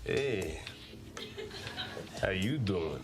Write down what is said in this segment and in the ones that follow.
Hey, how you doing?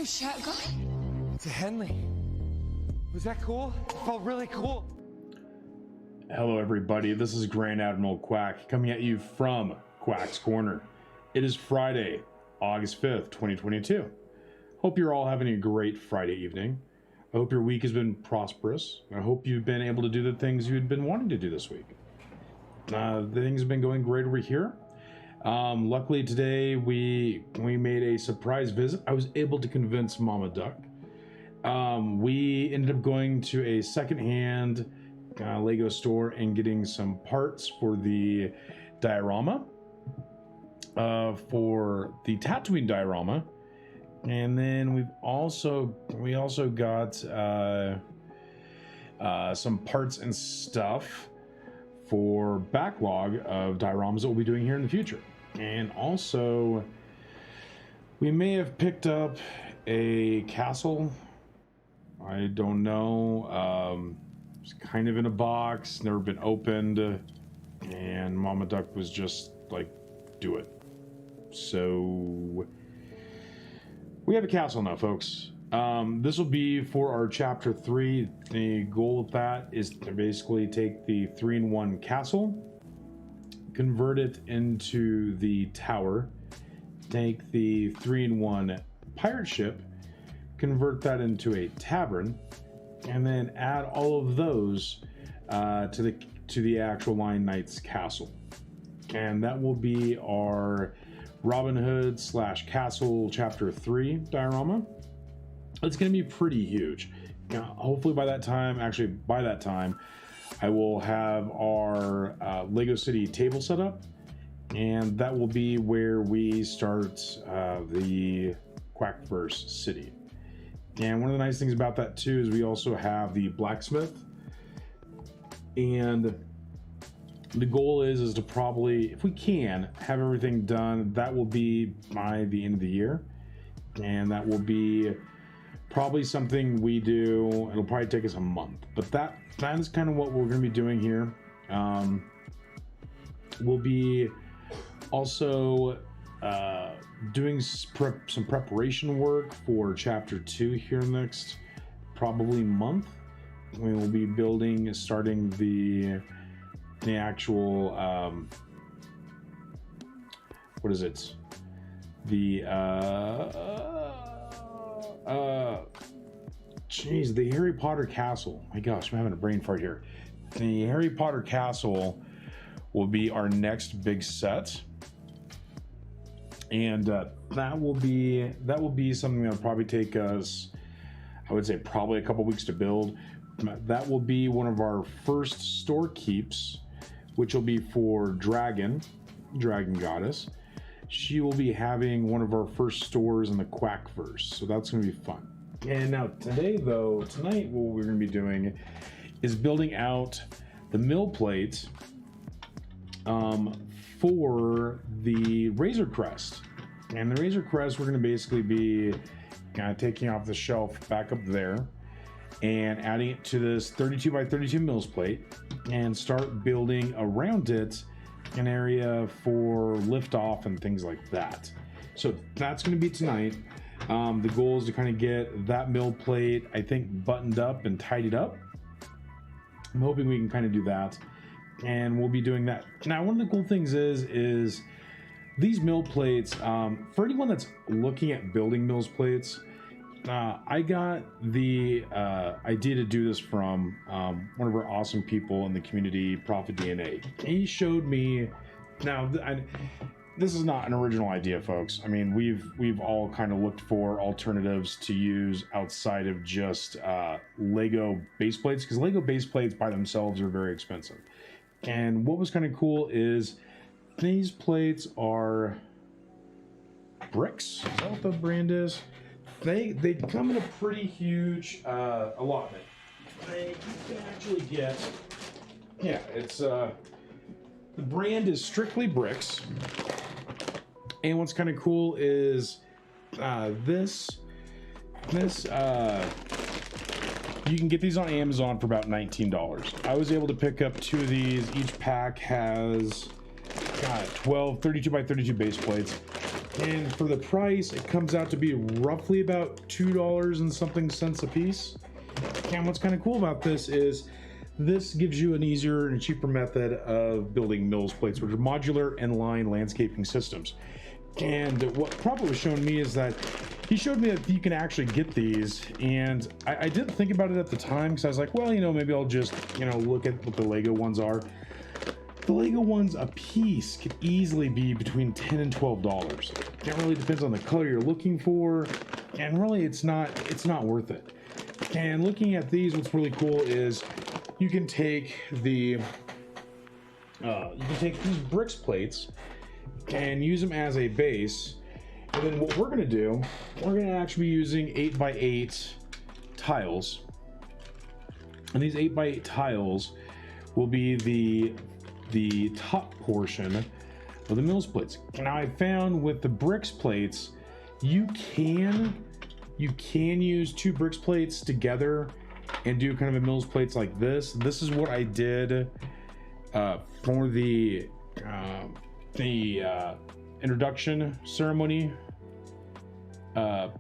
blue shirt guy? It's a Henley. Was that cool? It felt really cool. Hello everybody, this is Grand Admiral Quack coming at you from Quack's Corner. It is Friday, August 5th, 2022. Hope you're all having a great Friday evening. I hope your week has been prosperous. I hope you've been able to do the things you'd been wanting to do this week. Things have been going great over here. Luckily today we made a surprise visit. I was able to convince Mama Duck. We ended up going to a secondhand Lego store and getting some parts for the diorama, for the Tatooine diorama, and then we also got some parts and stuff for backlog of dioramas that we'll be doing here in the future. And also we may have picked up a castle. I don't know. It's kind of in a box, never been opened, and Mama Duck was just like, do it. So we have a castle now, folks. This will be for our chapter 3. The goal of that is to basically take the 3-in-1 castle, convert it into the tower, take the 3-in-1 pirate ship, convert that into a tavern, and then add all of those to the actual Lion Knight's castle. And that will be our Robin Hood / Castle Chapter 3 diorama. It's going to be pretty huge. Hopefully by that time, I will have our Lego City table set up, and that will be where we start the Quackverse city. And one of the nice things about that too is we also have the blacksmith, and the goal is to probably, if we can, have everything done. That will be by the end of the year, and that will be probably something we do. It'll probably take us a month, but that is kind of what we're going to be doing here. We'll be also doing some preparation work for chapter 2 here next probably month. We will be starting the actual what is it, the the Harry Potter castle. My gosh, I'm having a brain fart here. The Harry Potter castle will be our next big set. And that will be something that'll probably take us, I would say, probably a couple weeks to build. That will be one of our first store keeps, which will be for Dragon Goddess. She will be having one of our first stores in the Quackverse, so that's going to be fun. And now tonight what we're going to be doing is building out the mill plate for the Razor Crest. And the Razor Crest, we're going to basically be kind of taking off the shelf back up there and adding it to this 32 by 32 mills plate, and start building around it an area for liftoff and things like that. So that's going to be tonight. The goal is to kind of get that mill plate, I think, buttoned up and tidied up. I'm hoping we can kind of do that, and we'll be doing that. Now, one of the cool things is these mill plates, for anyone that's looking at building mills plates, I got the idea to do this from one of our awesome people in the community, Prophet DNA. He showed me. Now, this is not an original idea, folks. I mean, we've all kind of looked for alternatives to use outside of just Lego base plates, because Lego base plates by themselves are very expensive. And what was kind of cool is these plates are bricks. Is that what the brand is? They come in a pretty huge allotment. You can actually get, it's the brand is Strictly Bricks. And what's kind of cool is this you can get these on Amazon for about $19. I was able to pick up 2 of these. Each pack has 12 32 by 32 base plates. And for the price, it comes out to be roughly about $2 and something cents a piece. And what's kind of cool about this is this gives you an easier and cheaper method of building Mills plates, which are modular and line landscaping systems. And what Prophet was showing me is that he showed me that you can actually get these, and I didn't think about it at the time because I was like, well, you know, maybe I'll just, you know, look at what the Lego ones are. The Lego ones a piece could easily be between $10 and $12. It really depends on the color you're looking for, and really it's not worth it. And looking at these, what's really cool is you can take these bricks plates and use them as a base. And then what we're going to do, we're going to actually be using 8x8 tiles. And these 8x8 tiles will be the top portion of the Mills plates. Now I found with the bricks plates, you can use 2 bricks plates together and do kind of a Mills plates like this. This is what I did for the introduction ceremony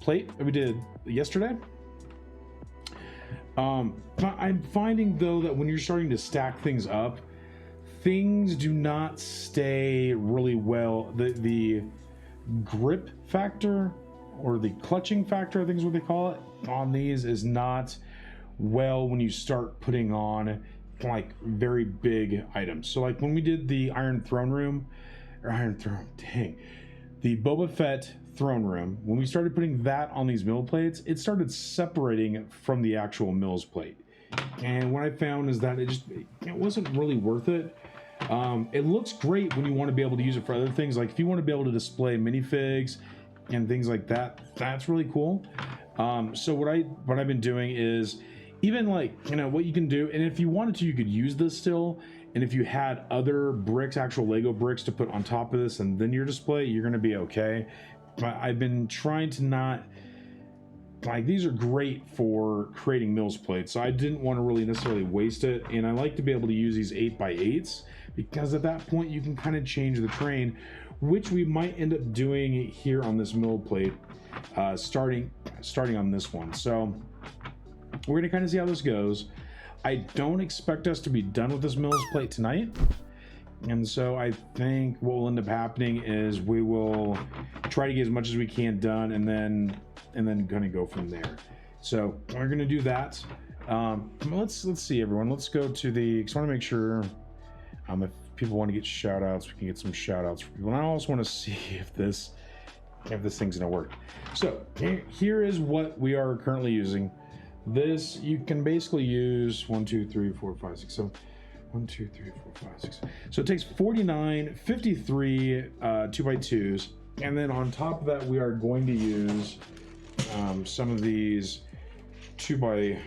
plate that we did yesterday. I'm finding though that when you're starting to stack things up, things do not stay really well. The grip factor, or the clutching factor, I think is what they call it, on these is not well when you start putting on like very big items. So like when we did the the Boba Fett throne room, when we started putting that on these mill plates, it started separating from the actual Mills plate. And what I found is that it wasn't really worth it. It looks great when you want to be able to use it for other things, like if you want to be able to display minifigs and things like that, that's really cool. So what I've been doing is, even like, you know, what you can do, and if you wanted to, you could use this still, and if you had other bricks, actual Lego bricks to put on top of this and then your display, you're going to be okay. But I've been trying to not, like, these are great for creating Mills plates, so I didn't want to really necessarily waste it, and I like to be able to use these 8x8s because at that point you can kind of change the terrain, which we might end up doing here on this mill plate, starting on this one. So we're gonna kind of see how this goes. I don't expect us to be done with this Mills plate tonight, and so I think what will end up happening is we will try to get as much as we can done, and then gonna go from there. So we're gonna do that. Let's see, everyone. Let's go to the, because I want to make sure if people want to get shout outs, we can get some shout outs for people. And I also want to see if this thing's gonna work. So here is what we are currently using. This, you can basically use 1 2 3 4 5 6 7 1 2 3 4 5 6. So it takes 49 53 2x2s, and then on top of that we are going to use some of these 2x8s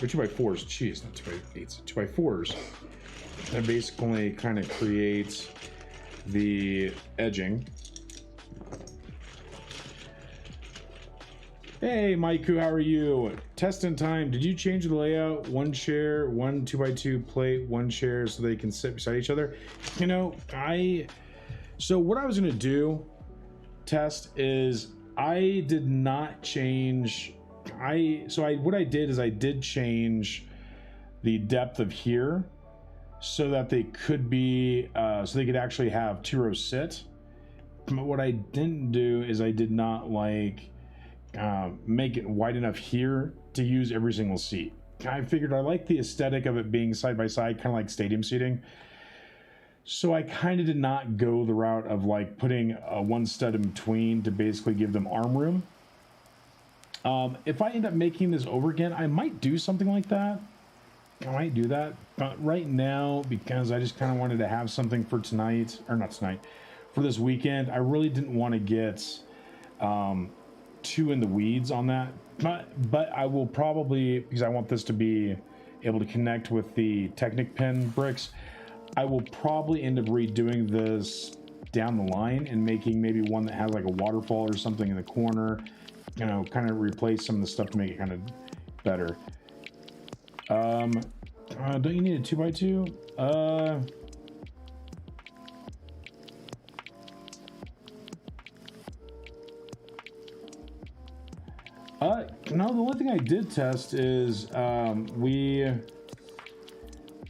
or 2x4s. Jeez, not 2x8s, 2x4s. That basically kind of creates the edging. Hey Maiku, how are you? Test in time. Did you change the layout? One chair, one 2x2 plate, one chair, so they can sit beside each other. You know, so what I was gonna do, test, is I did not change. What I did is I did change the depth of here so that they could be, so they could actually have 2 rows sit. But what I didn't do is I did not like make it wide enough here to use every single seat. I figured I like the aesthetic of it being side by side, kind of like stadium seating. So I kind of did not go the route of like putting one stud in between to basically give them arm room. If I end up making this over again, I might do something like that. I might do that. But right now, because I just kind of wanted to have something for tonight, or not tonight, for this weekend, I really didn't want to get too in the weeds on that. But I will probably, because I want this to be able to connect with the Technic Pen bricks, I will probably end up redoing this down the line and making maybe one that has like a waterfall or something in the corner, you know, kind of replace some of the stuff to make it kind of better. Don't you need a 2x2? No, the only thing I did test is we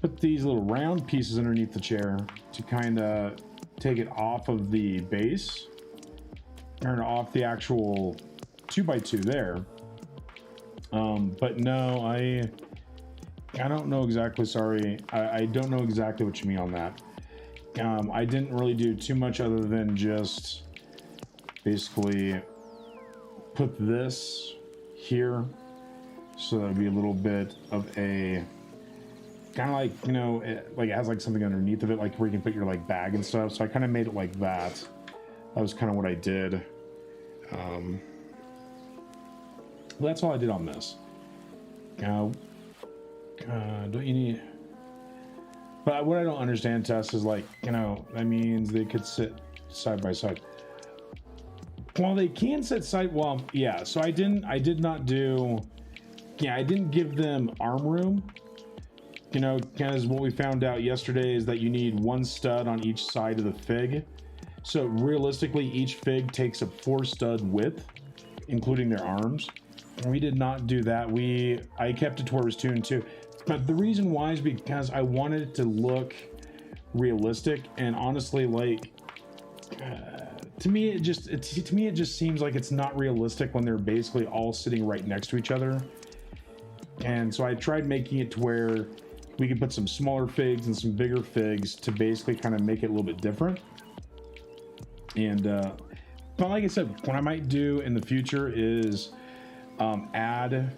put these little round pieces underneath the chair to kind of take it off of the base, or off the actual 2x2 there. But no, I don't know exactly. Sorry, I don't know exactly what you mean on that. I didn't really do too much other than just basically put this here, so that would be a little bit of a kind of like, you know, it has like something underneath of it, like where you can put your like bag and stuff. So I kind of made it like that. That was kind of what I did. Well, that's all I did on this. Don't you need? But what I don't understand, Tess, is like, you know, that means they could sit side by side. Well, they can sit side. Well, yeah. So I did not do. Yeah, I didn't give them arm room. You know, because what we found out yesterday is that you need one stud on each side of the fig. So realistically, each fig takes up 4 stud width, including their arms. And we did not do that. I kept it to where it was 2 and 2. But the reason why is because I wanted it to look realistic, and honestly, like to me, it just seems like it's not realistic when they're basically all sitting right next to each other. And so I tried making it to where we could put some smaller figs and some bigger figs to basically kind of make it a little bit different. And but like I said, what I might do in the future is add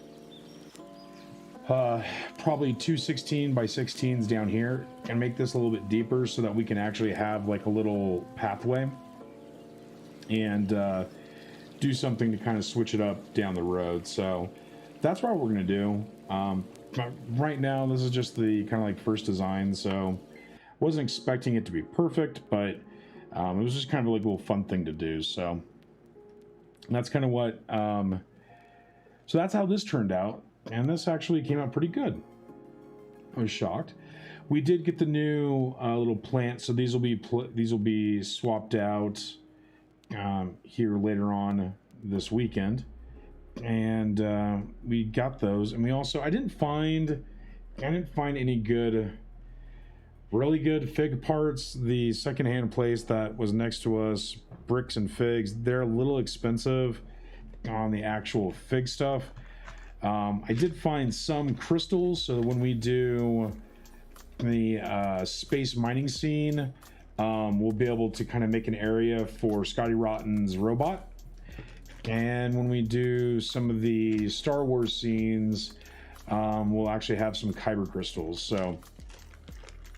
probably 2 16 by 16s down here and make this a little bit deeper so that we can actually have like a little pathway, and do something to kind of switch it up down the road. So that's what we're going to do. Right now, this is just the kind of like first design, so wasn't expecting it to be perfect, but it was just kind of like a little fun thing to do. So that's kind of what, so that's how this turned out. And this actually came out pretty good. I was shocked. We did get the new little plant, so these will be swapped out here later on this weekend, and we got those. And we also I didn't find any really good fig parts. The secondhand place that was next to us, Bricks and Figs, they're a little expensive on the actual fig stuff. I did find some crystals, so when we do the space mining scene, we'll be able to kind of make an area for Scotty Rotten's robot. And when we do some of the Star Wars scenes, we'll actually have some kyber crystals. So,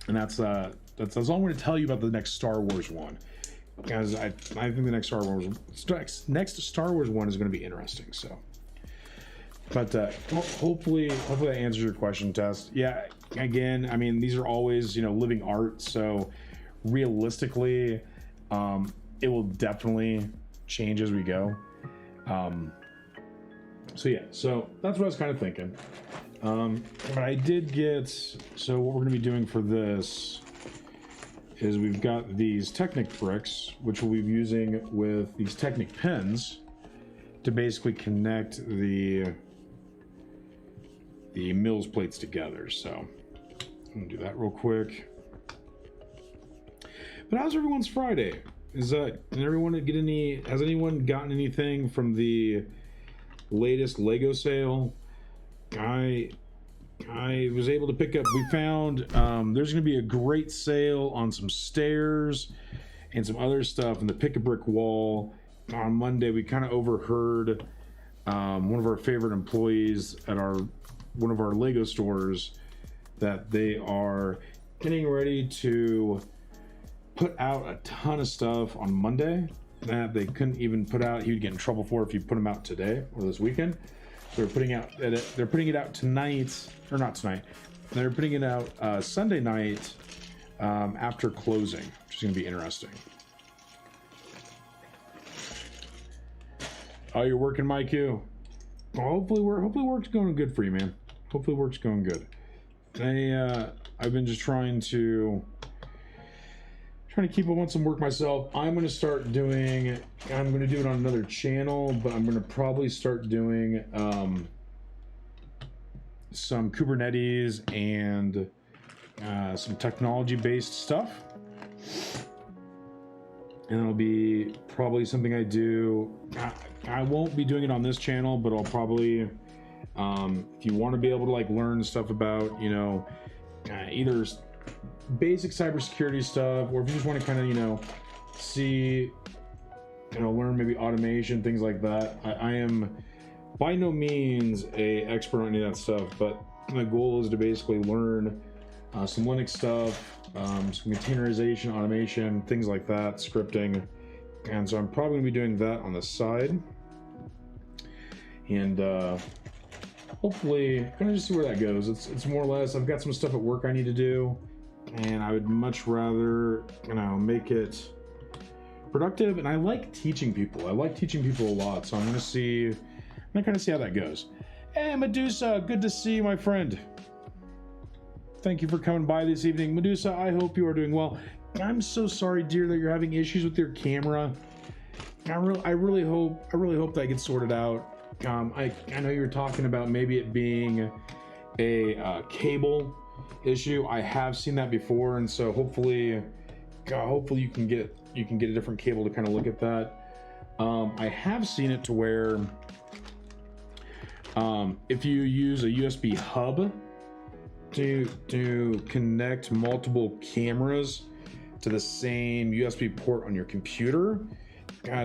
and that's all I'm going to tell you about the next Star Wars one, because I think the next Star Wars one is going to be interesting. So. But hopefully that answers your question, Tess. Yeah, again, I mean, these are always, you know, living art, so realistically, it will definitely change as we go. So yeah, so that's what I was kind of thinking. But I did get, so what we're going to be doing for this is we've got these Technic bricks, which we'll be using with these Technic pens to basically connect the mills plates together. So I'm gonna do that real quick. But how's everyone's Friday? Has anyone gotten anything from the latest Lego sale? I was able to pick up, we found there's gonna be a great sale on some stairs and some other stuff in the Pick a Brick wall on Monday. We kind of overheard one of our favorite employees at one of our Lego stores that they are getting ready to put out a ton of stuff on Monday that they couldn't even put out. He would get in trouble for if you put them out today or this weekend. So they're putting it out tonight, or not tonight. They're putting it out Sunday night after closing, which is going to be interesting. Oh, you're working, Maiku? Well, hopefully work's going good for you, man. Hopefully work's going good. I've been just trying to trying to keep up on some work myself. I'm going to start doing, I'm going to do it on another channel, but I'm going to probably start doing some Kubernetes and some technology based stuff. And it'll be probably something I do. I won't be doing it on this channel, but I'll probably, if you want to be able to like learn stuff about, you know, either basic cybersecurity stuff, or if you just want to kind of, you know, see, you know, learn maybe automation, things like that. I am by no means a expert on any of that stuff, but my goal is to basically learn some Linux stuff, some containerization, automation, things like that, scripting. And so I'm probably going to be doing that on the side. And hopefully, kind of just see where that goes. It's more or less, I've got some stuff at work I need to do, and I would much rather, you know, make it productive. And I like teaching people. I like teaching people a lot. So I'm going to kind of see how that goes. Hey, Medusa, good to see you, my friend. Thank you for coming by this evening. Medusa, I hope you are doing well. I'm so sorry, dear, that you're having issues with your camera. I really hope that gets sorted out. I know you were talking about maybe it being a cable issue. I have seen that before, and so hopefully you can get a different cable to kind of look at that. I have seen it to where if you use a USB hub to connect multiple cameras to the same USB port on your computer,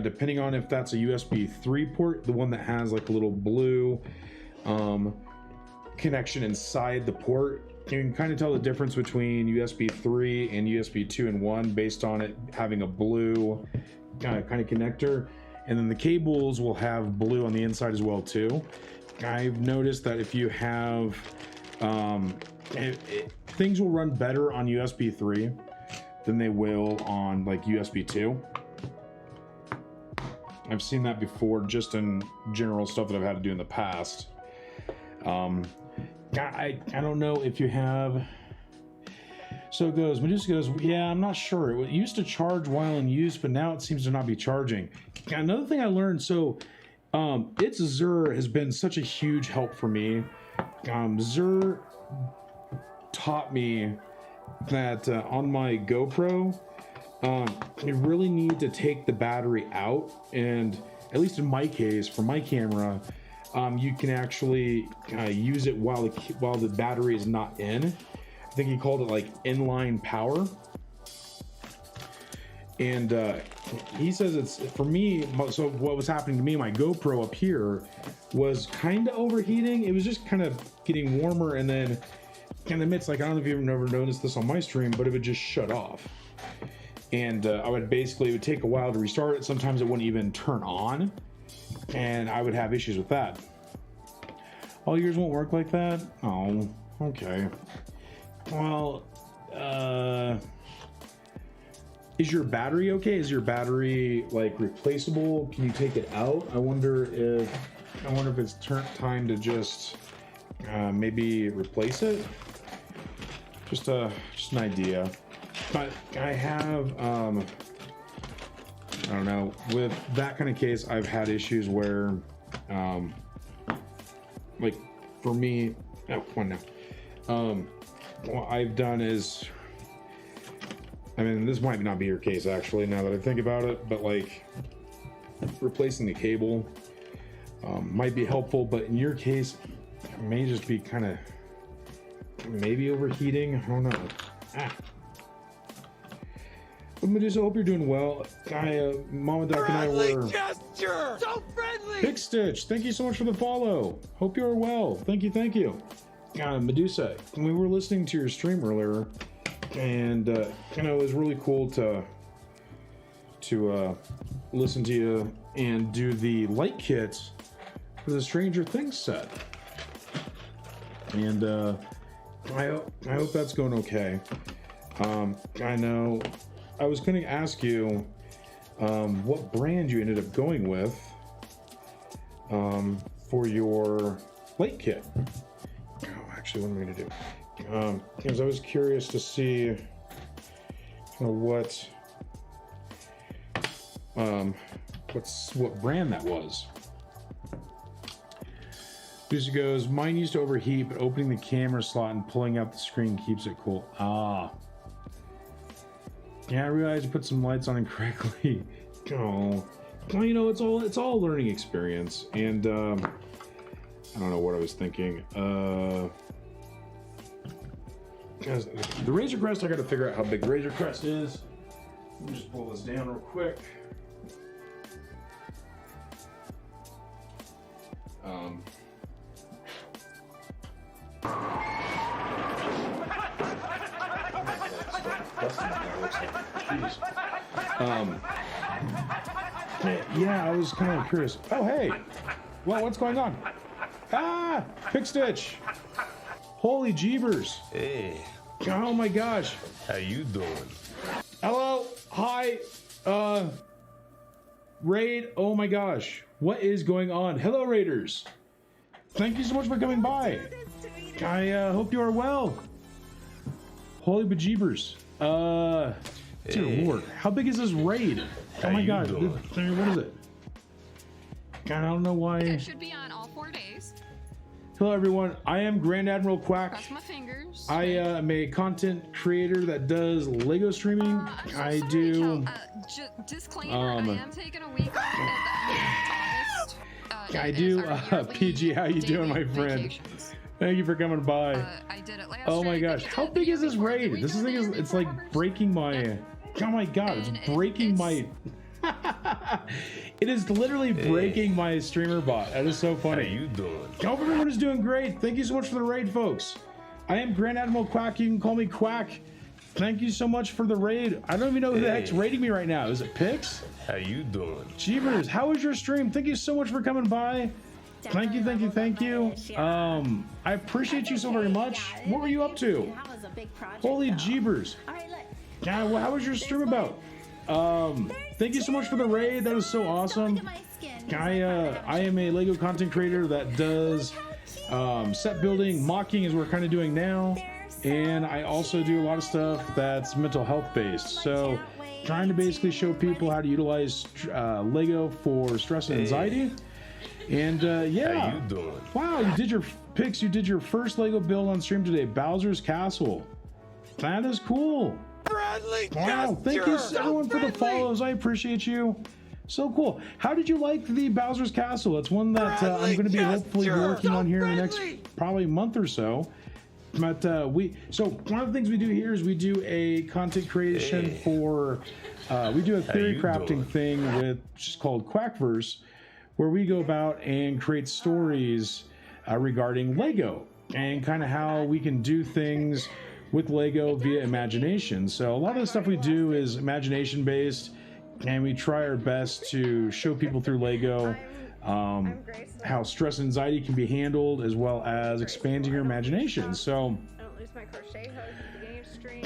depending on if that's a USB 3 port, the one that has like a little blue connection inside the port, you can kind of tell the difference between USB 3 and USB 2 and 1 based on it having a blue kind of connector. And then the cables will have blue on the inside as well too. I've noticed that if you have things will run better on USB 3 than they will on like USB 2. I've seen that before just in general stuff that I've had to do in the past. I don't know if you have. So it goes, Medusa goes, yeah, I'm not sure. It used to charge while in use, but now it seems to not be charging. Another thing I learned, so its Xur has been such a huge help for me. Xur taught me that on my GoPro, you really need to take the battery out, and at least in my case, for my camera, you can actually use it while the battery is not in. I think he called it like inline power. And he says it's, for me, so what was happening to me, my GoPro up here was kind of overheating. It was just kind of getting warmer, and then in the midst, like, I don't know if you've never noticed this on my stream, but it would just shut off. And it would take a while to restart it. Sometimes it wouldn't even turn on, and I would have issues with that. All yours won't work like that? Oh, okay. Well, is your battery okay? Is your battery like replaceable? Can you take it out? I wonder if it's time to just maybe replace it. Just an idea. But I have I don't know, with that kind of case, I've had issues where like for me, what I've done is, I mean, this might not be your case actually, now that I think about it, but like replacing the cable might be helpful, but in your case, it may just be kind of maybe overheating. I don't know. But Medusa, I hope you're doing well. Mama Duck and I were. Gesture! So friendly! Big Stitch, thank you so much for the follow. Hope you are well. Thank you, thank you. Medusa, we were listening to your stream earlier, and it was really cool to listen to you and do the light kit for the Stranger Things set. And I hope that's going okay. I know I was going to ask you what brand you ended up going with for your light kit. Actually, what am I going to do? Because I was curious to see what what brand that was. Lucy goes, mine used to overheat, but opening the camera slot and pulling out the screen keeps it cool. Ah. Yeah, I realized to put some lights on incorrectly. Oh. Well, you know, it's all a learning experience. And I don't know what I was thinking. Guys, the Razor Crest, I gotta figure out how big the Razor Crest is. Let me just pull this down real quick. Yeah, I was kind of curious. Oh, hey. Well, what's going on? Ah, Pick Stitch. Holy jeebers. Hey. Oh my gosh. How you doing? Hello. Hi. Raid. Oh my gosh. What is going on? Hello, Raiders. Thank you so much for coming by. I hope you are well. Holy bejeebers. Dear Lord. How big is this raid? Oh my god. What is it? God, I don't know why. It should be on all 4 days. Hello, everyone. I am Grand Admiral Quack. Cross my fingers. I am a content creator that does Lego streaming. I do. Disclaimer: I am taking a week off at the August. I do. PG, how you doing, my friend? Vacations. Thank you for coming by. I did it last Oh my year. gosh, how big is this raid? This thing is, it's like breaking my. Oh my god, it's breaking my. It is literally breaking my streamer bot. That is so funny. How you doing? Hope everyone is doing great. Thank you so much for the raid, folks. I am Grand Admiral Quack. You can call me Quack. Thank you so much for the raid. I don't even know who the heck's raiding me right now. Is it Pix? How you doing? Jeebers, how was your stream? Thank you so much for coming by. Thank you, thank you, thank you. I appreciate you so very much. What were you up to? Holy jeebers. Yeah, well, how was your stream about? Thank you so much for the raid. That was so awesome. I am a Lego content creator that does set building, mocking as we're kind of doing now, and I also do a lot of stuff that's mental health based. So trying to basically show people how to utilize Lego for stress and anxiety. And yeah, how you doing? Wow, you did your picks. You did your first Lego build on stream today, Bowser's Castle. That is cool. Bradley, wow, thank you everyone for the follows. I appreciate you. So cool. How did you like the Bowser's Castle? It's one that I'm going to be hopefully working on here in the next probably month or so. But so one of the things we do here is we do a content creation for we do a theory crafting thing with which is called Quackverse, where we go about and create stories regarding Lego and kind of how we can do things with Lego via imagination. So a lot of the stuff we do is imagination based, and we try our best to show people through Lego how stress and anxiety can be handled, as well as expanding your imagination. So,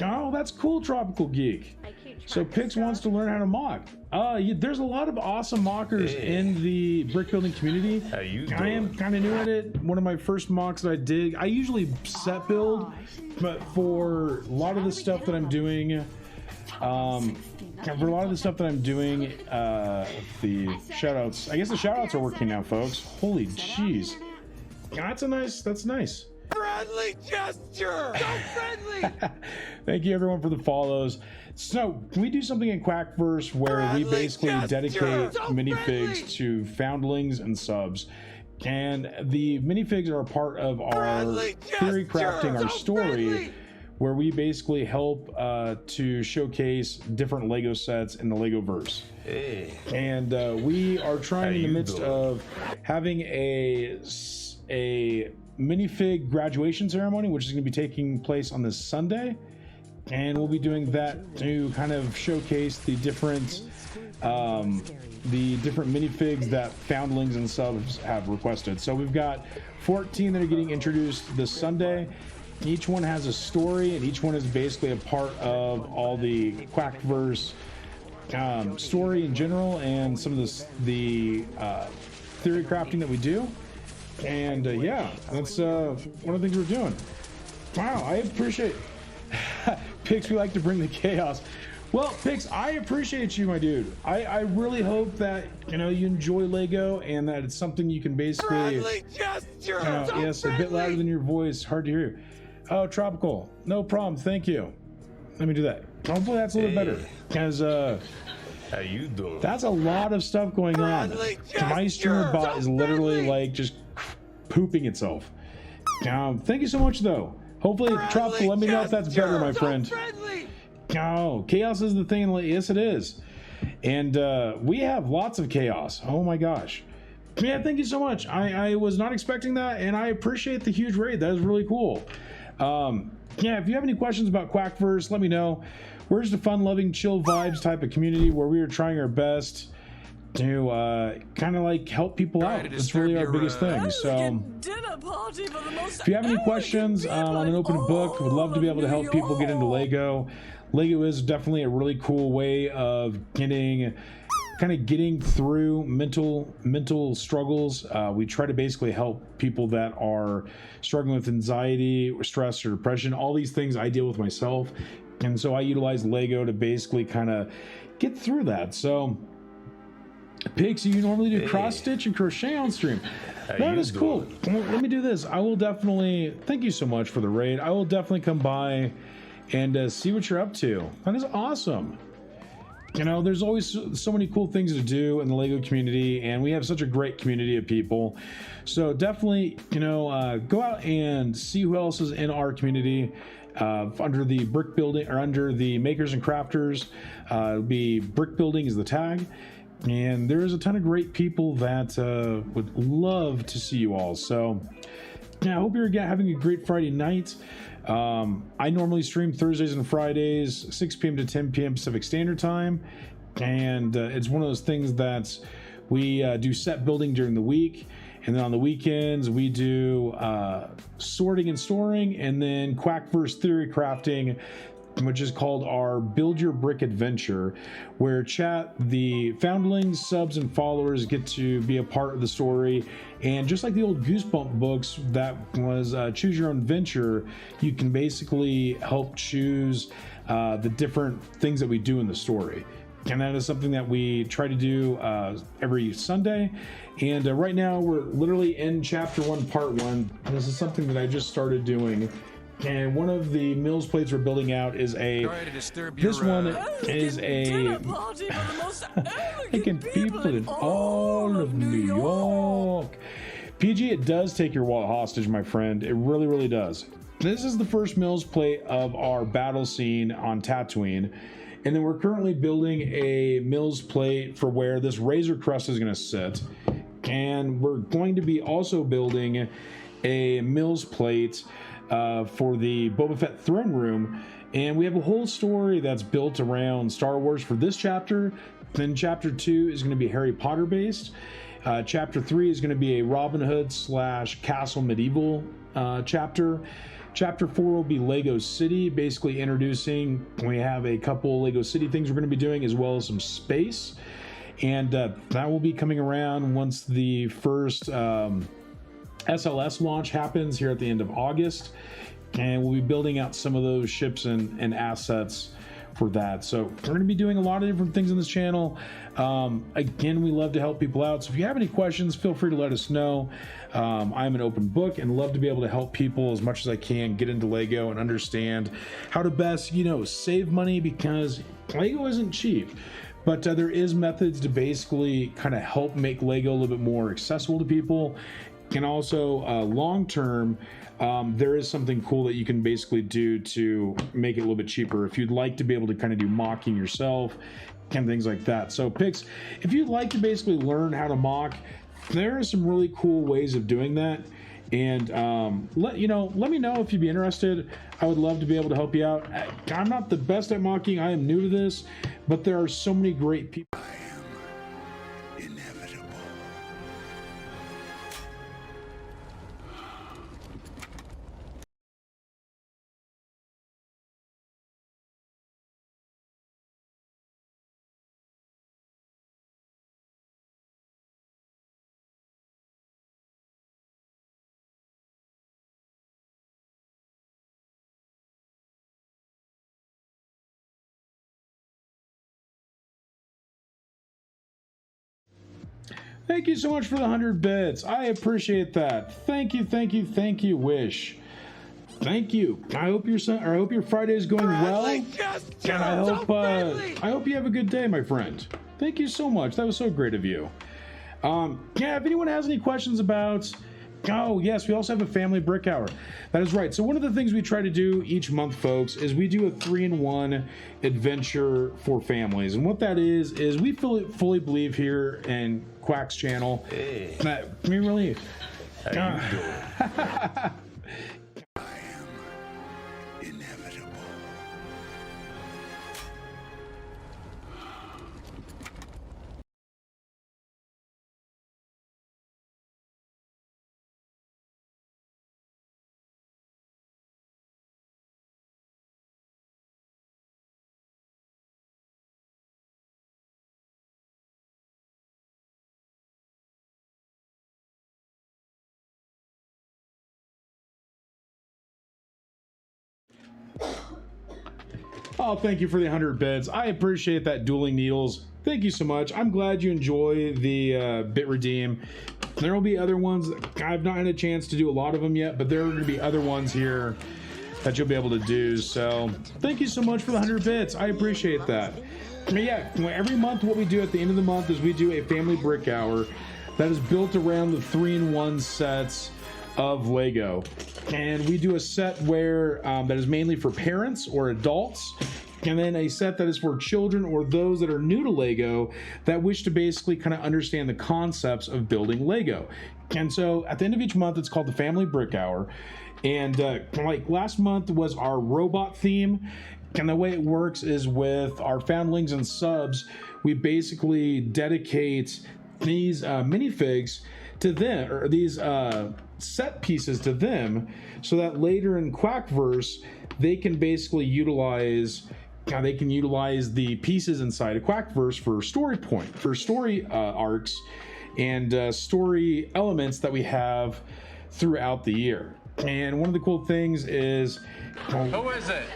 oh, that's cool, Tropical Geek. So Pix wants to learn how to mock. There's a lot of awesome mockers in the brick building community. How you doing? I am kind of new at it. One of my first mocks that I did, I usually set build, but for a lot of the stuff that I'm doing, the shoutouts, I guess the shoutouts are working now, folks. Holy jeez. That's nice. Friendly gesture! So friendly! Thank you everyone for the follows. So we do something in Quackverse where we basically dedicate minifigs to foundlings and subs. And the minifigs are a part of our theory crafting, our story, where we basically help to showcase different Lego sets in the Legoverse. And we are trying in the midst of having a minifig graduation ceremony, which is going to be taking place on this Sunday. And we'll be doing that to kind of showcase the different minifigs that foundlings and subs have requested. So we've got 14 that are getting introduced this Sunday. Each one has a story, and each one is basically a part of all the Quackverse story in general, and some of the theory crafting that we do. And yeah, that's one of the things we're doing. Wow, I appreciate Pix. We like to bring the chaos. Well, Pix, I appreciate you, my dude. I really hope that you enjoy Lego and that it's something you can basically. Yes, a bit louder than your voice. Hard to hear you. Oh, tropical. No problem. Thank you. Let me do that. Hopefully that's a little better. Because How you doing? that's a lot of stuff going on. My streamer bot is literally like just pooping itself. Thank you so much though. Hopefully, tropical. Let me know if that's better, my friend. Oh, chaos is the thing. Yes, it is. And we have lots of chaos. Oh my gosh. Yeah, thank you so much. I was not expecting that, and I appreciate the huge raid. That is really cool. Yeah, if you have any questions about Quackverse, let me know. We're just a fun-loving, chill vibes type of community where we are trying our best to kind of like help people out. That's really our biggest thing. So if you have any questions, I'm an open book. Would love to be able to help people get into Lego. Lego is definitely a really cool way of getting through mental struggles. We try to basically help people that are struggling with anxiety or stress or depression. All these things I deal with myself, and so I utilize Lego to basically kind of get through that. So Pix, you normally do cross stitch and crochet on stream. That is cool. Well, let me do this. I will definitely thank you so much for the raid. I will definitely come by and see what you're up to. That is awesome. There's always so many cool things to do in the Lego community, and we have such a great community of people. So definitely, go out and see who else is in our community under the brick building or under the makers and crafters. It'll be brick building is the tag. And there's a ton of great people that would love to see you all. So yeah, I hope you're having a great Friday night. I normally stream Thursdays and Fridays, 6 p.m. to 10 p.m. Pacific Standard Time. And it's one of those things that we do set building during the week. And then on the weekends, we do sorting and storing, and then Quackverse theory crafting, which is called our Build Your Brick Adventure, where the foundlings, subs, and followers get to be a part of the story. And just like the old Goosebump books, that was Choose Your Own Venture, you can basically help choose the different things that we do in the story. And that is something that we try to do every Sunday. And right now we're literally in chapter 1, part 1. This is something that I just started doing. And one of the Mills plates we're building out is this one is a making people in all of New York. PG, it does take your wallet hostage, my friend. It really, really does. This is the first Mills plate of our battle scene on Tatooine. And then we're currently building a Mills plate for where this Razor Crest is going to sit. And we're going to be also building a Mills plate for the Boba Fett throne room, and we have a whole story that's built around Star Wars for this chapter. Then chapter 2 is going to be Harry Potter based. Chapter 3 is going to be a Robin Hood / Castle Medieval chapter. Chapter 4 will be Lego City, basically introducing. We have a couple Lego City things we're going to be doing, as well as some space, and that will be coming around once the first SLS launch happens here at the end of August, and we'll be building out some of those ships and assets for that. So we're going to be doing a lot of different things on this channel. Again, we love to help people out, so if you have any questions, feel free to let us know. I'm an open book and love to be able to help people as much as I can get into Lego and understand how to best save money, because Lego isn't cheap. But there is methods to basically kind of help make Lego a little bit more accessible to people. And also long term, there is something cool that you can basically do to make it a little bit cheaper if you'd like to be able to kind of do mocking yourself and things like that. So Pix, if you'd like to basically learn how to mock, there are some really cool ways of doing that. And let me know if you'd be interested. I would love to be able to help you out. I'm not the best at mocking. I am new to this, but there are so many great people. Thank you so much for the 100 bits. I appreciate that. Thank you, thank you, thank you, Wish. Thank you. I hope your Friday is going well. And I hope you have a good day, my friend. Thank you so much. That was so great of you. Yeah, if anyone has any questions about... Oh, yes, we also have a family brick hour. That is right. So one of the things we try to do each month, folks, is we do a 3-in-1 adventure for families. And what that is we fully believe here in Quack's channel that we really... How you doing? Oh, thank you for the 100 bits. I appreciate that, Dueling Needles. Thank you so much. I'm glad you enjoy the bit redeem. There will be other ones. I've not had a chance to do a lot of them yet, but there are going to be other ones here that you'll be able to do. So thank you so much for the 100 bits. I appreciate that. But yeah, every month what we do at the end of the month is we do a family brick hour that is built around the 3-in-1 sets of Lego. And we do a set where that is mainly for parents or adults, and then a set that is for children or those that are new to Lego that wish to basically kind of understand the concepts of building Lego. And so at the end of each month, it's called the Family Brick Hour. And like last month was our robot theme. And the way it works is with our foundlings and subs, we basically dedicate these minifigs to them, or these set pieces to them, so that later in Quackverse they can basically utilize the pieces inside of Quackverse for story arcs and story elements that we have throughout the year. And one of the cool things is... Who is it?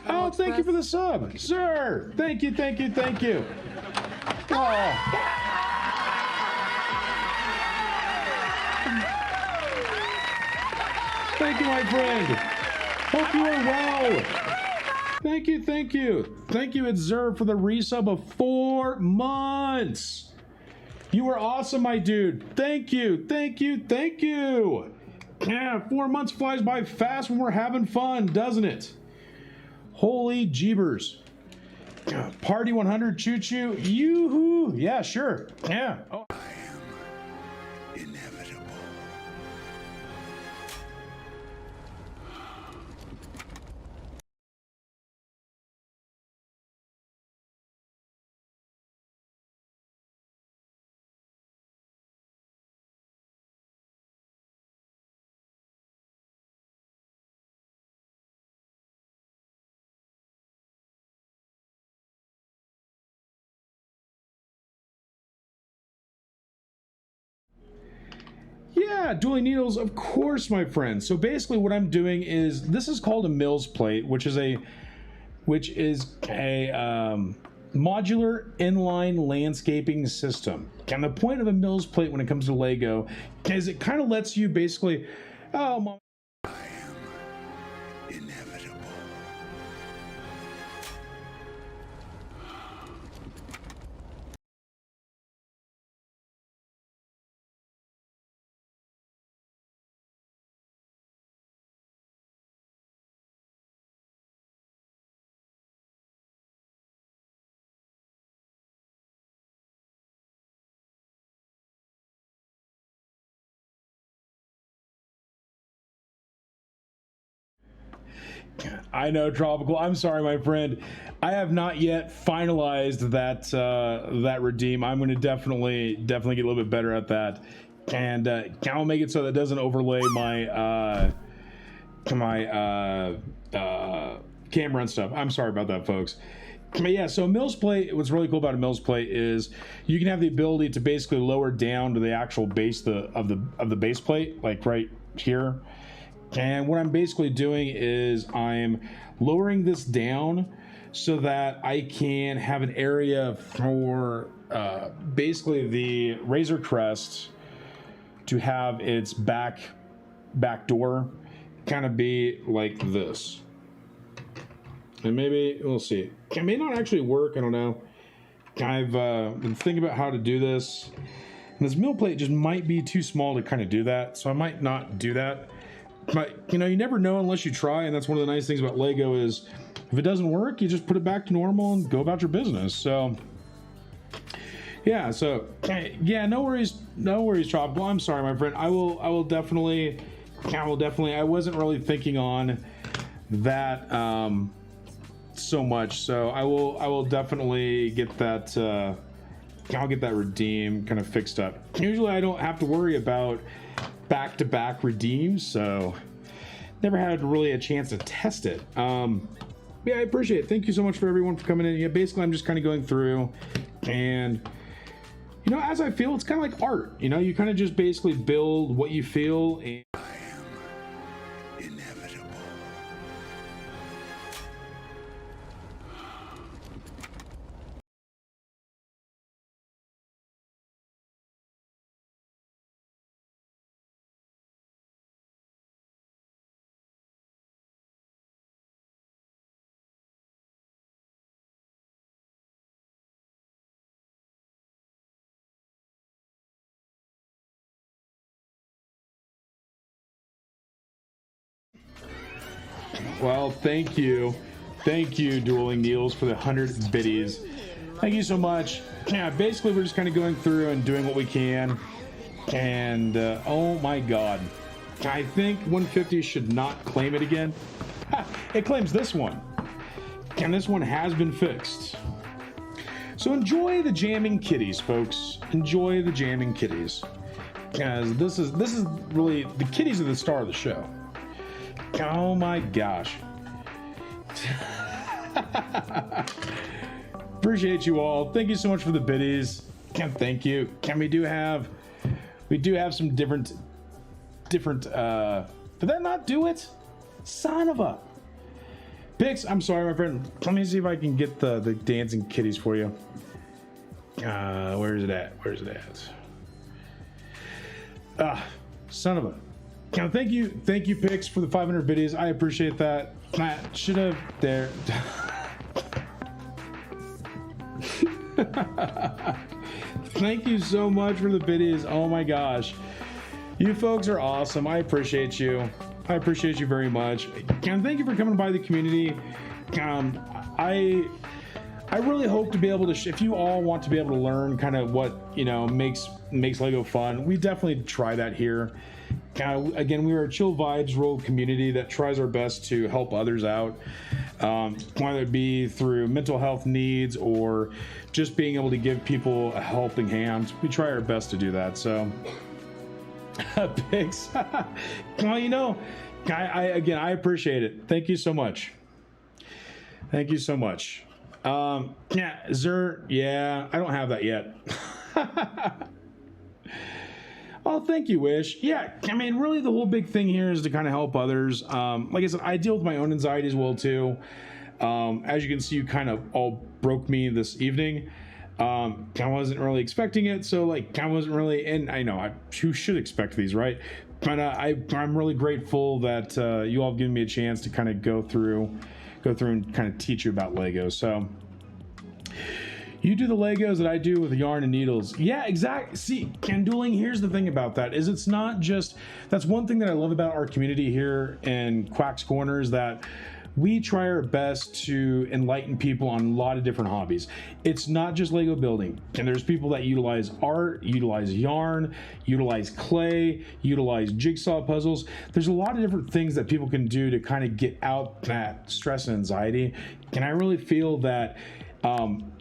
Oh, thank you for the sub, sir. Thank you, thank you, thank you. Oh. Thank you, my friend. Hope you are well. Thank you, thank you. Thank you, Zer, for the resub of 4 months. You are awesome, my dude. Thank you, thank you, thank you. Yeah, 4 months flies by fast when we're having fun, doesn't it? Holy jeebers. Party 100 choo-choo. Yoo-hoo. Yeah, sure. Yeah. Oh. Yeah, Dueling Needles, of course, my friend. So basically what I'm doing is, this is called a Mills plate, which is a modular inline landscaping system. And the point of a Mills plate when it comes to Lego is it kind of lets you basically, oh, I know, Tropical. I'm sorry, my friend. I have not yet finalized that redeem. I'm going to definitely get a little bit better at that, and I'll make it so that doesn't overlay my camera and stuff. I'm sorry about that, folks. But yeah, so Mills plate, what's really cool about a Mills plate is you can have the ability to basically lower down to the actual base of the base plate, like right here. And what I'm basically doing is I'm lowering this down so that I can have an area for basically the Razor Crest to have its back door kind of be like this. And maybe we'll see. It may not actually work. I don't know. I've been thinking about how to do this. And this mill plate just might be too small to kind of do that. So I might not do that. But, you know, you never know unless you try. And that's one of the nice things about Lego is if it doesn't work, you just put it back to normal and go about your business. So, yeah. So, yeah, no worries, Chop. Well, I'm sorry, my friend. I will definitely. I wasn't really thinking on that so much. So I will definitely get that. I'll get that redeem kind of fixed up. Usually I don't have to worry about back-to-back redeems, so never had really a chance to test it. Yeah, I appreciate it. Thank you so much for everyone for coming in. Yeah, basically I'm just kind of going through, and you know, as I feel, it's kind of like art. You know, you kind of just basically build what you feel. And well, thank you, Dueling Neils, for the 100 biddies. Thank you so much. Yeah, basically we're just kind of going through and doing what we can. And oh my god, I think 150 should not claim it again. It claims this one, and this one has been fixed. So enjoy the jamming kitties, folks. Enjoy the jamming kitties, because this is really the kitties are the star of the show. Oh my gosh. Appreciate you all. Thank you so much for the biddies. Thank you. We do have some different did that not do it? Son of a Pix, I'm sorry, my friend. Let me see if I can get the dancing kitties for you. Where's it at? Son of a. Thank you, Pix, for the 500 biddies. I appreciate that. I should have there. Thank you so much for the biddies. Oh my gosh, you folks are awesome. I appreciate you. I appreciate you very much. And thank you for coming by the community. I really hope to be able to, if you all want to be able to learn kind of what, you know, makes Lego fun, we definitely try that here. Again, we are a chill vibes role community that tries our best to help others out, whether it be through mental health needs or just being able to give people a helping hand. We try our best to do that. So, Pigs. Well, you know, I appreciate it. Thank you so much. Thank you so much. Yeah, Zer. Yeah, I don't have that yet. Oh, thank you, Wish. Yeah, I mean, really the whole big thing here is to kind of help others. Like I said, I deal with my own anxiety as well, too. As you can see, you kind of all broke me this evening. I wasn't really expecting it, so like I wasn't really, and I know who should expect these, right? But I'm really grateful that you all have given me a chance to kind of go through and kind of teach you about Legos. So you do the Legos that I do with yarn and needles. Yeah, exactly. See, and dueling, here's the thing about that is it's not just, that's one thing that I love about our community here in Quack's Corner is that we try our best to enlighten people on a lot of different hobbies. It's not just Lego building. And there's people that utilize art, utilize yarn, utilize clay, utilize jigsaw puzzles. There's a lot of different things that people can do to kind of get out that stress and anxiety. And I really feel that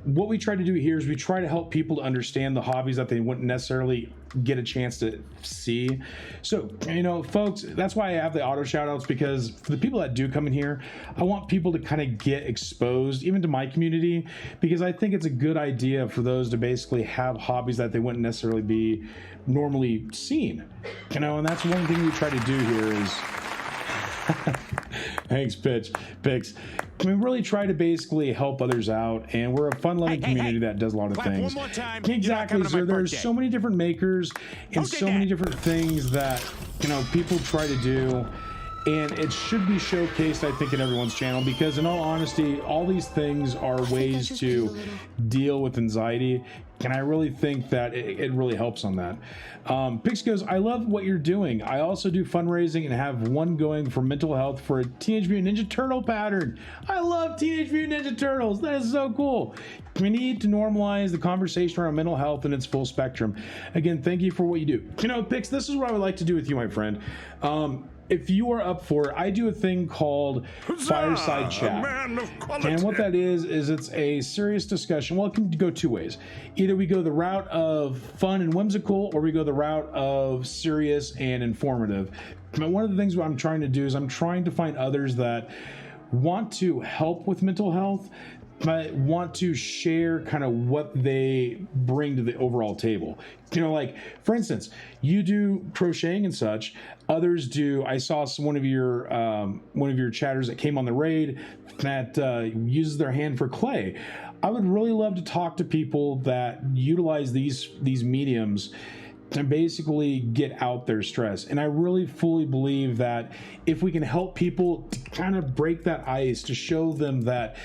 what we try to do here is we try to help people to understand the hobbies that they wouldn't necessarily get a chance to see. So, you know, folks, that's why I have the auto shout outs, because for the people that do come in here, I want people to kind of get exposed even to my community, because I think it's a good idea for those to basically have hobbies that they wouldn't necessarily be normally seen, you know. And that's one thing we try to do here is Thanks, Pix. We really try to basically help others out, and we're a fun-loving community that does a lot of things. One more time. Exactly, sir. There's so many different makers and so many different things that people try to do, and it should be showcased, I think, in everyone's channel, because in all honesty, all these things are ways to deal with anxiety, and I really think that it really helps on that. Pix goes, I love what you're doing. I also do fundraising and have one going for mental health for a Teenage Mutant Ninja Turtle pattern. I love Teenage Mutant Ninja Turtles. That is so cool. We need to normalize the conversation around mental health in its full spectrum. Again, thank you for what you do. Pix, this is what I would like to do with you, my friend. If you are up for it, I do a thing called Fireside Chat. And what that is it's a serious discussion. Well, it can go two ways. Either we go the route of fun and whimsical, or we go the route of serious and informative. And one of the things what I'm trying to do is I'm trying to find others that want to help with mental health, but want to share kind of what they bring to the overall table. Like, for instance, you do crocheting and such. Others do. I saw one of your chatters that came on the raid that uses their hand for clay. I would really love to talk to people that utilize these mediums to basically get out their stress. And I really fully believe that if we can help people to kind of break that ice, to show them that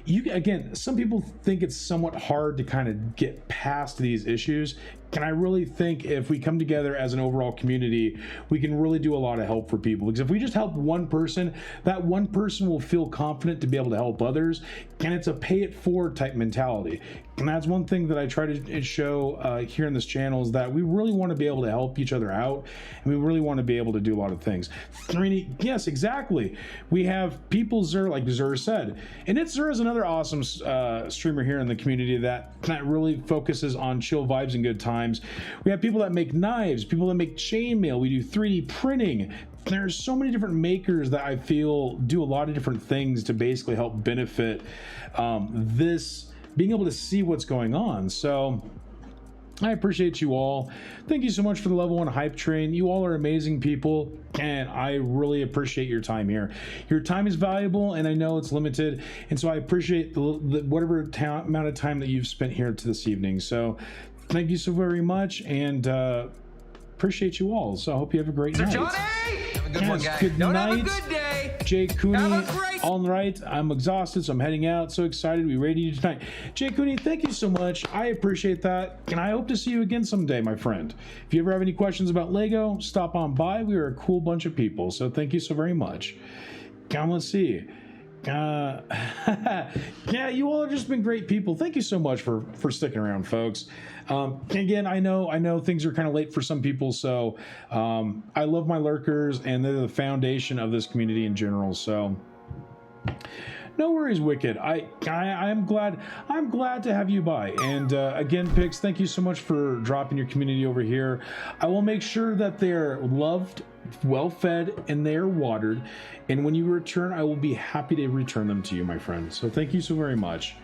again, some people think it's somewhat hard to kind of get past these issues. And I really think if we come together as an overall community, we can really do a lot of help for people. Because if we just help one person, that one person will feel confident to be able to help others. And it's a pay it forward type mentality. And that's one thing that I try to show here in this channel, is that we really want to be able to help each other out. And we really want to be able to do a lot of things. Yes, exactly. We have people, Zur, like Zur said. And Zur is another awesome streamer here in the community that really focuses on chill vibes and good times. We have people that make knives, people that make chainmail. We do 3D printing. There's so many different makers that I feel do a lot of different things to basically help benefit this, being able to see what's going on. So I appreciate you all. Thank you so much for the level 1 hype train. You all are amazing people, and I really appreciate your time here. Your time is valuable, and I know it's limited, and so I appreciate the whatever amount of time that you've spent here to this evening. So thank you so very much, and appreciate you all. So I hope you have a great night. Johnny! Have a good Yes, one, guys. good Don't night. have a good day. Jay Cooney, Have a great- all right. I'm exhausted, so I'm heading out. So excited to be ready you tonight. Jay Cooney, thank you so much. I appreciate that, and I hope to see you again someday, my friend. If you ever have any questions about Lego, stop on by. We are a cool bunch of people, so thank you so very much. Come, let's see. Yeah, you all have just been great people. Thank you so much for sticking around, folks. Again, I know things are kind of late for some people, so I love my lurkers, and they're the foundation of this community in general. So no worries, Wicked. I'm glad to have you by. And again, Pix, thank you so much for dropping your community over here. I will make sure that they're loved, well fed, and they are watered. And when you return, I will be happy to return them to you, my friend. So thank you so very much.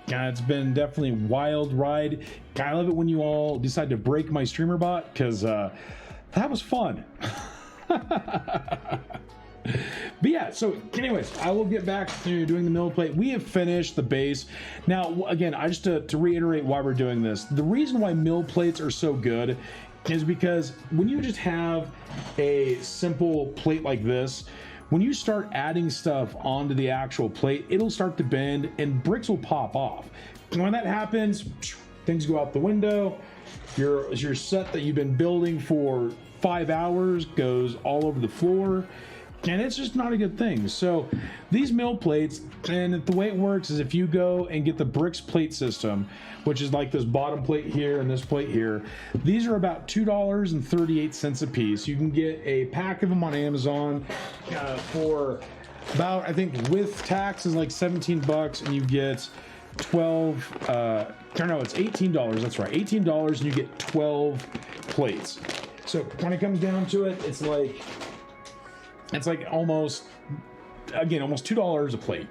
It's been definitely a wild ride. I love it when you all decide to break my streamer bot, because that was fun. But yeah, so anyways, I will get back to doing the mill plate. We have finished the base. Now, again, I just to reiterate why we're doing this. The reason why mill plates are so good is because when you just have a simple plate like this, when you start adding stuff onto the actual plate, it'll start to bend and bricks will pop off. And when that happens, things go out the window. Your set that you've been building for 5 hours goes all over the floor, and it's just not a good thing. So these mill plates, and the way it works is if you go and get the bricks plate system, which is like this bottom plate here and this plate here, these are about $2.38 a piece. You can get a pack of them on Amazon for about, I think with tax is like 17 bucks, and you get 12 it's $18. That's right, $18, and you get 12 plates. So when it comes down to it, it's like almost $2 a plate,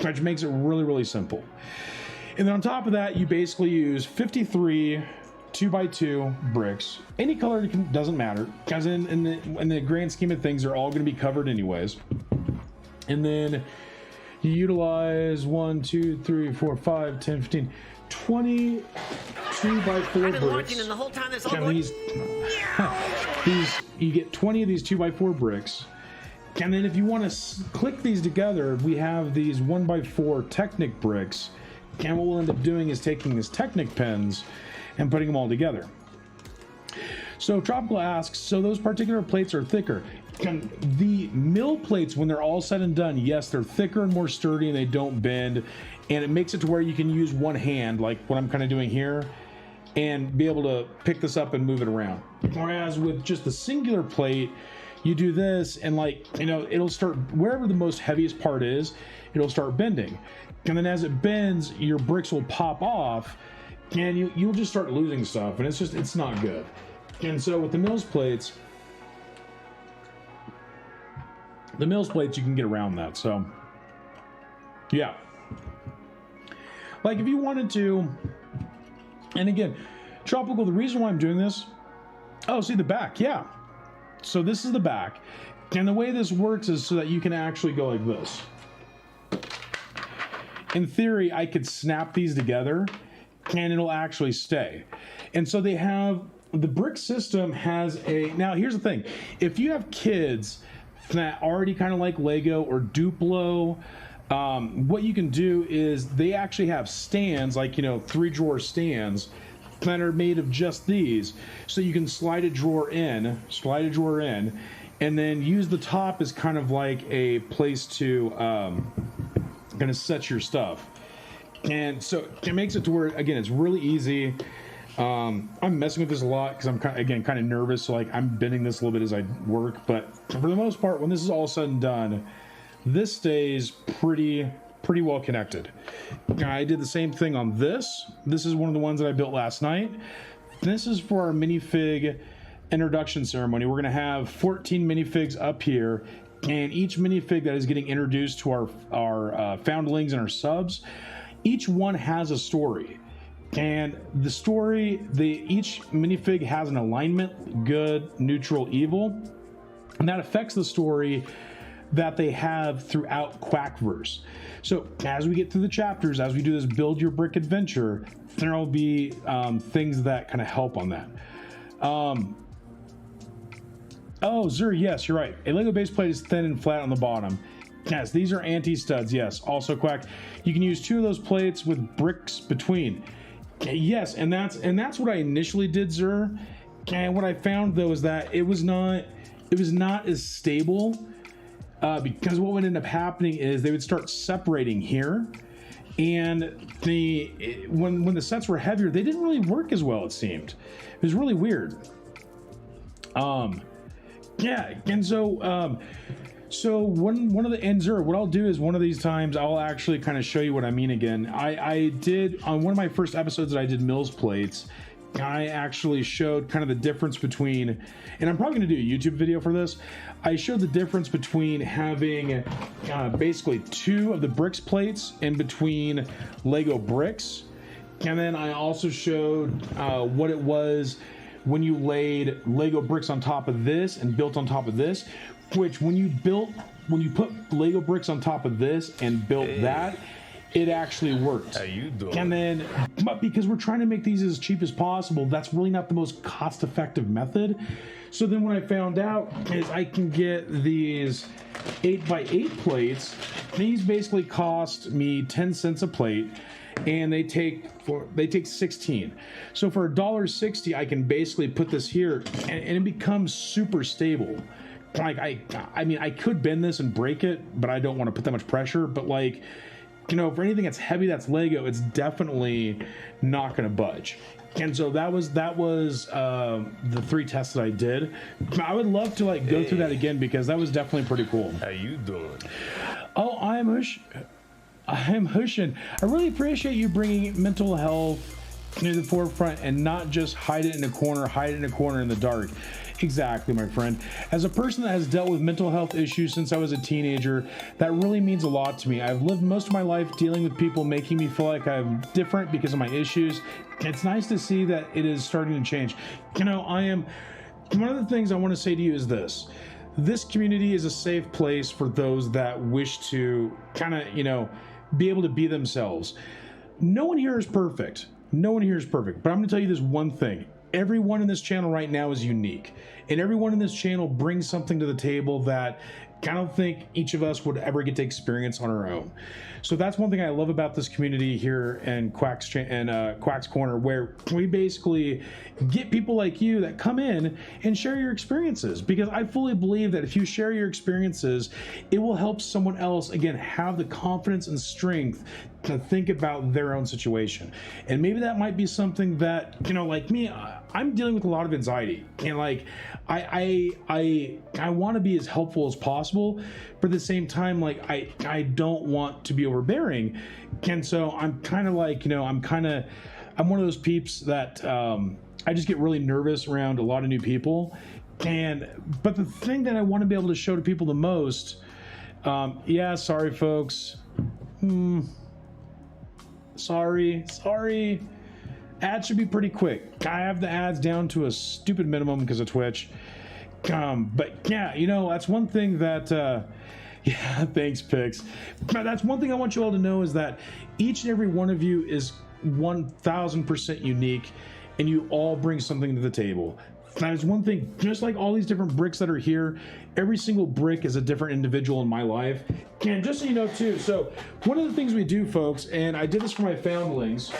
which makes it really, really simple. And then on top of that, you basically use 53 2x2 bricks. Any color doesn't matter, because in the grand scheme of things, they're all going to be covered anyways. And then you utilize 1, 2, 3, 4, 5, 10, 15, 20 2x4 bricks. And the whole time this all And these, you get 20 of these 2x4 bricks. And then if you want to click these together, we have these 1x4 Technic bricks. And what we'll end up doing is taking these Technic pins and putting them all together. So Tropical asks, so those particular plates are thicker. And the mill plates, when they're all said and done, yes, they're thicker and more sturdy and they don't bend. And it makes it to where you can use one hand, like what I'm kind of doing here, and be able to pick this up and move it around. Whereas with just the singular plate, you do this and, like, you know, it'll start wherever the most heaviest part is, it'll start bending. And then as it bends, your bricks will pop off and you'll just start losing stuff, and it's not good. And so with the mills plates, you can get around that. So yeah, like if you wanted to, and again, Tropical, the reason why I'm doing this, oh, see the back, yeah. So this is the back, and the way this works is so that you can actually go like this. In theory, I could snap these together and it'll actually stay. And so they have, the brick system has a, now here's the thing, if you have kids that already kind of like Lego or Duplo, what you can do is they actually have stands, like, you know, 3-drawer stands that are made of just these, so you can slide a drawer in, and then use the top as kind of like a place to kind of set your stuff. And so it makes it to where, again, it's really easy. I'm messing with this a lot because I'm kind of nervous, so like I'm bending this a little bit as I work, but for the most part, when this is all said and done, this stays pretty well connected. I did the same thing on this. This is one of the ones that I built last night. This is for our minifig introduction ceremony. We're going to have 14 minifigs up here, and each minifig that is getting introduced to our foundlings and our subs, each one has a story. And the story, each minifig has an alignment: good, neutral, evil, and that affects the story that they have throughout Quackverse. So as we get through the chapters, as we do this build your brick adventure, there will be things that kind of help on that. Oh, Zur, yes, you're right. A Lego base plate is thin and flat on the bottom. Yes, these are anti-studs, yes. Also, Quack, you can use 2 of those plates with bricks between. Yes, and that's what I initially did, Zur. And what I found, though, is that it was not as stable, because what would end up happening is they would start separating here, and when the sets were heavier, they didn't really work as well, it seemed. It was really weird. Yeah, and so one of the ends, what I'll do is one of these times I'll actually kind of show you what I mean again. I did on one of my first episodes that I did Mills plates, I actually showed kind of the difference between, and I'm probably going to do a YouTube video for this. I showed the difference between having basically 2 of the bricks plates in between Lego bricks, and then I also showed what it was when you laid Lego bricks on top of this and built on top of this, which when you put Lego bricks on top of this and built that, it actually worked. How you doing? And then, but because we're trying to make these as cheap as possible, that's really not the most cost-effective method. So then what I found out is I can get these 8x8 plates. These basically cost me 10 cents a plate, and they take 16. So for $1.60, I can basically put this here, and it becomes super stable. Like I mean, I could bend this and break it, but I don't want to put that much pressure. But like, you know, for anything that's heavy, that's Lego, it's definitely not going to budge. And so that was the 3 tests that I did. I would love to like go through that again, because that was definitely pretty cool. How you doing? Oh, I am Hushin. I really appreciate you bringing mental health to the forefront and not just hide it in a corner in the dark. Exactly, my friend. As a person that has dealt with mental health issues since I was a teenager, that really means a lot to me. I've lived most of my life dealing with people making me feel like I'm different because of my issues. It's nice to see that it is starting to change. You know, one of the things I want to say to you is this. This community is a safe place for those that wish to kind of, you know, be able to be themselves. No one here is perfect. No one here is perfect. But I'm going to tell you this one thing. Everyone in this channel right now is unique. And everyone in this channel brings something to the table that I don't think each of us would ever get to experience on our own. So that's one thing I love about this community here in Quack's Corner, where we basically get people like you that come in and share your experiences. Because I fully believe that if you share your experiences, it will help someone else, again, have the confidence and strength to think about their own situation. And maybe that might be something that, you know, like me, I'm dealing with a lot of anxiety, and like I want to be as helpful as possible, but at the same time, like I don't want to be overbearing. And so I'm kind of like, you know, I'm one of those peeps that I just get really nervous around a lot of new people. But the thing that I want to be able to show to people the most, yeah, sorry folks. Sorry. Ads should be pretty quick. I have the ads down to a stupid minimum because of Twitch. But yeah, you know, that's one thing that, yeah, thanks, Pix. But that's one thing I want you all to know is that each and every one of you is 1000% unique, and you all bring something to the table. That is one thing, just like all these different bricks that are here, every single brick is a different individual in my life. And just so you know too, so one of the things we do, folks, and I did this for my foundlings,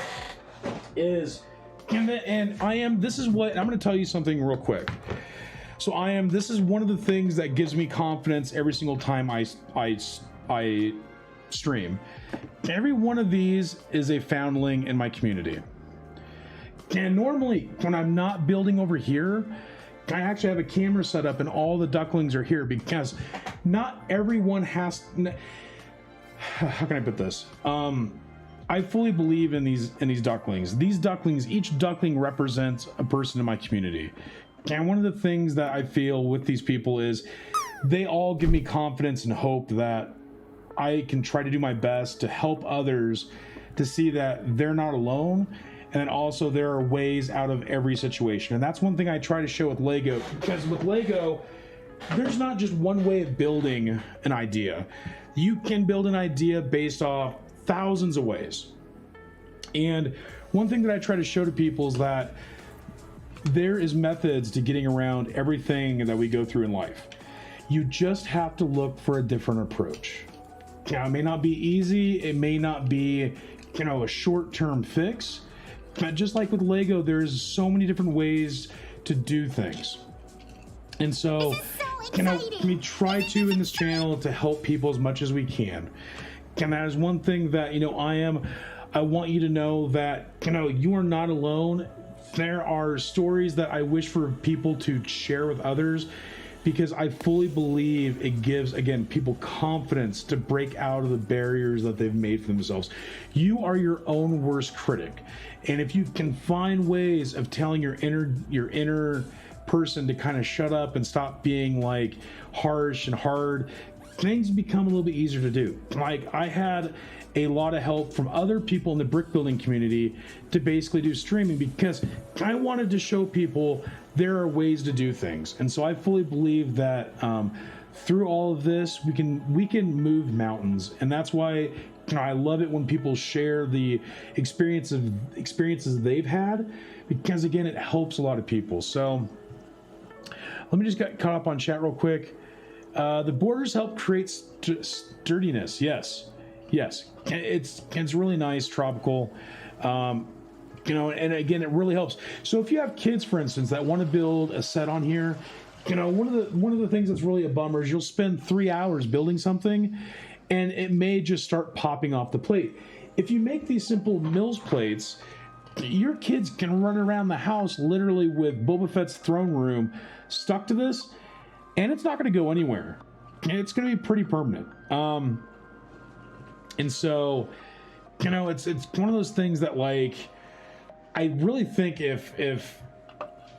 is, this is what, I'm going to tell you something real quick. So this is one of the things that gives me confidence every single time I stream. Every one of these is a foundling in my community. And normally when I'm not building over here, I actually have a camera set up and all the ducklings are here, because not everyone has, how can I put this? I fully believe in these ducklings. These ducklings, each duckling represents a person in my community. And one of the things that I feel with these people is they all give me confidence and hope that I can try to do my best to help others to see that they're not alone. And then also there are ways out of every situation. And that's one thing I try to show with Lego, because with Lego, there's not just one way of building an idea. You can build an idea based off thousands of ways. And one thing that I try to show to people is that there is methods to getting around everything that we go through in life. You just have to look for a different approach. Now, it may not be easy. It may not be, you know, a short-term fix. But just like with Lego, there's so many different ways to do things. And so, you know, we try to in this channel to help people as much as we can. And that is one thing that, you know, I want you to know that, you know, you are not alone. There are stories that I wish for people to share with others, because I fully believe it gives, again, people confidence to break out of the barriers that they've made for themselves. You are your own worst critic. And if you can find ways of telling your inner person to kind of shut up and stop being like harsh and hard, things become a little bit easier to do. Like, I had a lot of help from other people in the brick building community to basically do streaming, because I wanted to show people there are ways to do things. And so I fully believe that through all of this, we can move mountains. And that's why, you know, I love it when people share the experiences they've had, because again, it helps a lot of people. So let me just get caught up on chat real quick. The borders help create sturdiness. Yes. It's really nice, tropical. You know, and again, it really helps. So if you have kids, for instance, that want to build a set on here, you know, one of the things that's really a bummer is you'll spend 3 hours building something, and it may just start popping off the plate. If you make these simple Mills plates, your kids can run around the house literally with Boba Fett's throne room stuck to this, and it's not going to go anywhere. It's going to be pretty permanent. And so, you know, it's one of those things that, like, I really think if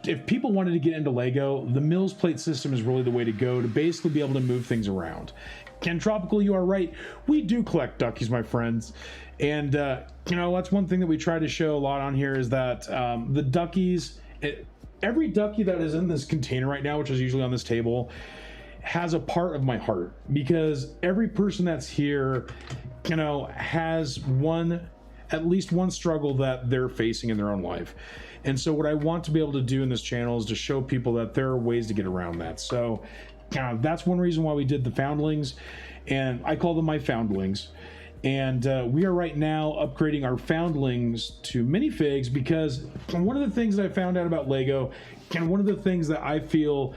if people wanted to get into Lego, the Mills plate system is really the way to go to basically be able to move things around. Ken Tropical, you are right. We do collect duckies, my friends. And, you know, that's one thing that we try to show a lot on here is that the duckies, every ducky that is in this container right now, which is usually on this table, has a part of my heart, because every person that's here, you know, has at least one struggle that they're facing in their own life. And so what I want to be able to do in this channel is to show people that there are ways to get around that. So that's one reason why we did the foundlings, and I call them my foundlings. And we are right now upgrading our foundlings to minifigs, because one of the things that I found out about Lego, and one of the things that I feel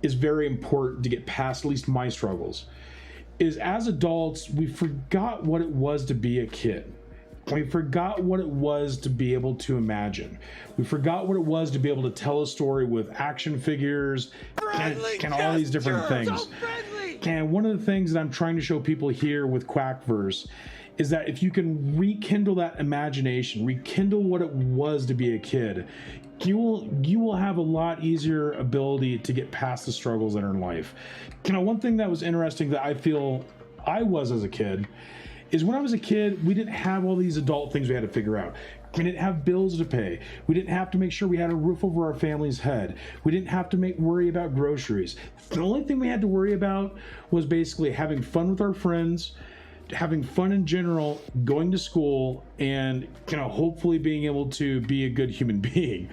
is very important to get past, at least my struggles, is as adults, we forgot what it was to be a kid. We forgot what it was to be able to imagine. We forgot what it was to be able to tell a story with action figures and all these different things. And one of the things that I'm trying to show people here with Quackverse is that if you can rekindle that imagination, rekindle what it was to be a kid, you will have a lot easier ability to get past the struggles that are in life. You know, one thing that was interesting that I feel I was as a kid is when I was a kid, we didn't have all these adult things we had to figure out. We didn't have bills to pay. We didn't have to make sure we had a roof over our family's head. We didn't have to worry about groceries. The only thing we had to worry about was basically having fun with our friends, having fun in general, going to school, and, you know, hopefully being able to be a good human being.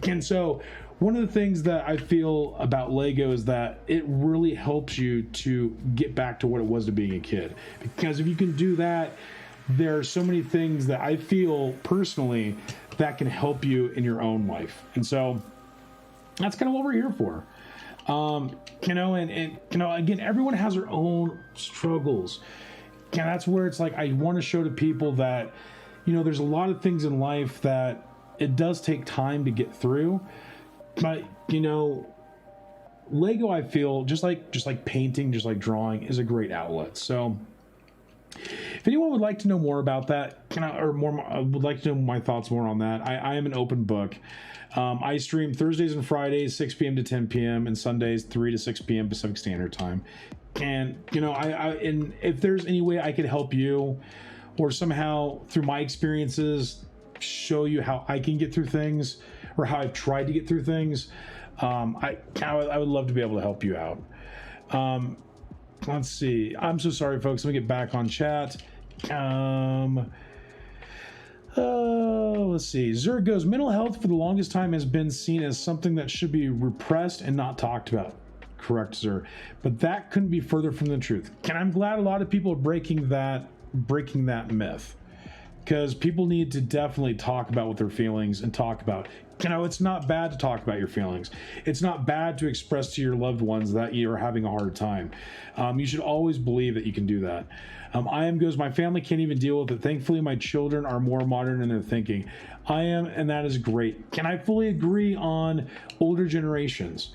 And so one of the things that I feel about Lego is that it really helps you to get back to what it was to being a kid. Because if you can do that, there are so many things that I feel personally that can help you in your own life. And so that's kind of what we're here for. You know, and you know, again, everyone has their own struggles. And that's where it's like, I want to show to people that, you know, there's a lot of things in life that it does take time to get through. But, you know, Lego, I feel, just like painting, just like drawing, is a great outlet. So if anyone would like to know more about that, would like to know my thoughts more on that, I am an open book. I stream Thursdays and Fridays, 6 p.m. to 10 p.m. and Sundays, 3 to 6 p.m. Pacific Standard Time. And, you know, and if there's any way I could help you, or somehow through my experiences show you how I can get through things, or how I've tried to get through things, I would love to be able to help you out. Let's see. I'm so sorry, folks. Let me get back on chat. Let's see. Zerg goes, mental health for the longest time has been seen as something that should be repressed and not talked about. Correct, sir. But that couldn't be further from the truth. And I'm glad a lot of people are breaking that myth, because people need to definitely talk about what they're feelings and talk about, you know, it's not bad to talk about your feelings. It's not bad to express to your loved ones that you're having a hard time. You should always believe that you can do that. I am goes, my family can't even deal with it. Thankfully, my children are more modern in their thinking. I am, and that is great. Can I fully agree on older generations?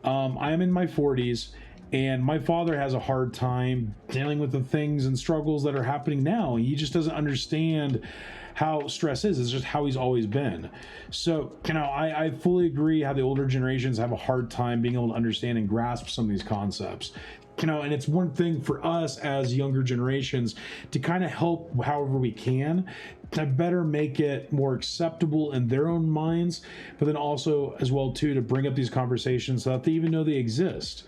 I am in my 40s, and my father has a hard time dealing with the things and struggles that are happening now. He just doesn't understand how stress is. It's just how he's always been. So, you know, I fully agree how the older generations have a hard time being able to understand and grasp some of these concepts. You know, and it's one thing for us as younger generations to kind of help however we can to better make it more acceptable in their own minds, but then also as well too to bring up these conversations so that they even know they exist.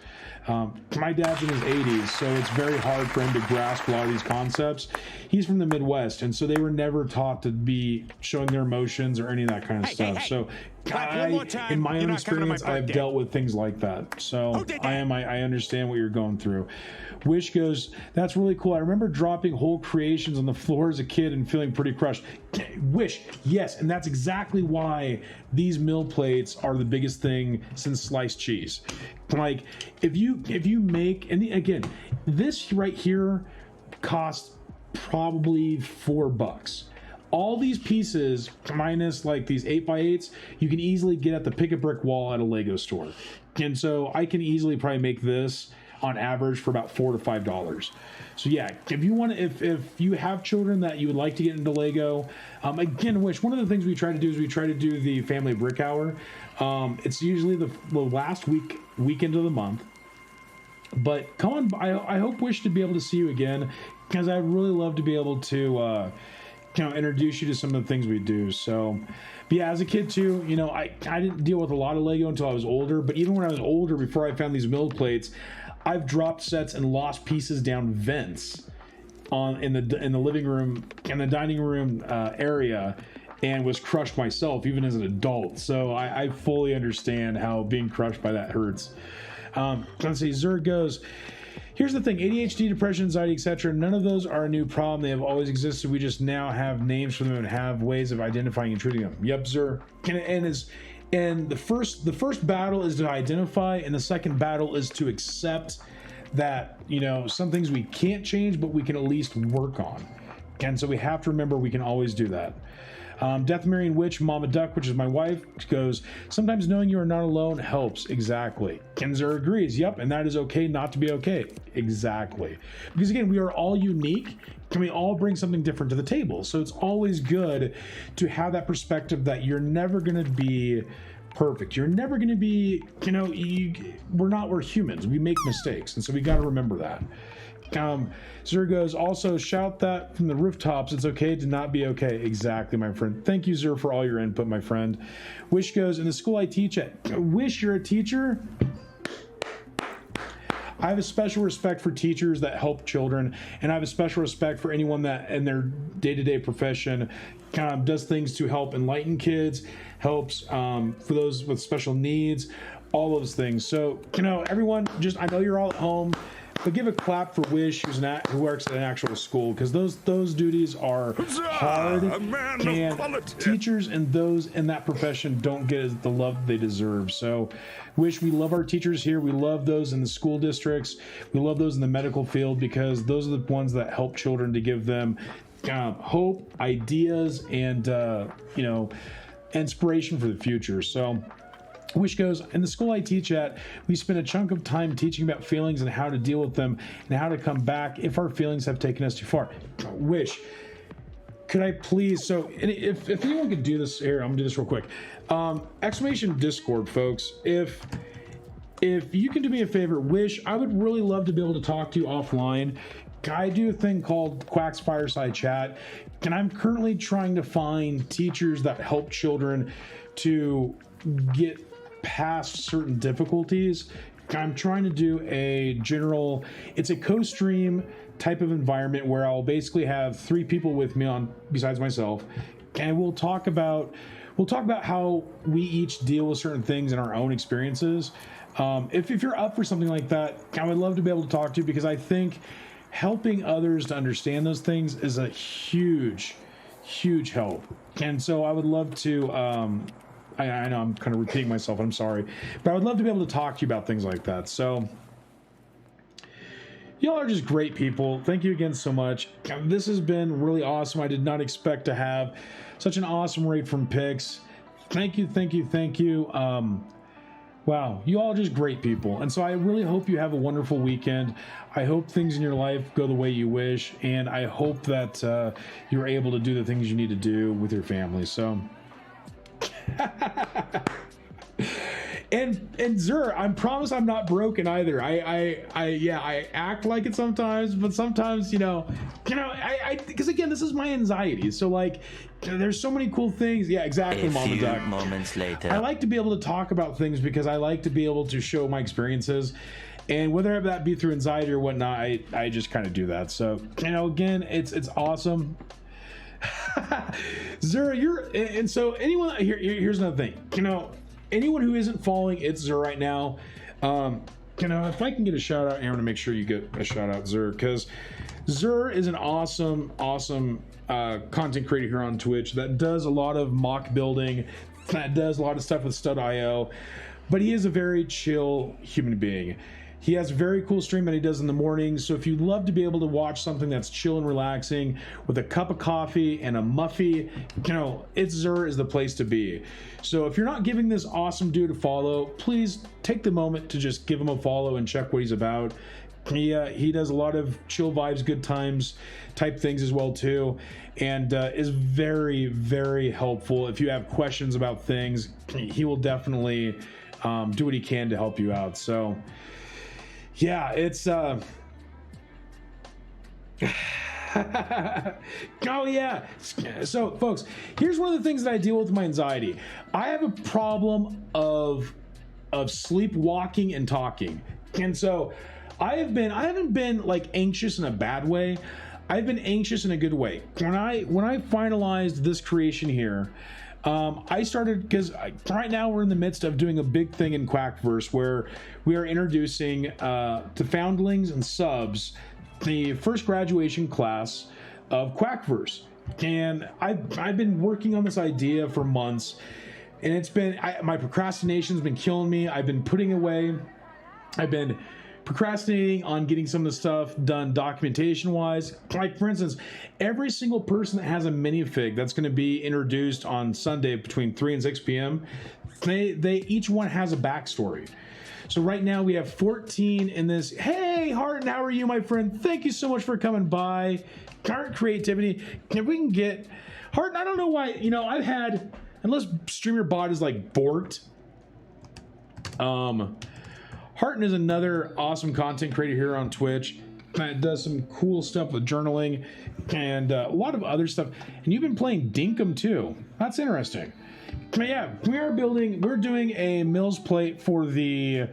My dad's in his 80s, so it's very hard for him to grasp a lot of these concepts. He's from the Midwest, and so they were never taught to be showing their emotions or any of that kind of stuff. So in my own experience, I've dealt with things like that. So I understand what you're going through. Wish goes, that's really cool. I remember dropping whole creations on the floor as a kid and feeling pretty crushed. Wish, yes, and that's exactly why these mill plates are the biggest thing since sliced cheese. Like, if you make, and again, this right here costs probably $4. All these pieces, minus like these 8x8s, you can easily get at the pick a brick wall at a Lego store. And so I can easily probably make this. on average for about $4 to $5. So yeah, if you want, if you have children that you would like to get into Lego, again, which one of the things we try to do is we try to do the family brick hour. It's usually the last weekend of the month. But come on, I hope Wish to be able to see you again, because I'd really love to be able to introduce you to some of the things we do. So, but yeah, as a kid too, I didn't deal with a lot of Lego until I was older. But even when I was older, before I found these milled plates, I've dropped sets and lost pieces down vents in the living room and the dining room area, and was crushed myself even as an adult. So I fully understand how being crushed by that hurts. Let's see, Zer goes, here's the thing, ADHD, depression, anxiety, etc. None of those are a new problem. They have always existed. We just now have names for them and have ways of identifying and treating them. Yep, Zer. And the first battle is to identify, and the second battle is to accept that, some things we can't change, but we can at least work on. And so we have to remember we can always do that. Death Marrying Witch, Mama Duck, which is my wife, goes, sometimes knowing you are not alone helps. Exactly. Kenzer agrees. Yep. And that is okay not to be okay. Exactly. Because again, we are all unique. Can we all bring something different to the table? So it's always good to have that perspective that you're never going to be perfect. You're never going to be, we're humans. We make mistakes. And so we got to remember that. Zer goes, also shout that from the rooftops. It's okay to not be okay. Exactly, my friend. Thank you, Zer, for all your input, my friend. Wish goes, in the school I teach at, Wish, you're a teacher. I have a special respect for teachers that help children, and I have a special respect for anyone that in their day-to-day profession does things to help enlighten kids, helps for those with special needs, all those things. So, everyone, I know you're all at home, but give a clap for Wish, who works at an actual school, because those duties are hard, and teachers and those in that profession don't get the love they deserve. So, Wish, we love our teachers here. We love those in the school districts. We love those in the medical field, because those are the ones that help children, to give them hope, ideas, and inspiration for the future. So, Wish goes, in the school I teach at, we spend a chunk of time teaching about feelings and how to deal with them and how to come back if our feelings have taken us too far. Wish, could I please, so if anyone could do this here, I'm gonna do this real quick. Exclamation Discord, folks. If you can do me a favor, Wish, I would really love to be able to talk to you offline. I do a thing called Quack's Fireside Chat, and I'm currently trying to find teachers that help children to get past certain difficulties. I'm trying to do it's a co-stream type of environment where I'll basically have 3 people with me on besides myself, and we'll talk about how we each deal with certain things in our own experiences. If you're up for something like that, I would love to be able to talk to you, because I think helping others to understand those things is a huge help. And so I would love to I know I'm kind of repeating myself, I'm sorry, but I would love to be able to talk to you about things like that. So y'all are just great people. Thank you again so much. This has been really awesome. I did not expect to have such an awesome rate from picks. Thank you. Wow, you all are just great people. And so I really hope you have a wonderful weekend. I hope things in your life go the way you wish, and I hope that you're able to do the things you need to do with your family. So and Zer, I promise I'm not broken either. I act like it sometimes, but sometimes because again, this is my anxiety. So there's so many cool things. Yeah, exactly, Mama Duck. Moments later, I like to be able to talk about things because I like to be able to show my experiences, and whether that be through anxiety or whatnot, I just kind of do that. So again, it's awesome. Zer, and so anyone here's another thing. Anyone who isn't following It's Zer right now, if I can get a shout out, I'm gonna make sure you get a shout out, Zer, because Zer is an awesome content creator here on Twitch that does a lot of mock building, that does a lot of stuff with Stud.io, but he is a very chill human being. He has a very cool stream that he does in the morning. So if you'd love to be able to watch something that's chill and relaxing with a cup of coffee and a muffy, you know, Zur is the place to be. So if you're not giving this awesome dude a follow, please take the moment to just give him a follow and check what he's about. He does a lot of chill vibes, good times type things as well too, and is very, very helpful. If you have questions about things, he will definitely do what he can to help you out. So yeah, it's oh yeah. So folks, here's one of the things that I deal with my anxiety. I have a problem of sleepwalking and talking, and so I haven't been like anxious in a bad way. I've been anxious in a good way. When I finalized this creation here, I started, because right now we're in the midst of doing a big thing in Quackverse where we are introducing to foundlings and subs the first graduation class of Quackverse. And I've been working on this idea for months, and it's been my procrastination's been killing me. I've been putting away. I've been procrastinating on getting some of the stuff done documentation wise. Like for instance, every single person that has a minifig that's going to be introduced on Sunday between 3 and 6 p.m. they each one has a backstory. So right now we have 14 in this. Hey Harton, how are you, my friend? Thank you so much for coming by. Current creativity. If we can get Harton, I don't know why, you know, I've had, unless StreamerBot is like borked, Harton is another awesome content creator here on Twitch that does some cool stuff with journaling and a lot of other stuff. And you've been playing Dinkum too. That's interesting. But yeah, we're doing a Mills plate for this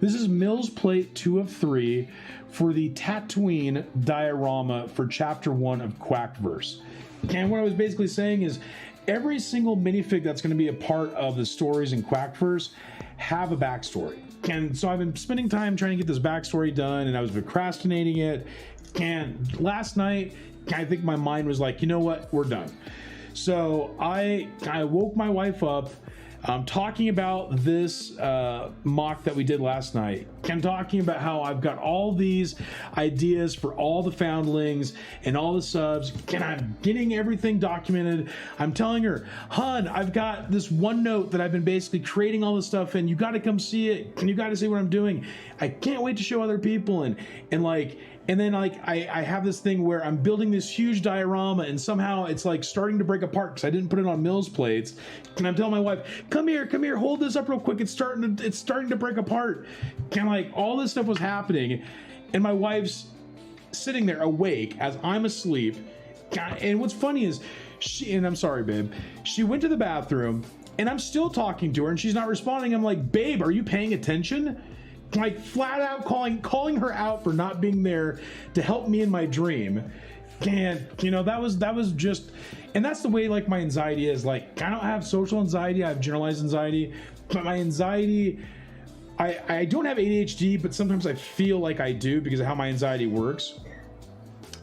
is Mills plate 2 of 3 for the Tatooine diorama for chapter 1 of Quackverse. And what I was basically saying is every single minifig that's going to be a part of the stories in Quackverse have a backstory. And so I've been spending time trying to get this backstory done, and I was procrastinating it. And last night, I think my mind was like, you know what, we're done. So I woke my wife up talking about this mock that we did last night. I'm talking about how I've got all these ideas for all the foundlings and all the subs, and I'm getting everything documented. I'm telling her, hun, I've got this OneNote that I've been basically creating all this stuff in. You got to come see it, and you got to see what I'm doing. I can't wait to show other people. And then I have this thing where I'm building this huge diorama, and somehow it's like starting to break apart because I didn't put it on Mills plates. And I'm telling my wife, come here, hold this up real quick. It's starting to break apart. And like all this stuff was happening, and my wife's sitting there awake as I'm asleep. And what's funny is and I'm sorry, babe, she went to the bathroom, and I'm still talking to her, and she's not responding. I'm like, babe, are you paying attention? Like flat out calling her out for not being there to help me in my dream. And you know, that was just, and that's the way like my anxiety is. Like I don't have social anxiety, I have generalized anxiety, but my anxiety, I don't have ADHD, but sometimes I feel like I do because of how my anxiety works.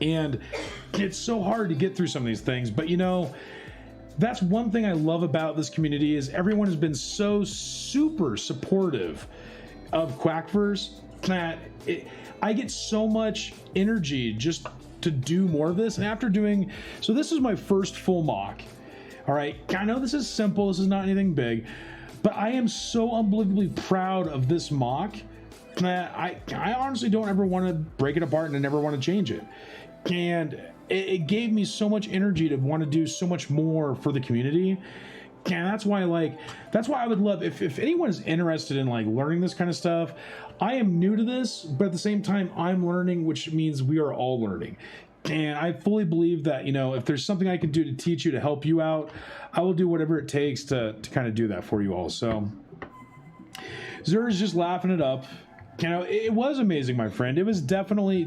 And it's so hard to get through some of these things. But you know, that's one thing I love about this community is everyone has been so super supportive of Quackverse that I get so much energy just to do more of this. And after doing, so this is my first full mock. All right, I know this is simple, this is not anything big, but I am so unbelievably proud of this mock that I honestly don't ever want to break it apart and I never want to change it. And it gave me so much energy to want to do so much more for the community. And that's why I would love if anyone is interested in like learning this kind of stuff. I am new to this, but at the same time I'm learning, which means we are all learning. And I fully believe that, you know, if there's something I can do to teach you, to help you out, I will do whatever it takes to kind of do that for you all. So Zur is just laughing it up. You know, it was amazing, my friend. It was definitely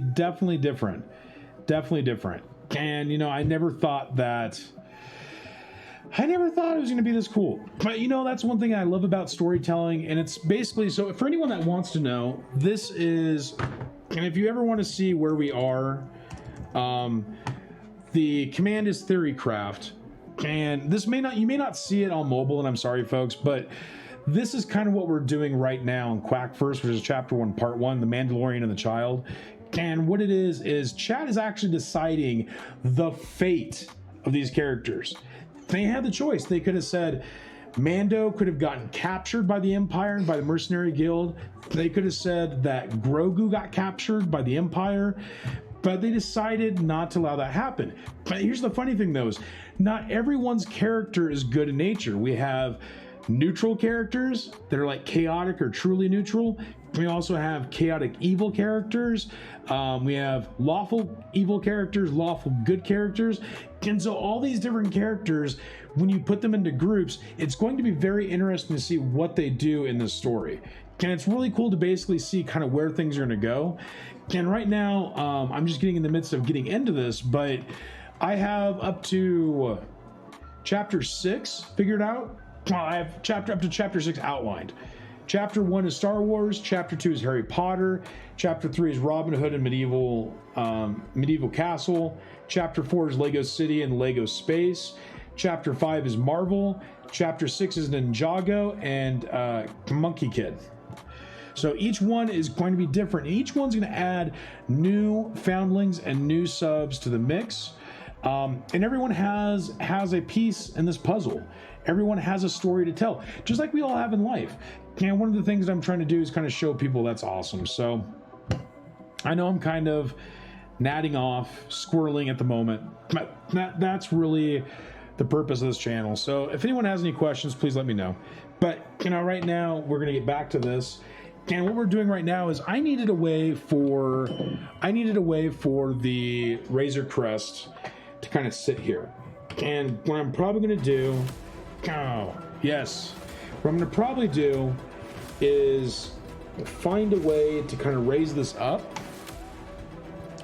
different. Definitely different. And you know, I never thought it was going to be this cool. But you know, that's one thing I love about storytelling. And it's basically, so for anyone that wants to know, this is, and if you ever want to see where we are, the command is theorycraft. And this you may not see it on mobile, and I'm sorry folks, but this is kind of what we're doing right now in Quack First, which is Chapter 1, Part 1, The Mandalorian and the Child. And what it is Chad is actually deciding the fate of these characters. They had the choice. They could have said Mando could have gotten captured by the Empire and by the Mercenary Guild. They could have said that Grogu got captured by the Empire, but they decided not to allow that happen. But here's the funny thing though, is not everyone's character is good in nature. We have neutral characters that are like chaotic or truly neutral. We also have chaotic evil characters. We have lawful evil characters, lawful good characters. And so all these different characters, when you put them into groups, it's going to be very interesting to see what they do in this story. And it's really cool to basically see kind of where things are going to go. And right now, I'm just getting in the midst of getting into this, but I have up to chapter 6 figured out. I have up to chapter 6 outlined. Chapter 1 is Star Wars. Chapter 2 is Harry Potter. Chapter 3 is Robin Hood and Medieval Castle. Chapter 4 is Lego City and Lego Space. Chapter 5 is Marvel. Chapter 6 is Ninjago and Monkey Kid. So each one is going to be different. Each one's going to add new foundlings and new subs to the mix. And everyone has a piece in this puzzle. Everyone has a story to tell, just like we all have in life. And one of the things I'm trying to do is kind of show people that's awesome. So I know I'm kind of natting off, squirreling at the moment, but that's really the purpose of this channel. So if anyone has any questions, please let me know. But right now we're going to get back to this. And what we're doing right now is I needed a way for the Razor Crest to kind of sit here. And what I'm probably going to do, what I'm going to probably do is find a way to kind of raise this up,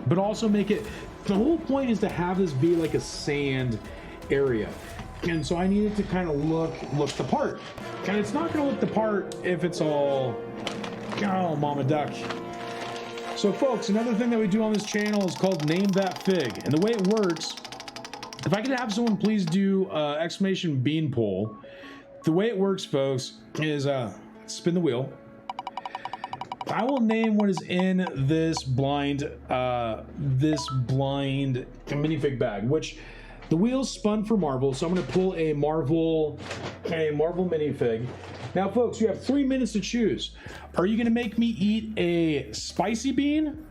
but also make it, the whole point is to have this be like a sand area. And so I need it to kind of look the part. And it's not going to look the part if it's all, oh, mama duck. So folks, another thing that we do on this channel is called Name That Fig. And the way it works, if I could have someone please do exclamation bean poll. The way it works, folks, is spin the wheel. I will name what is in this blind minifig bag, which the wheel's spun for Marvel, so I'm going to pull a Marvel minifig. Now, folks, you have 3 minutes to choose. Are you going to make me eat a spicy bean,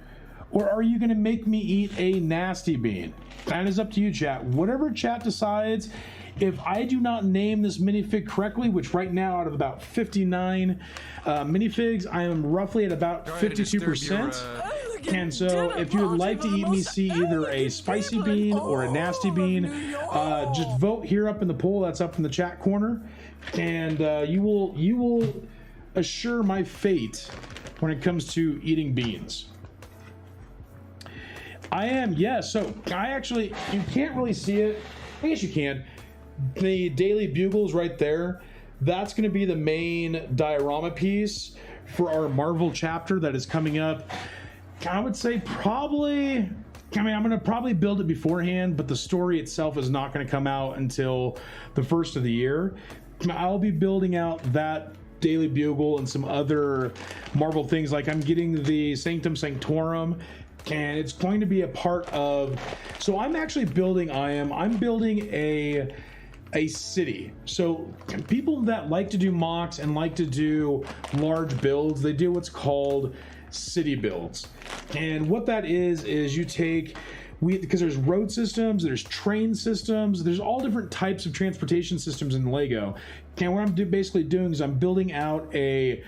or are you going to make me eat a nasty bean? That is up to you, chat. Whatever chat decides. If I do not name this minifig correctly, which right now out of about 59 minifigs, I am roughly at about 52%. And so if you would like to eat me see either a spicy bean or a nasty bean, just vote here up in the poll that's up in the chat corner. And you will assure my fate when it comes to eating beans. So I actually, you can't really see it. I guess you can. The Daily Bugle's right there. That's going to be the main diorama piece for our Marvel chapter that is coming up. I would say probably, I'm going to probably build it beforehand, but the story itself is not going to come out until the first of the year. I'll be building out that Daily Bugle and some other Marvel things. Like I'm getting the Sanctum Sanctorum, and it's going to be a part of, so I'm actually building, I'm building a city. So people that like to do mocks and like to do large builds, they do what's called city builds. And what that is you take, because there's road systems, there's train systems, there's all different types of transportation systems in Lego. And what I'm basically doing is I'm building out a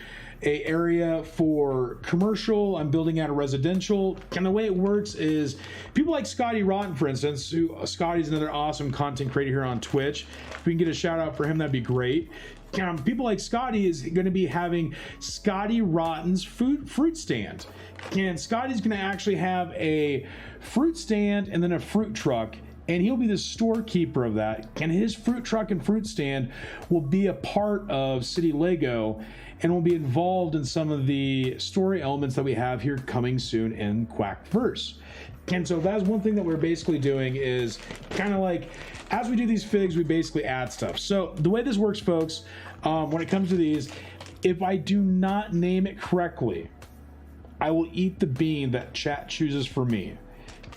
area for commercial, I'm building out a residential. And the way it works is people like Scotty Rotten, for instance, Scotty's another awesome content creator here on Twitch. If we can get a shout out for him, that'd be great. People like Scotty is going to be having Scotty Rotten's fruit stand. And Scotty's going to actually have a fruit stand and then a fruit truck. And he'll be the storekeeper of that. And his fruit truck and fruit stand will be a part of City Lego and will be involved in some of the story elements that we have here coming soon in Quackverse. And so that's one thing that we're basically doing is kind of like, as we do these figs, we basically add stuff. So the way this works, folks, when it comes to these, if I do not name it correctly, I will eat the bean that chat chooses for me.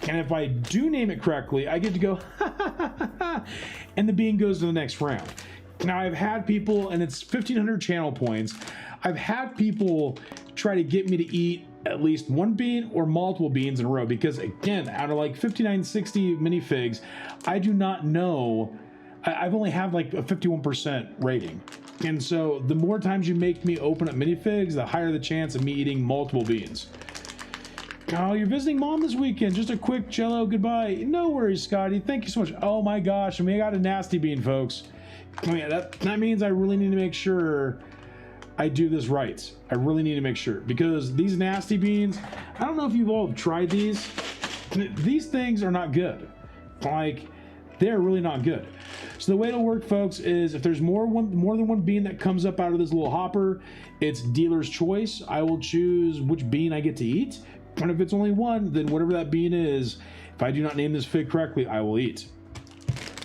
And if I do name it correctly, I get to go, and the bean goes to the next round. Now, I've had people, and it's 1,500 channel points, I've had people try to get me to eat at least one bean or multiple beans in a row, because again, out of like 5960 minifigs, I do not know, I've only had like a 51% rating. And so the more times you make me open up minifigs, the higher the chance of me eating multiple beans. Oh, you're visiting mom this weekend. Just a quick jello goodbye. No worries, Scotty. Thank you so much. Oh my gosh, I got a nasty bean, folks. Oh yeah, that means I really need to make sure I do this right. I really need to make sure, because these nasty beans, I don't know if you've all tried these. These things are not good. Like, they're really not good. So the way it'll work, folks, is if there's more than one bean that comes up out of this little hopper, it's dealer's choice. I will choose which bean I get to eat. And if it's only one, then whatever that bean is, if I do not name this fig correctly, I will eat.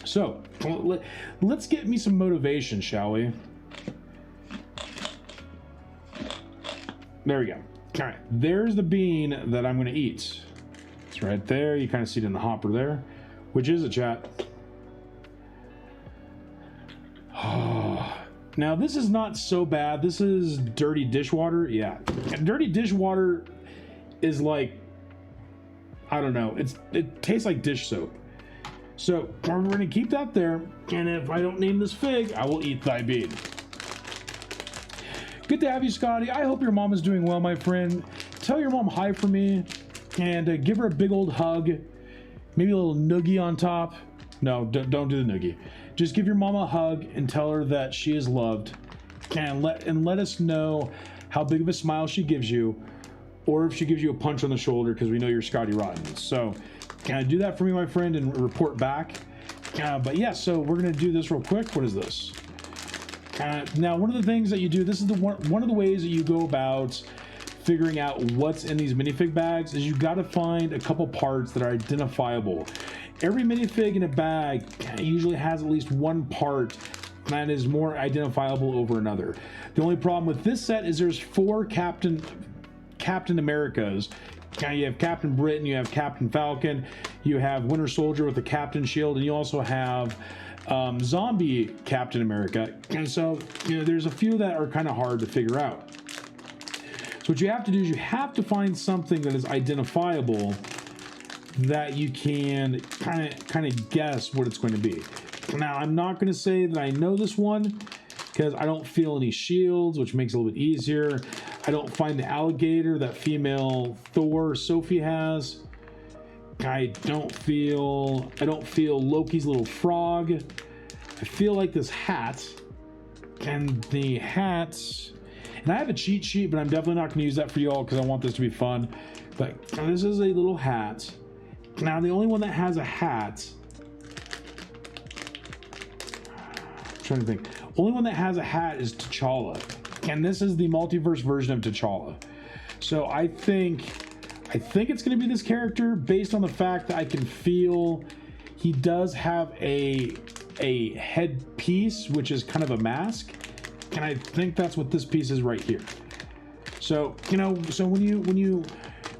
So let's get me some motivation, shall we? There we go. All right, there's the bean that I'm going to eat. It's right there. You kind of see it in the hopper there. Which is a chat. Oh. Now, this is not so bad. This is dirty dishwater. Yeah. Dirty dishwater is like, I don't know. It tastes like dish soap. So we're going to keep that there. And if I don't name this fig, I will eat thy bean. Good to have you, Scotty. I hope your mom is doing well, my friend. Tell your mom hi for me. And give her a big old hug. Maybe a little noogie on top. No, don't do the noogie. Just give your mom a hug and tell her that she is loved. And let us know how big of a smile she gives you, or if she gives you a punch on the shoulder, because we know you're Scotty Rotten. So can I do that for me, my friend, and report back? But yeah, so we're gonna do this real quick. What is this? Now, one of the things that you do, this is one of the ways that you go about figuring out what's in these minifig bags, is you got to find a couple parts that are identifiable. Every minifig in a bag usually has at least one part that is more identifiable over another. The only problem with this set is there's 4 Captain Americas. You have Captain Britain, you have Captain Falcon, you have Winter Soldier with the Captain Shield, and you also have Zombie Captain America. And so, there's a few that are kind of hard to figure out. So what you have to do is you have to find something that is identifiable that you can kind of guess what it's going to be. Now, I'm not going to say that I know this one because I don't feel any shields, which makes it a little bit easier. I don't find the alligator that female Thor Sophie has. I don't feel Loki's little frog. I feel like this hat, and the hat, and I have a cheat sheet, but I'm definitely not going to use that for you all because I want this to be fun. But this is a little hat. Now, the only one that has a hat, I'm trying to think, only one that has a hat is T'Challa, and this is the multiverse version of T'Challa. So I think it's going to be this character based on the fact that I can feel he does have a headpiece, which is kind of a mask, and I think that's what this piece is right here. So so when you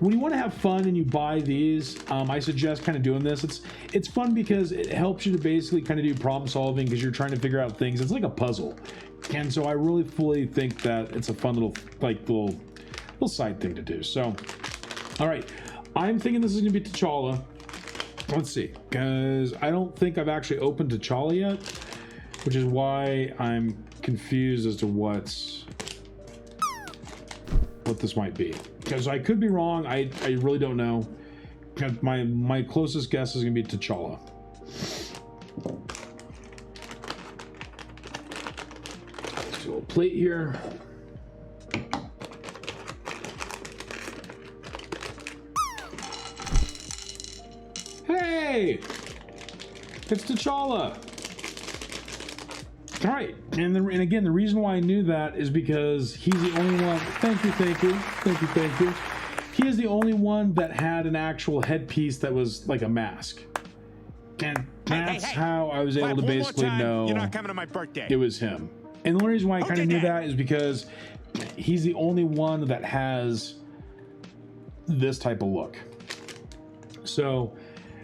want to have fun and you buy these, I suggest kind of doing this. It's fun because it helps you to basically kind of do problem solving because you're trying to figure out things. It's like a puzzle, and so I really fully think that it's a fun little side thing to do. So. All right, I'm thinking this is going to be T'Challa. Let's see, because I don't think I've actually opened T'Challa yet, which is why I'm confused as to what this might be. Because I could be wrong. I really don't know. My closest guess is going to be T'Challa. Let's do a little plate here. Hey, it's T'Challa. All right, and again, the reason why I knew that is because he's the only one. Thank you. he is the only one that had an actual headpiece that was like a mask. And that's how I was able to basically know you're not coming to my birthday. it was him. And the only reason why I kind of knew that is because he's the only one that has this type of look. So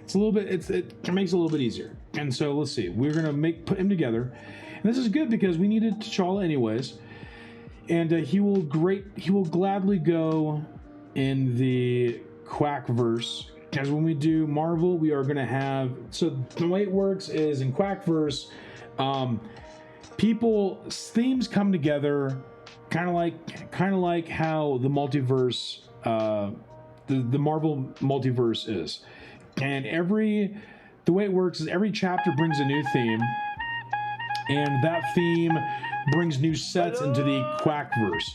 it's a little bit, it makes it a little bit easier. And so let's see, we're gonna put him together. And this is good because we needed T'Challa anyways. And he will gladly go in the Quack verse. Because when we do Marvel, we are going to have, so the way it works is in Quackverse, themes come together, kind of like how the multiverse, the Marvel multiverse is. And the way it works is every chapter brings a new theme, and that theme brings new sets into the Quackverse.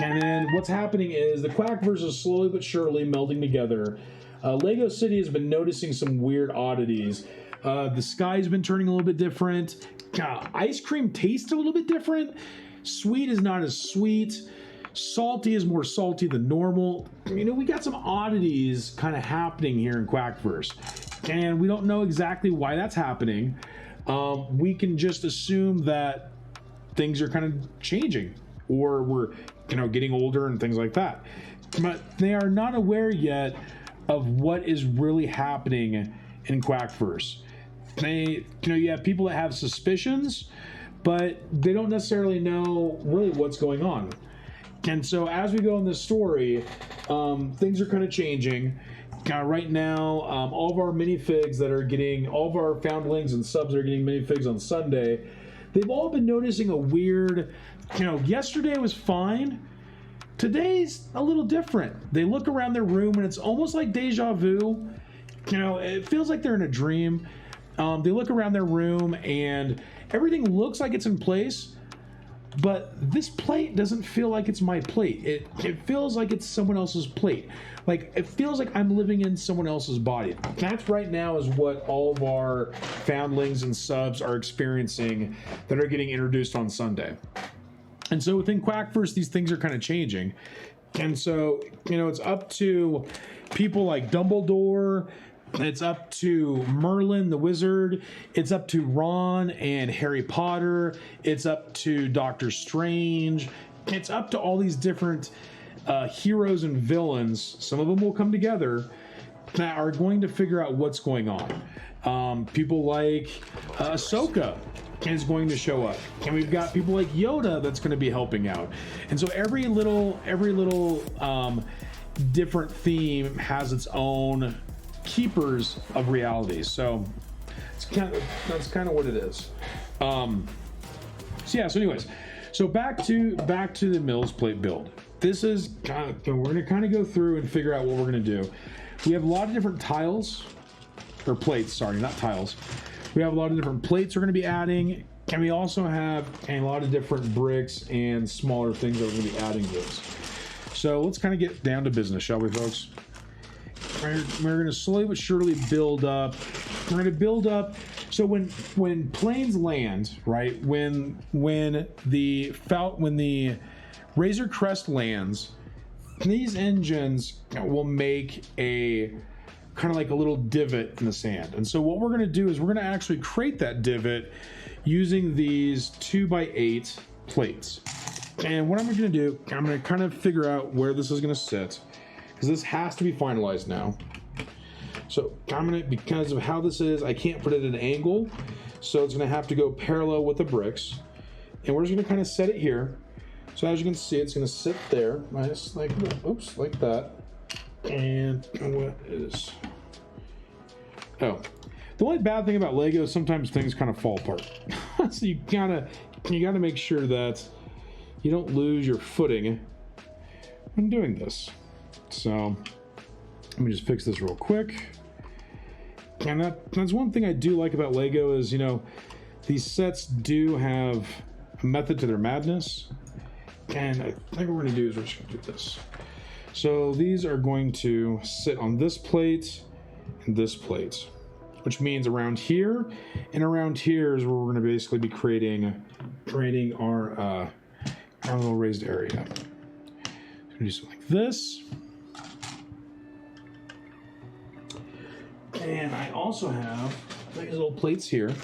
And then what's happening is the Quackverse is slowly but surely melding together. Lego City has been noticing some weird oddities. The sky's been turning a little bit different. Ice cream tastes a little bit different. Sweet is not as sweet. Salty is more salty than normal. You know, we got some oddities kind of happening here in Quackverse. And we don't know exactly why that's happening. We can just assume that things are kind of changing, or we're, getting older and things like that. But they are not aware yet of what is really happening in Quackverse. You have people that have suspicions, but they don't necessarily know really what's going on. And so as we go in this story, things are kind of changing. Right now, all of our minifigs all of our foundlings and subs that are getting minifigs on Sunday, they've all been noticing a weird, yesterday was fine. Today's a little different. They look around their room and it's almost like deja vu. It feels like they're in a dream. They look around their room and everything looks like it's in place, but this plate doesn't feel like it's my plate. It feels like it's someone else's plate. Like, it feels like I'm living in someone else's body. That's right now is what all of our foundlings and subs are experiencing that are getting introduced on Sunday. And so within Quackverse, these things are kind of changing. And so, it's up to people like Dumbledore, it's up to Merlin the Wizard, it's up to Ron and Harry Potter, it's up to Doctor Strange, it's up to all these different heroes and villains. Some of them will come together that are going to figure out what's going on. People like Ahsoka is going to show up, and we've got people like Yoda that's going to be helping out. And so every little different theme has its own keepers of reality. So that's kind of what it is. So anyways, back to the Mills plate build. This is we're going to kind of go through and figure out what we're going to do. We have a lot of different tiles or plates. Sorry, not tiles. We have a lot of different plates we're going to be adding, and we also have a lot of different bricks and smaller things that we're going to be adding to this. So let's kind of get down to business, shall we, folks? We're going to slowly but surely build up. We're going to build up. So when planes land, right? When the Razor Crest lands, these engines will make a kind of like a little divot in the sand. And so what we're going to do is we're going to actually create that divot using these 2x8 plates. And what I'm going to do, I'm going to kind of figure out where this is going to sit, because this has to be finalized now. So because of how this is, I can't put it at an angle, so it's going to have to go parallel with the bricks. And we're just going to kind of set it here. So as you can see, it's going to sit there, nice, like that. And what is... Oh, the only bad thing about Lego is sometimes things kind of fall apart. So you gotta make sure that you don't lose your footing when doing this. So let me just fix this real quick. And that's one thing I do like about Lego is, these sets do have a method to their madness. And I think what we're going to do is we're just going to do this. So these are going to sit on this plate and this plate, which means around here and around here is where we're going to basically be creating our little raised area. So we're going to do something like this. And I also have these little plates here. I'm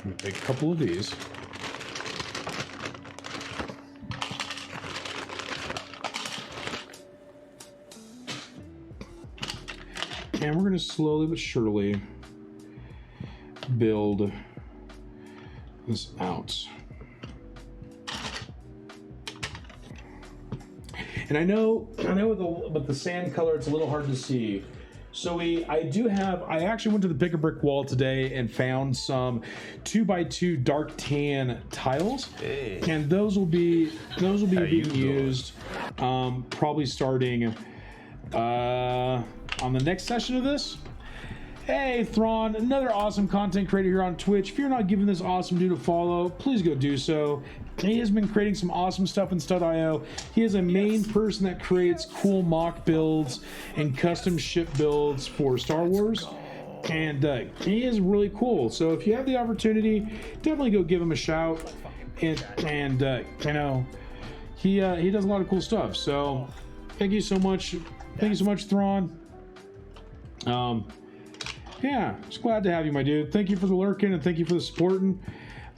gonna take a couple of these. And we're gonna slowly but surely build this out. And I know with the sand color, it's a little hard to see. So I actually went to the Pick a Brick wall today and found some 2x2 dark tan tiles. Hey. And those will be being you used probably starting on the next session of this. Hey Thrawn, another awesome content creator here on Twitch. If you're not giving this awesome dude a follow, please go do so. He has been creating some awesome stuff in Stud.io. He is a main person that creates cool mock builds and custom ship builds for Star Wars. And he is really cool. So if you have the opportunity, definitely go give him a shout. And you know, he does a lot of cool stuff. So thank you so much. Thank you so much, Thrawn. Yeah, just glad to have you, my dude. Thank you for the lurking and thank you for the supporting.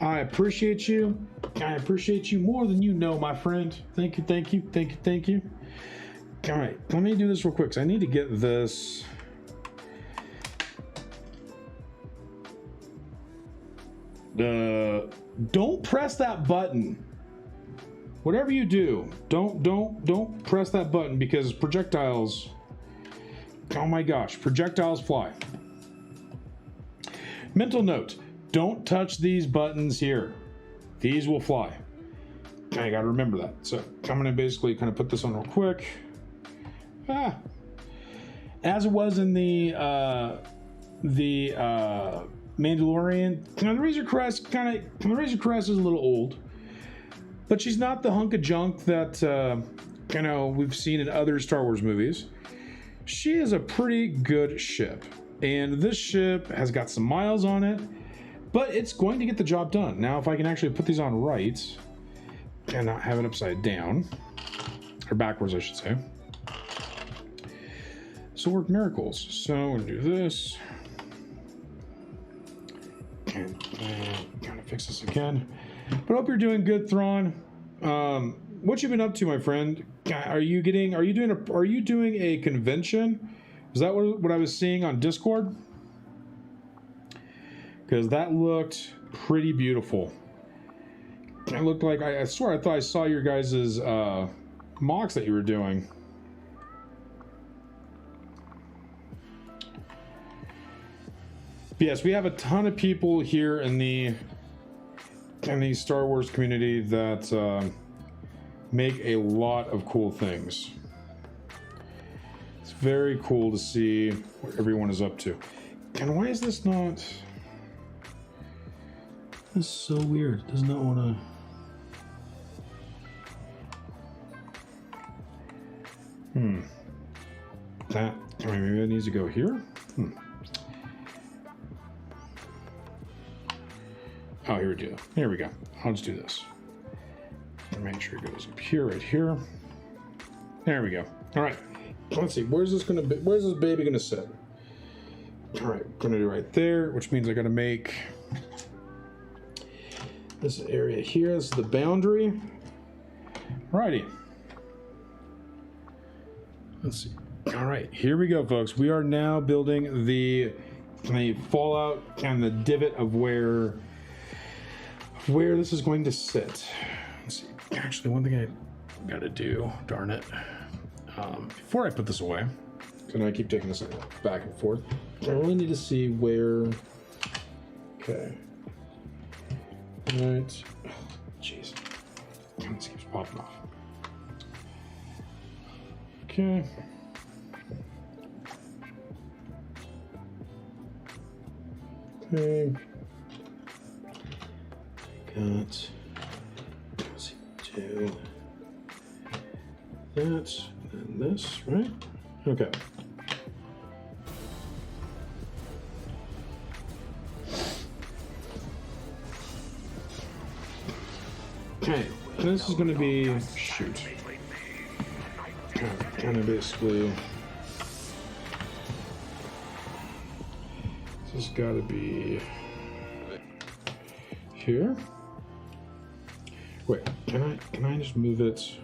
I appreciate you. I appreciate you more than you know, my friend. Thank you, thank you, thank you, thank you. All right, let me do this real quick because I need to get this. Don't press that button. Whatever you do, don't press that button because projectiles. Oh my gosh, projectiles fly. Mental note, don't touch these buttons here. These will fly. I gotta remember that. So I'm gonna basically kind of put this on real quick. As it was in the Mandalorian, you know, the Razor Crest is a little old, but she's not the hunk of junk that you know, we've seen in other Star Wars movies. She is a pretty good ship. And this ship has got some miles on it, but it's going to get the job done. Now, if I can actually put these on right and not have it upside down, or backwards, I should say. So work miracles. So I'm gonna do this. And kind of fix this again. But I hope you're doing good, Thrawn. What you been up to, my friend? Are you doing a convention? Is that what I was seeing on Discord? Because that looked pretty beautiful. It looked like, I swear I thought I saw your guys' mocks that you were doing. But yes, we have a ton of people here in the Star Wars community that make a lot of cool things. It's very cool to see what everyone is up to. And why is this not... This is so weird. It does not want to... That... I mean, maybe it needs to go here? Oh, here we go. Here we go. I'll just do this. Make sure it goes up here, right here. There we go. All right. Let's see. Where's this baby gonna sit? All right. Gonna do right there, which means I gotta make this area here. This is the boundary. Righty. Let's see. All right. Here we go, folks. We are now building the fallout and the divot of where this is going to sit. Let's see. Actually, one thing I gotta do, darn it, before I put this away, because I keep taking this back and forth, I really need to see where. Okay. All right. Jeez. This keeps popping off. Okay. Okay. Got. Let's see, do that and this, right? Okay. Okay, this is going to be, shoot, kind of basically has got to be here. Wait, can I just move it?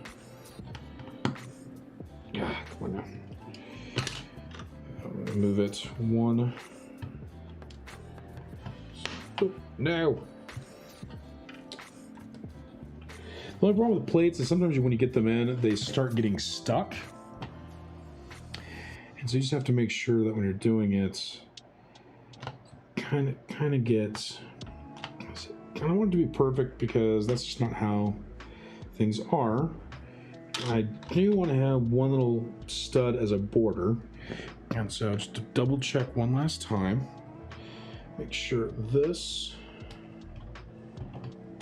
Ah, come on now. I'm gonna move it one. Oh, no. The only problem with plates is sometimes when you get them in, they start getting stuck. And so you just have to make sure that when you're doing it, kind of get. I don't want it to be perfect because that's just not how things are. I do want to have one little stud as a border. And so just to double check one last time, make sure this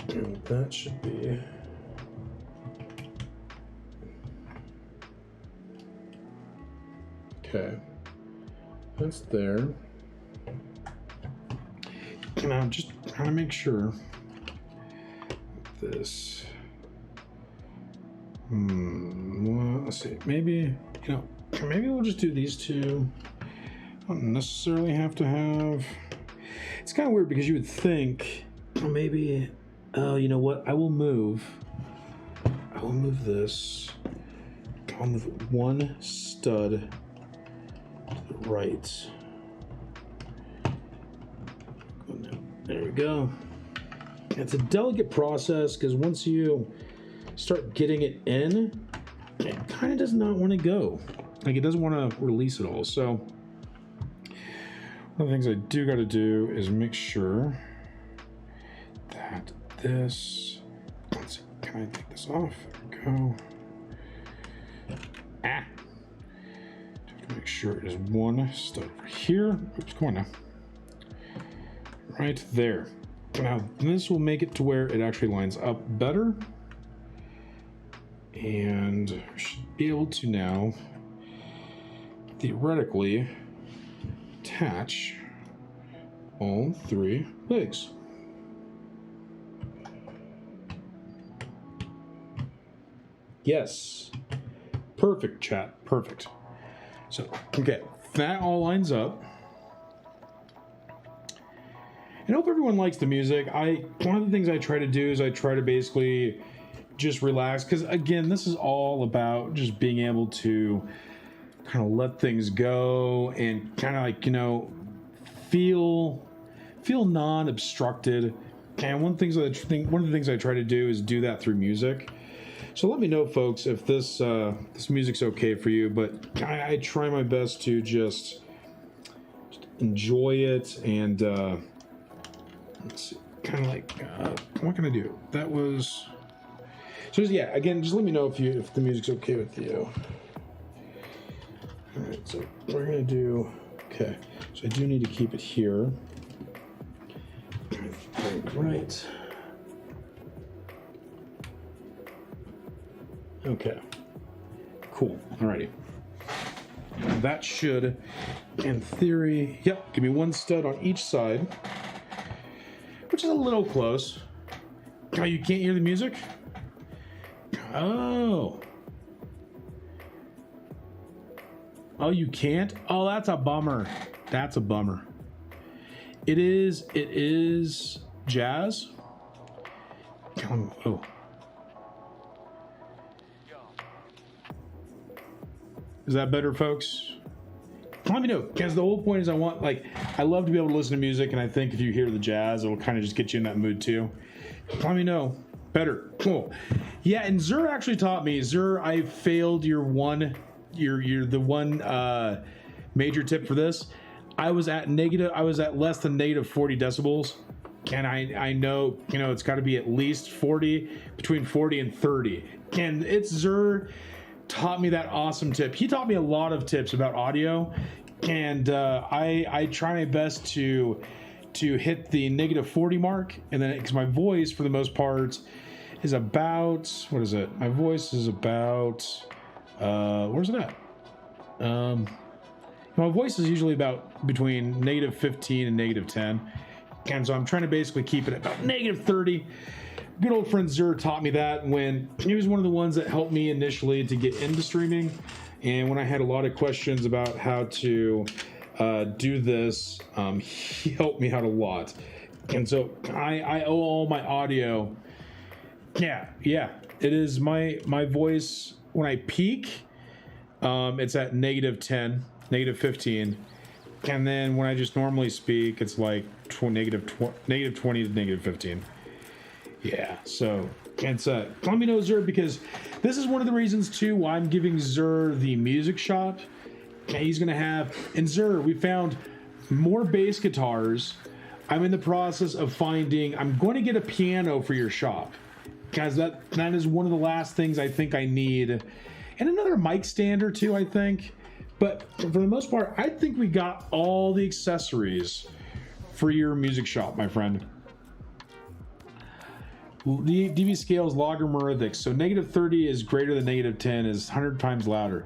and that should be. Okay, that's there. Now just trying to make sure this. Well, let's see. Maybe maybe we'll just do these two. Don't necessarily have to have. It's kind of weird because you would think, oh, maybe. Oh, you know what? I will move this. I'll move one stud to the right. There we go. It's a delicate process because once you start getting it in, it kind of does not want to go. Like it doesn't want to release it all. So one of the things I do got to do is make sure that this. Let's see, can I take this off? There we go. Ah. Have to make sure it is one stud over here. Oops, come on now. Right there. Now this will make it to where it actually lines up better. And we should be able to now theoretically attach all three legs. Yes. Perfect, chat. Perfect. So, okay, that all lines up. I hope everyone likes the music. One of the things I try to do is I try to basically just relax, because again, this is all about just being able to kind of let things go and kind of like, feel non-obstructed. And one of the things I try to do is do that through music. So let me know, folks, if this music's okay for you. But I try my best to just enjoy it and let's see, kind of like what can I do? That was. So yeah, again, just let me know if the music's okay with you. All right, so we're gonna do. Okay, so I do need to keep it here. Right. Okay. Cool. Alrighty. That should, in theory, yep, give me one stud on each side, which is a little close. Oh, you can't hear the music? Oh. Oh, you can't? Oh, that's a bummer. That's a bummer. It is jazz. Oh. Is that better, folks? Let me know, because the whole point is I love to be able to listen to music, and I think if you hear the jazz, it'll kind of just get you in that mood too. Let me know. Better. Cool. Yeah, and Zur actually taught me. Zur, I failed the one major tip for this. I was at less than negative 40 decibels. And I know, it's got to be at least 40, between 40 and 30. And it's Zur taught me that awesome tip. He taught me a lot of tips about audio, and I try my best to hit the negative 40 mark, and then because my voice for the most part is about, what is it? My voice is about where's it at? My voice is usually about between negative 15 and negative 10, and so I'm trying to basically keep it at about negative 30. Good old friend Zur taught me that when he was one of the ones that helped me initially to get into streaming, and when I had a lot of questions about how to do this. He helped me out a lot. And so I owe all my audio. Yeah, it is my voice when I peak. It's at -10, -15, and then when I just normally speak, it's like -20 to -15. Yeah, so it's let me know, Zer, because this is one of the reasons too why I'm giving Zer the music shop. He's gonna have, and Zer, we found more bass guitars. I'm in the process of finding. I'm going to get a piano for your shop, guys. That is one of the last things I think I need. And another mic stand or two, I think. But for the most part, I think we got all the accessories for your music shop, my friend. The dB scale is logarithmic, so -30 is greater than -10 is 100 times louder.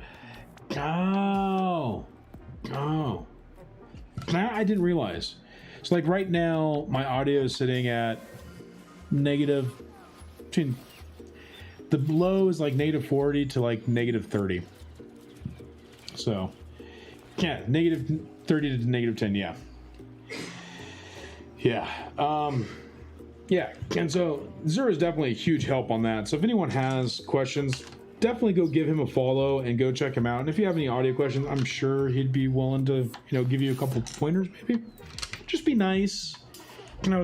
Oh. I didn't realize. So like right now, my audio is sitting at between. The low is like -40 to like -30. So, yeah, -30 to -10. Yeah. Yeah. And so Zer is definitely a huge help on that. So if anyone has questions, definitely go give him a follow and go check him out. And if you have any audio questions, I'm sure he'd be willing to, give you a couple pointers, maybe. Just be nice.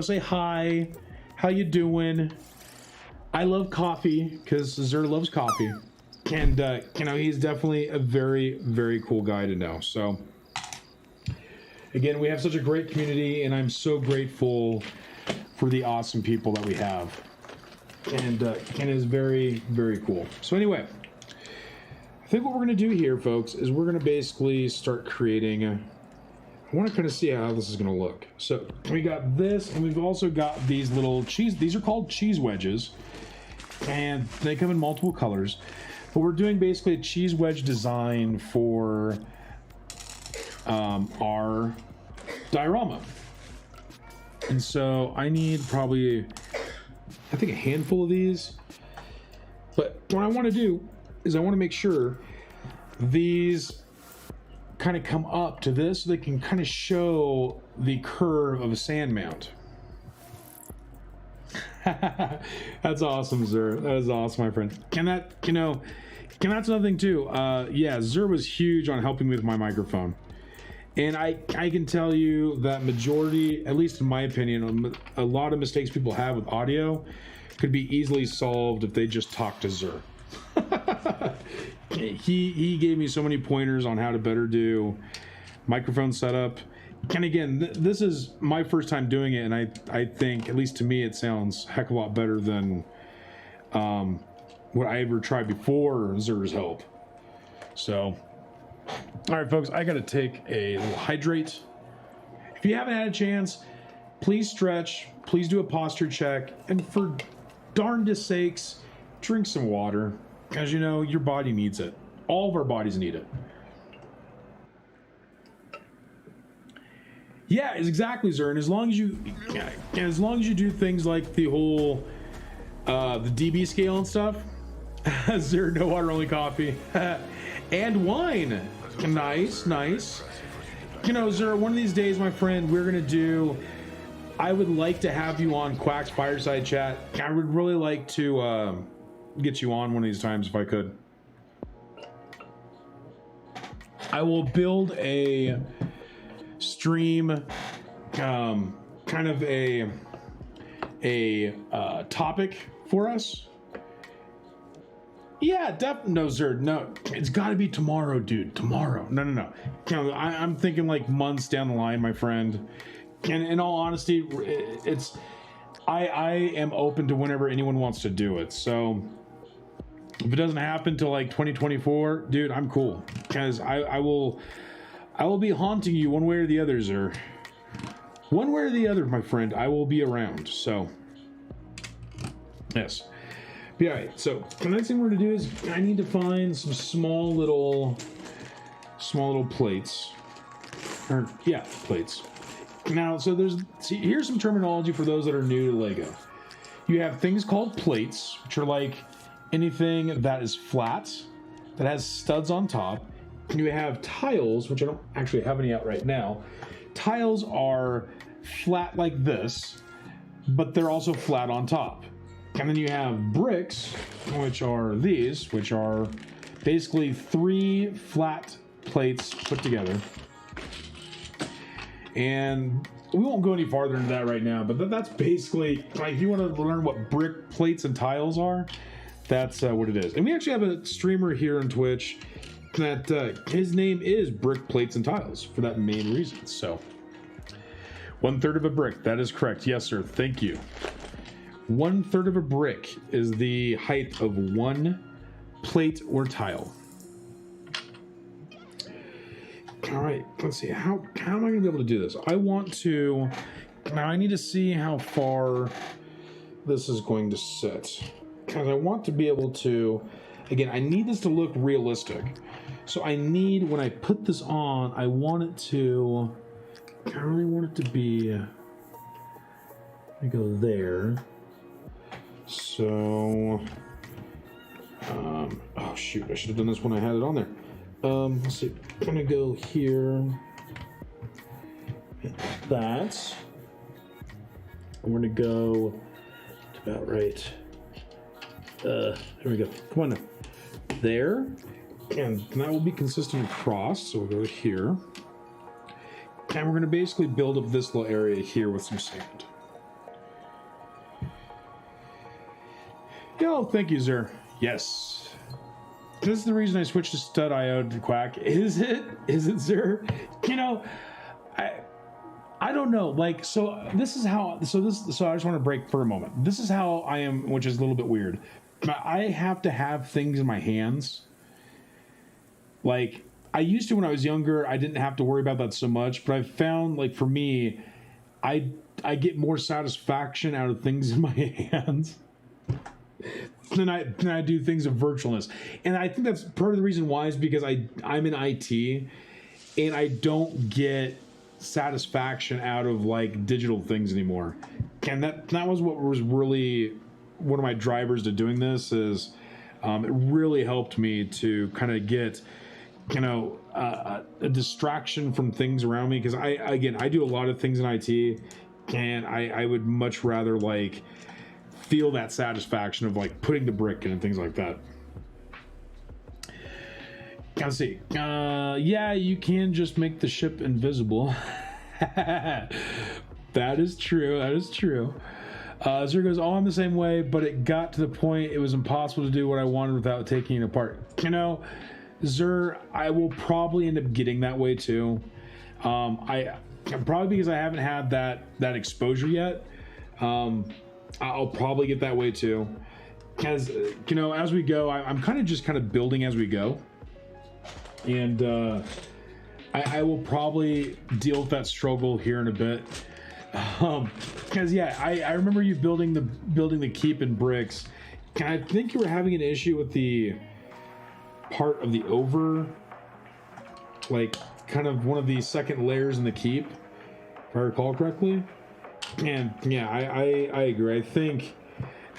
Say hi. How you doing? I love coffee because Zer loves coffee, and he's definitely a very, very cool guy to know. So again, we have such a great community, and I'm so grateful for the awesome people that we have, and Ken is very, very cool. So anyway, I think what we're going to do here, folks, is we're going to basically start creating. I want to kind of see how this is going to look. So we got this, and we've also got these little cheese. These are called cheese wedges. And they come in multiple colors, but we're doing basically a cheese wedge design for our diorama. And so I need probably, I think, a handful of these. But what I want to do is I want to make sure these kind of come up to this so they can kind of show the curve of a sand mount. That's awesome, Zer. That is awesome, my friend. And that's another thing too. Yeah, Zer was huge on helping me with my microphone. And I can tell you that majority, at least in my opinion, a lot of mistakes people have with audio could be easily solved if they just talk to Zer. He gave me so many pointers on how to better do microphone setup. And again, this is my first time doing it, and I think, at least to me, it sounds a heck of a lot better than what I ever tried before Zer's help. So, all right, folks, I got to take a little hydrate. If you haven't had a chance, please stretch, please do a posture check, and for darndest sakes, drink some water, because your body needs it. All of our bodies need it. Yeah, it's exactly, Zer. And as long as you do things like the whole the dB scale and stuff, Zer, no water, only coffee, and wine. Nice. Zer, one of these days, my friend, we're gonna do. I would like to have you on Quack's Fireside Chat. I would really like to get you on one of these times if I could. I will build a stream, kind of a topic for us. Yeah, no, Zerd, no, it's got to be tomorrow, dude. Tomorrow, no. I'm thinking like months down the line, my friend. And in all honesty, I am open to whenever anyone wants to do it. So if it doesn't happen till like 2024, dude, I'm cool, because I will be haunting you one way or the other, Zer. One way or the other, my friend, I will be around. So, yes. Yeah, all right, so the next thing we're gonna do is I need to find some small little plates. Plates. Now, so here's some terminology for those that are new to Lego. You have things called plates, which are like anything that is flat, that has studs on top, you have tiles, which I don't actually have any out right now. Tiles are flat like this, but they're also flat on top. And then you have bricks, which are these, which are basically 3 flat plates put together. And we won't go any farther into that right now, but that's basically, like, if you want to learn what brick plates and tiles are, that's what it is. And we actually have a streamer here on Twitch that his name is Brick Plates and Tiles for that main reason. So 1/3 of a brick, that is correct. Yes, sir. Thank you. 1/3 of a brick is the height of 1 plate or tile. All right, let's see. How am I going to be able to do this? I want to... Now, I need to see how far this is going to sit. Because I want to be able to... Again, I need this to look realistic. So I need, when I put this on, I want it to... I really want it to be... Let me go there. So... oh, shoot. I should have done this when I had it on there. Let's see. I'm gonna go here. That. I'm gonna go about right. There we go. Come on now. There. And that will be consistent across. So we'll go here. And we're gonna basically build up this little area here with some sand. Yo, thank you, sir. Yes. This is the reason I switched to stud.io to Quack. Is it? Is it, sir? You know, I don't know. Like, so this is how, so I just want to break for a moment. This is how I am, which is a little bit weird. I have to have things in my hands. Like, I used to when I was younger, I didn't have to worry about that so much, but I've found, like, for me, I get more satisfaction out of things in my hands than I do things of virtualness. And I think that's part of the reason why is because I'm in IT and I don't get satisfaction out of like digital things anymore. And that was what was really one of my drivers to doing this is it really helped me to kind of get, you know, a distraction from things around me. Because I do a lot of things in IT and I would much rather like feel that satisfaction of like putting the brick in and things like that. Let's see. Yeah, you can just make the ship invisible. That is true. That is true. Zero goes, oh, I'm the same way, but it got to the point it was impossible to do what I wanted without taking it apart. You know, Zer, I will probably end up getting that way too. I probably because I haven't had that exposure yet. I'll probably get that way too, because you know, as we go, I'm kind of building as we go, and I will probably deal with that struggle here in a bit, because yeah, I remember you building the keep in bricks, and I think you were having an issue with the part of the over, like kind of one of the second layers in the keep, if I recall correctly. And yeah, I agree. I think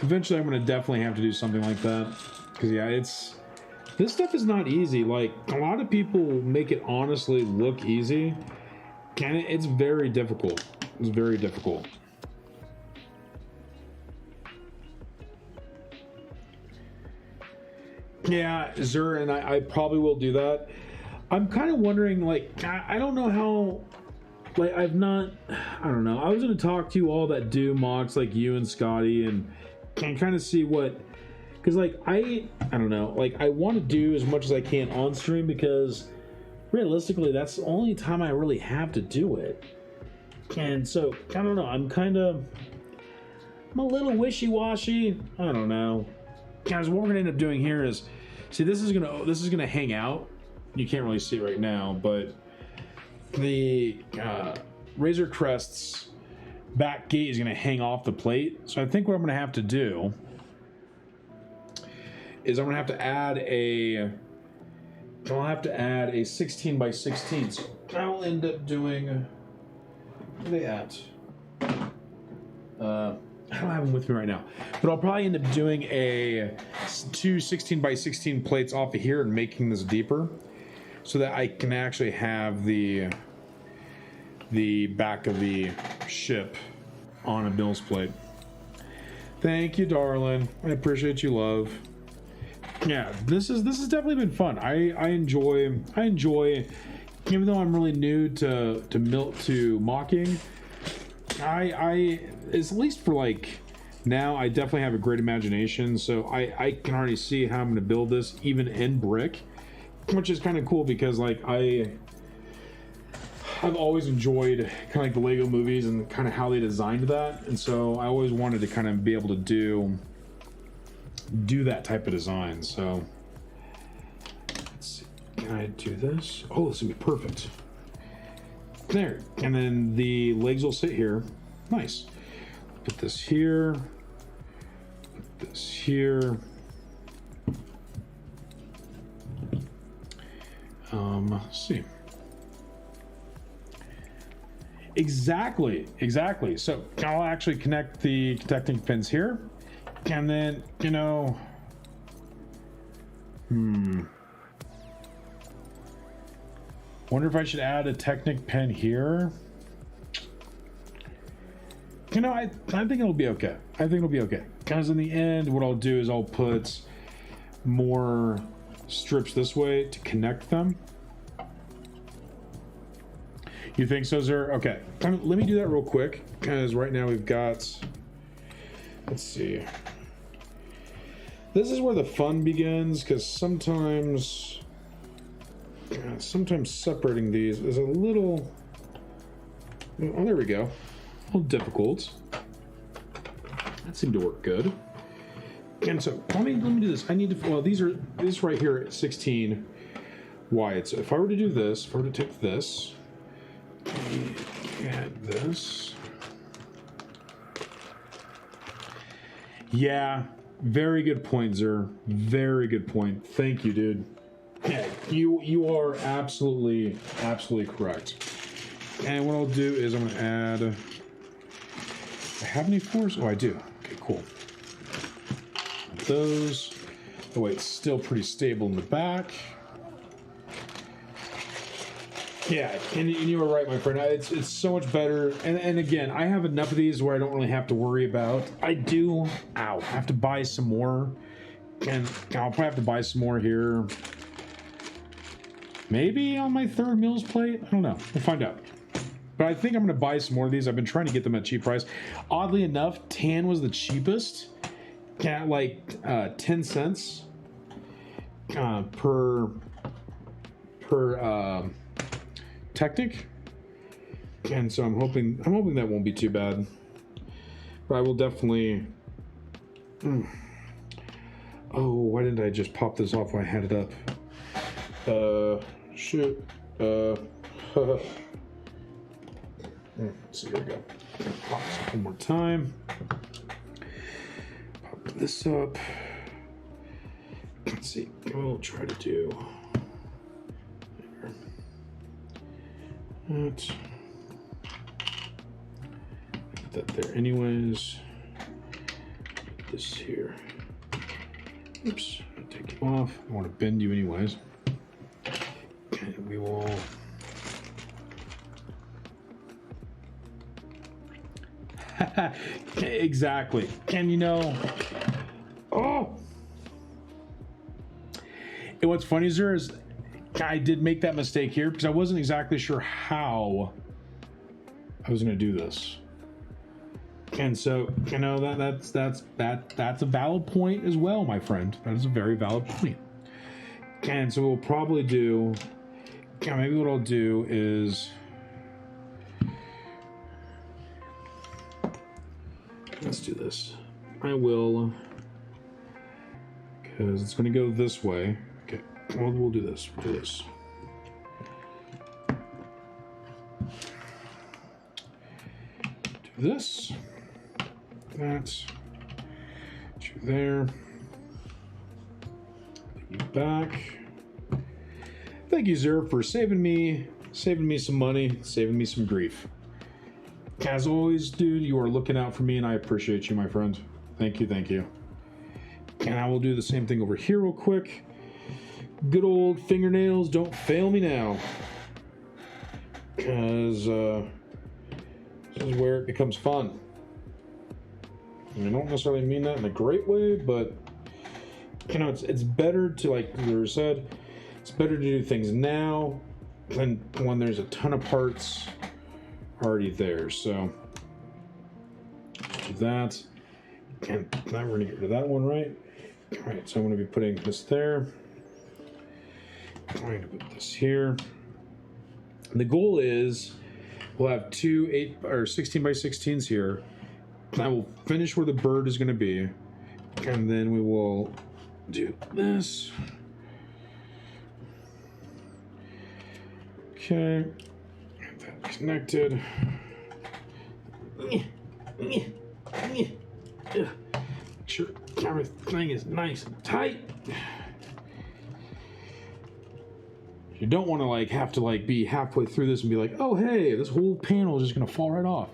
eventually I'm going to definitely have to do something like that. Because yeah, this stuff is not easy. Like, a lot of people make it honestly look easy. And it's very difficult. It's very difficult. Yeah, Zur, and I probably will do that. I'm kind of wondering, like, I don't know how... Like, I don't know. I was going to talk to you all that do mocks like you and Scotty and kind of see what, because like, I don't know, like I want to do as much as I can on stream because realistically, that's the only time I really have to do it. And so, I don't know. I'm a little wishy-washy. I don't know. Guys, what we're going to end up doing here is, see, this is going to hang out. You can't really see it right now, but the Razor Crest's back gate is going to hang off the plate. So I think what I'm going to have to do is I'm going to have to add a 16 by 16. So I'll end up doing, where are they at? I don't have them with me right now, but I'll probably end up doing two 16 by 16 plates off of here and making this deeper. so that I can actually have the back of the ship on a Mills plate. Thank you, darling. I appreciate you, love. Yeah, this has definitely been fun. I enjoy, even though I'm really new to mocking, I at least for like now, I definitely have a great imagination, so I can already see how I'm going to build this even in brick, which is kind of cool because like I've always enjoyed kind of like the Lego movies and kind of how they designed that, and so I always wanted to kind of be able to do that type of design. So let's see, can I do this? Oh, this would be perfect. There, and then the legs will sit here. Nice. Put this here. Put this here. Let's see. Exactly. So I'll actually connect the connecting pins here, and then wonder if I should add a Technic pin here. I think it'll be okay. Because in the end, what I'll do is I'll put more strips this way to connect them. You think so, Zer? Okay. Let me do that real quick, because right now we've got... Let's see. This is where the fun begins, because sometimes separating these is a little... Oh, there we go. A little difficult. That seemed to work good. And so let me do this. I need to, well, this right here at 16 wide. So if I were to do this, if I were to take this, add this. Yeah, very good point, Zer. Very good point. Thank you, dude. Yeah, you are absolutely correct. And what I'll do is I'm gonna add. I have any fours? Oh, I do. Okay, cool. Those. Oh wait, it's still pretty stable in the back. Yeah, and you were right, my friend. It's so much better. And again, I have enough of these where I don't really have to worry about. I do. Ow! I have to buy some more, and I'll probably have to buy some more here. Maybe on my third Mills plate. I don't know. We'll find out. But I think I'm going to buy some more of these. I've been trying to get them at a cheap price. Oddly enough, tan was the cheapest. At like 10 cents per Technic. And so I'm hoping that won't be too bad. But I will definitely... Oh, why didn't I just pop this off when I had it up? Shoot. So here we go. Pop this one more time. Pop this up. Let's see. We'll try to do that. Put that there anyways. Put this here. Oops. I'll take you off. I want to bend you anyways. And we will. Exactly. And oh, and what's funny is I did make that mistake here because I wasn't exactly sure how I was going to do this, and so that's a valid point as well, my friend. That is a very valid point. And so we'll probably do. Maybe what I'll do is. Let's do this. I will, because it's going to go this way. Okay, well, we'll do this. We'll do this. Do this. That. Do there. Put you back. Thank you, Zer, for saving me some money, saving me some grief. As always, dude, you are looking out for me, and I appreciate you, my friend. Thank you, thank you. And I will do the same thing over here real quick. good old fingernails don't fail me now. Because this is where it becomes fun. And I don't necessarily mean that in a great way, but you know, it's better to, like Lura said, it's better to do things now than when there's a ton of parts already there. So do that. And now we're gonna get rid of that one, right? All right, so I'm gonna be putting this there. I'm going to put this here. And the goal is we'll have two 8 or 16 by 16s here. I will finish where the bird is going to be, and then we will do this. Okay, get that connected. Make sure everything is nice and tight. You don't want to like have to like be halfway through this and be like, oh hey, this whole panel is just gonna fall right off.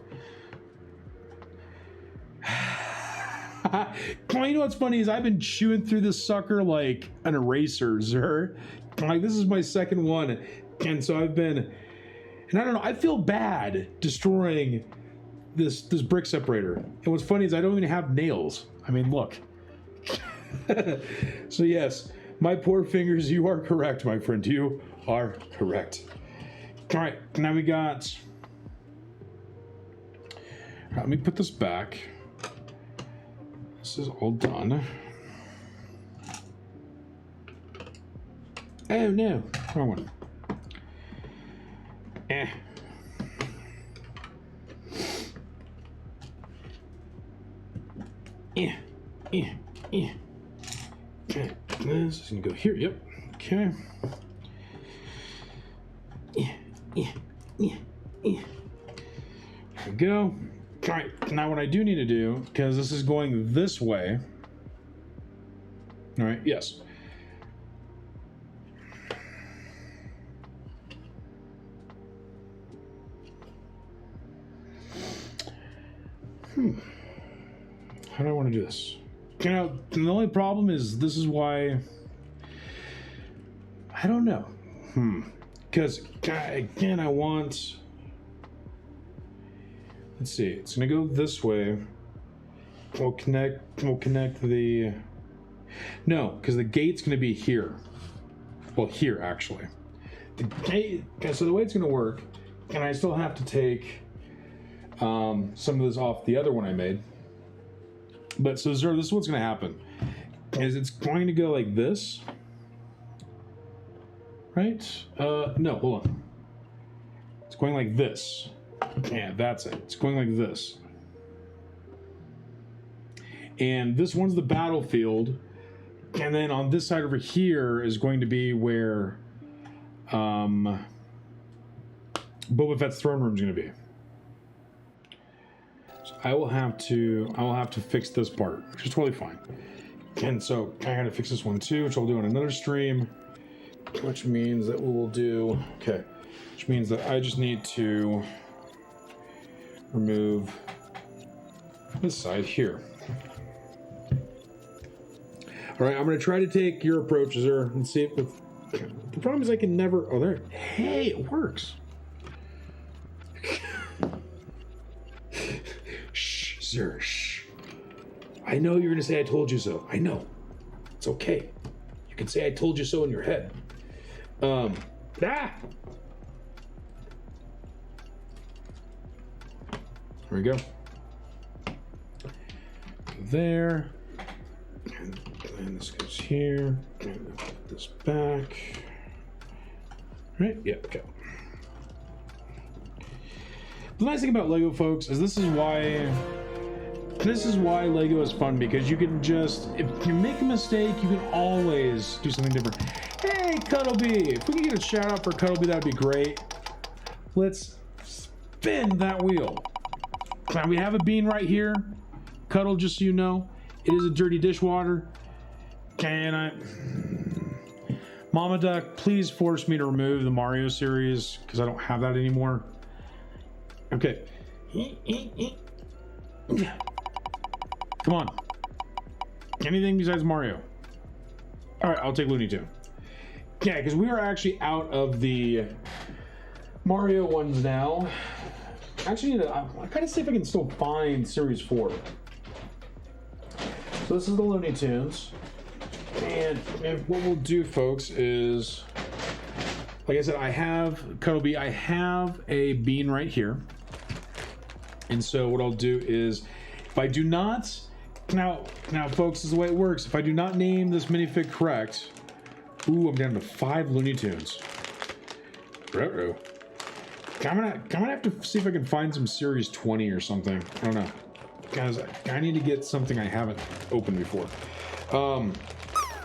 Well, you know what's funny is I've been chewing through this sucker like an eraser, sir. Like this is my second one, and so I've been, and I don't know, I feel bad destroying this brick separator. And what's funny is I don't even have nails. I mean, look. So yes, my poor fingers, you are correct, my friend. You are correct. All right, now we got, let me put this back. This is all done. Oh no, wrong one. Eh. Okay, this is gonna go here. Yep. Okay. There we go. All right. Now, what I do need to do, because this is going this way. All right. Yes. How do I want to do this? You know, the only problem is this is why I don't know. Because again, I want. Let's see. It's gonna go this way. We'll connect the. No, because the gate's gonna be here. Well, here actually. The gate. Okay, so the way it's gonna work, and I still have to take some of this off the other one I made. But so Zero, this is what's going to happen. Is it's going to go like this. Right? No, hold on. It's going like this. Yeah, that's it. It's going like this. And this one's the battlefield. And then on this side over here is going to be where Boba Fett's throne room is going to be. I will have to fix this part, which is totally fine. And so I gotta fix this one too, which I'll do on another stream, which means that we will do, okay, which means that I just need to remove this side here. All right, I'm gonna try to take your approach, Zer, and see if the problem is I can never, oh there, hey, it works. Sir, shh. I know you're gonna say I told you so. I know. It's okay. You can say I told you so in your head. There we go. There. And this goes here. And put this back. Right? Yeah, okay. The nice thing about Lego, folks, is this is why Lego is fun, because you can just, if you make a mistake, you can always do something different. Hey, Cuddleby! If we can get a shout out for Cuddleby, that'd be great. Let's spin that wheel. Now we have a bean right here. Cuddle, just so you know, it is a dirty dishwater. Mama Duck, please force me to remove the Mario series, because I don't have that anymore. Okay. Come on. Anything besides Mario. All right, I'll take Looney Tune. Yeah, because we are actually out of the Mario ones now. Actually, I gotta see if I can still find Series 4. So this is the Looney Tunes. And what we'll do, folks, is, like I said, I have Kobe. I have a bean right here. And so what I'll do is, if I do not, now, folks, this is the way it works. If I do not name this minifig correct, ooh, I'm down to 5 Looney Tunes. Ruh-roh. I'm gonna have to see if I can find some Series 20 or something. I don't know. Guys, I need to get something I haven't opened before.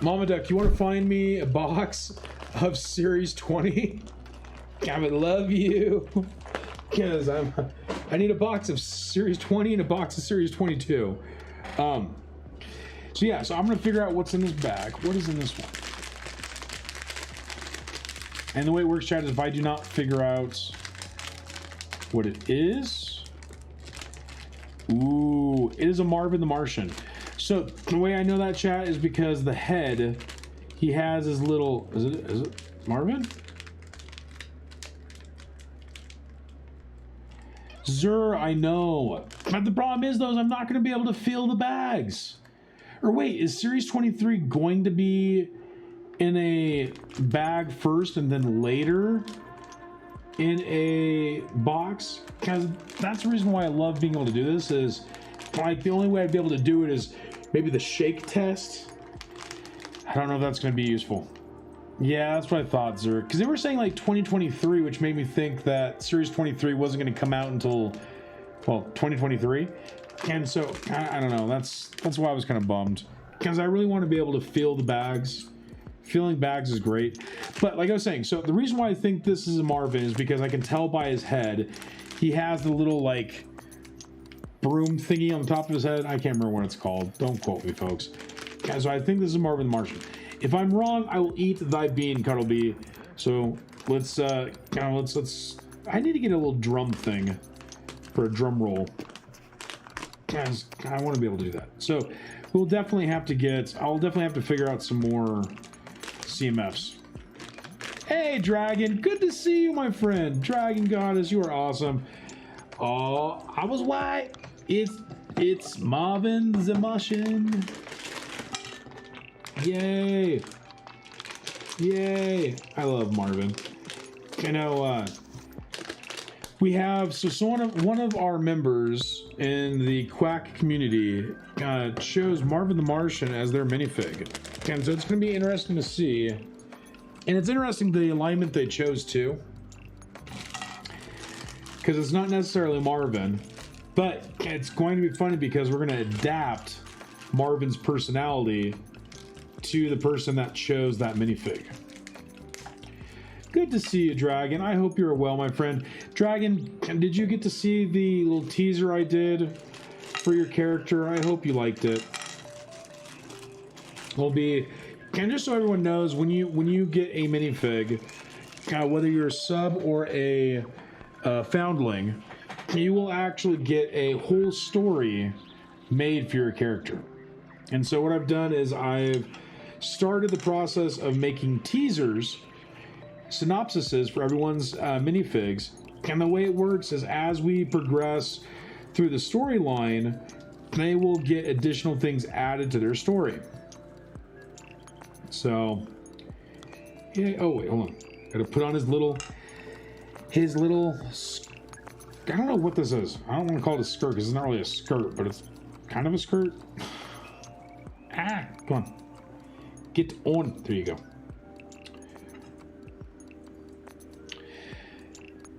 Mama Duck, you want to find me a box of Series 20? I would love you. Because I need a box of Series 20 and a box of Series 22. So yeah, so I'm gonna figure out what's in this bag. What is in this one? And the way it works, chat, is if I do not figure out what it is, ooh, it is a Marvin the Martian. So the way I know that, chat, is because the head, he has his little, is it Marvin? Zer, I know. But the problem is, though, is I'm not going to be able to fill the bags. Or wait, is Series 23 going to be in a bag first and then later in a box? Because that's the reason why I love being able to do this, is like the only way I'd be able to do it is maybe the shake test. I don't know if that's going to be useful. Yeah, that's what I thought, Zurich. Because they were saying like 2023, which made me think that Series 23 wasn't going to come out until, well, 2023. And so, I don't know. That's why I was kind of bummed. Because I really want to be able to feel the bags. Feeling bags is great. But like I was saying, so the reason why I think this is a Marvin is because I can tell by his head. He has the little, like, broom thingy on the top of his head. I can't remember what it's called. Don't quote me, folks. So I think this is a Marvin the Martian. If I'm wrong, I will eat thy bean, Cuddlebee. So let's I need to get a little drum thing for a drum roll. Guys, I want to be able to do that. So we'll definitely have to I'll definitely have to figure out some more CMFs. Hey, Dragon, good to see you, my friend. Dragon Goddess, you are awesome. Oh, I was white. It's Marvin the Martian. Yay! Yay! I love Marvin. You know, we have one of our members in the Quack community chose Marvin the Martian as their minifig, and so it's going to be interesting to see. And it's interesting the alignment they chose too, because it's not necessarily Marvin, but it's going to be funny because we're going to adapt Marvin's personality to the person that chose that minifig. Good to see you, Dragon. I hope you're well, my friend. Dragon, did you get to see the little teaser I did for your character? I hope you liked it. And just so everyone knows, when you get a minifig, whether you're a sub or a foundling, you will actually get a whole story made for your character. And so what I've done is I've started the process of making teasers, synopsises for everyone's minifigs. And the way it works is as we progress through the storyline, they will get additional things added to their story. So, yeah. Oh wait, hold on. Gotta put on his little. I don't know what this is. I don't want to call it a skirt because it's not really a skirt, but it's kind of a skirt. Come on. Get on. There you go.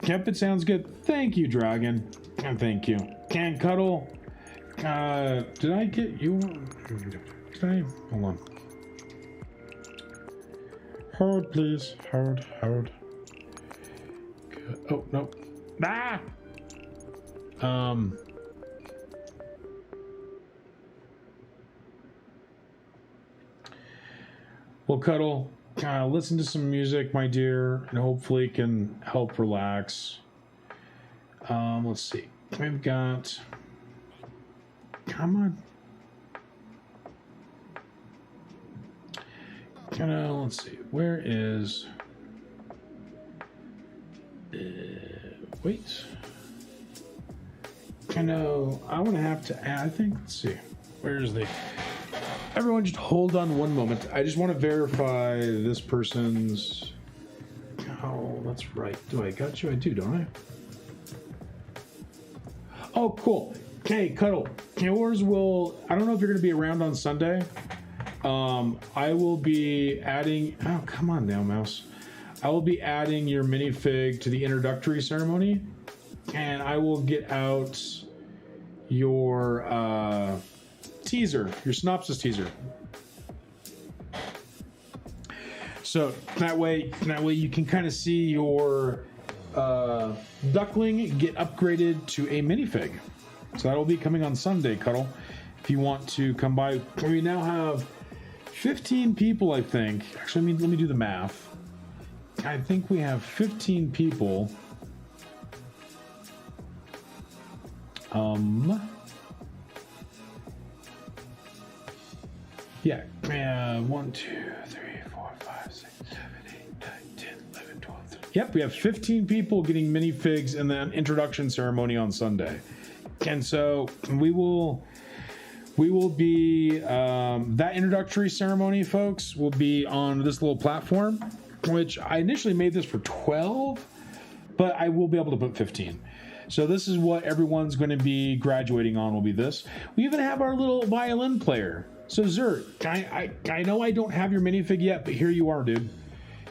Yep, it sounds good. Thank you, Dragon. And thank you. Can Cuddle. Did I get you? Did I? Hold on. Howard, please. Howard. Good. Oh, no. Ah! Well, Cuddle, listen to some music, my dear, and hopefully can help relax. Let's see. We've got... Come on. let's see. Where is? Wait. I want to have to add. I think. Let's see. Where's the? Everyone, just hold on one moment. I just want to verify this person's. Oh, that's right. Do I got you? I do, don't I? Oh, cool. Okay, Cuddle. Yours will. I don't know if you're going to be around on Sunday. I will be adding. Oh, come on now, mouse. I will be adding your minifig to the introductory ceremony, and I will get out your teaser, your synopsis teaser. So that way you can kind of see your duckling get upgraded to a minifig. So that will be coming on Sunday, Cuddle. If you want to come by, we now have 15 people, I think. Actually, let me do the math. I think we have 15 people. Yeah. 1, 2, 3, 4, 5, 6, 7, 8, 9, 10, 11, 12. 13. Yep, we have 15 people getting minifigs in the introduction ceremony on Sunday. And so we will be that introductory ceremony, folks, will be on this little platform, which I initially made this for 12, but I will be able to put 15. So this is what everyone's going to be graduating on, will be this. We even have our little violin player. So Zert, I know I don't have your minifig yet, but here you are, dude.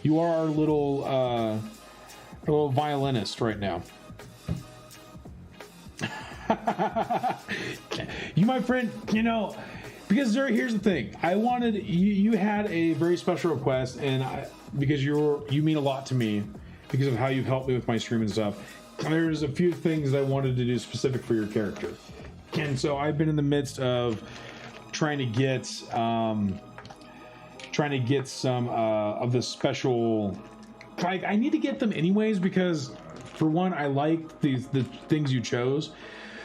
You are our little violinist right now. You, my friend, because here's the thing. I wanted you had a very special request, and because you mean a lot to me because of how you've helped me with my stream and stuff. There's a few things I wanted to do specific for your character, and so I've been in the midst of trying to get some of the special. I need to get them anyways because, for one, I like the things you chose.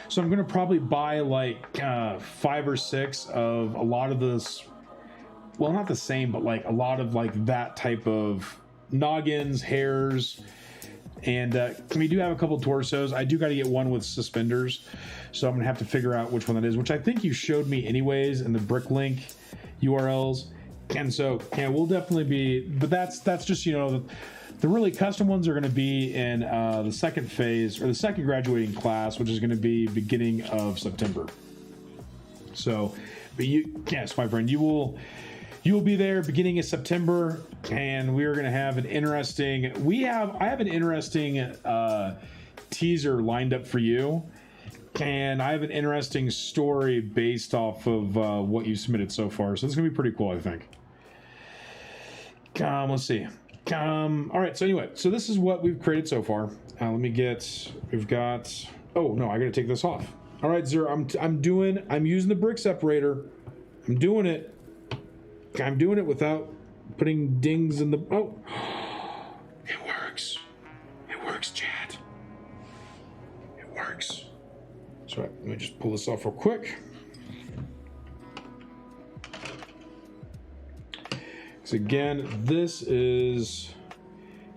So I'm going to probably buy like 5 or 6 of a lot of this. Well, not the same, but like a lot of like that type of noggins, hairs. And we do have a couple torsos. I do got to get one with suspenders. So I'm going to have to figure out which one that is, which I think you showed me anyways in the Bricklink URLs. And so, yeah, we'll definitely be, but that's just, the really custom ones are going to be in the second phase or the second graduating class, which is going to be beginning of September. So, but yes, my friend, you will be there beginning of September, and we are going to have an interesting. I have an interesting teaser lined up for you, and I have an interesting story based off of what you submitted so far. So it's going to be pretty cool, I think. Let's see. All right. So anyway, so this is what we've created so far. We've got. Oh no, I got to take this off. All right, Zer. I'm using the brick separator. I'm doing it without putting dings in the. Oh, it works. It works, chat. It works. So let me just pull this off real quick. So again, this is,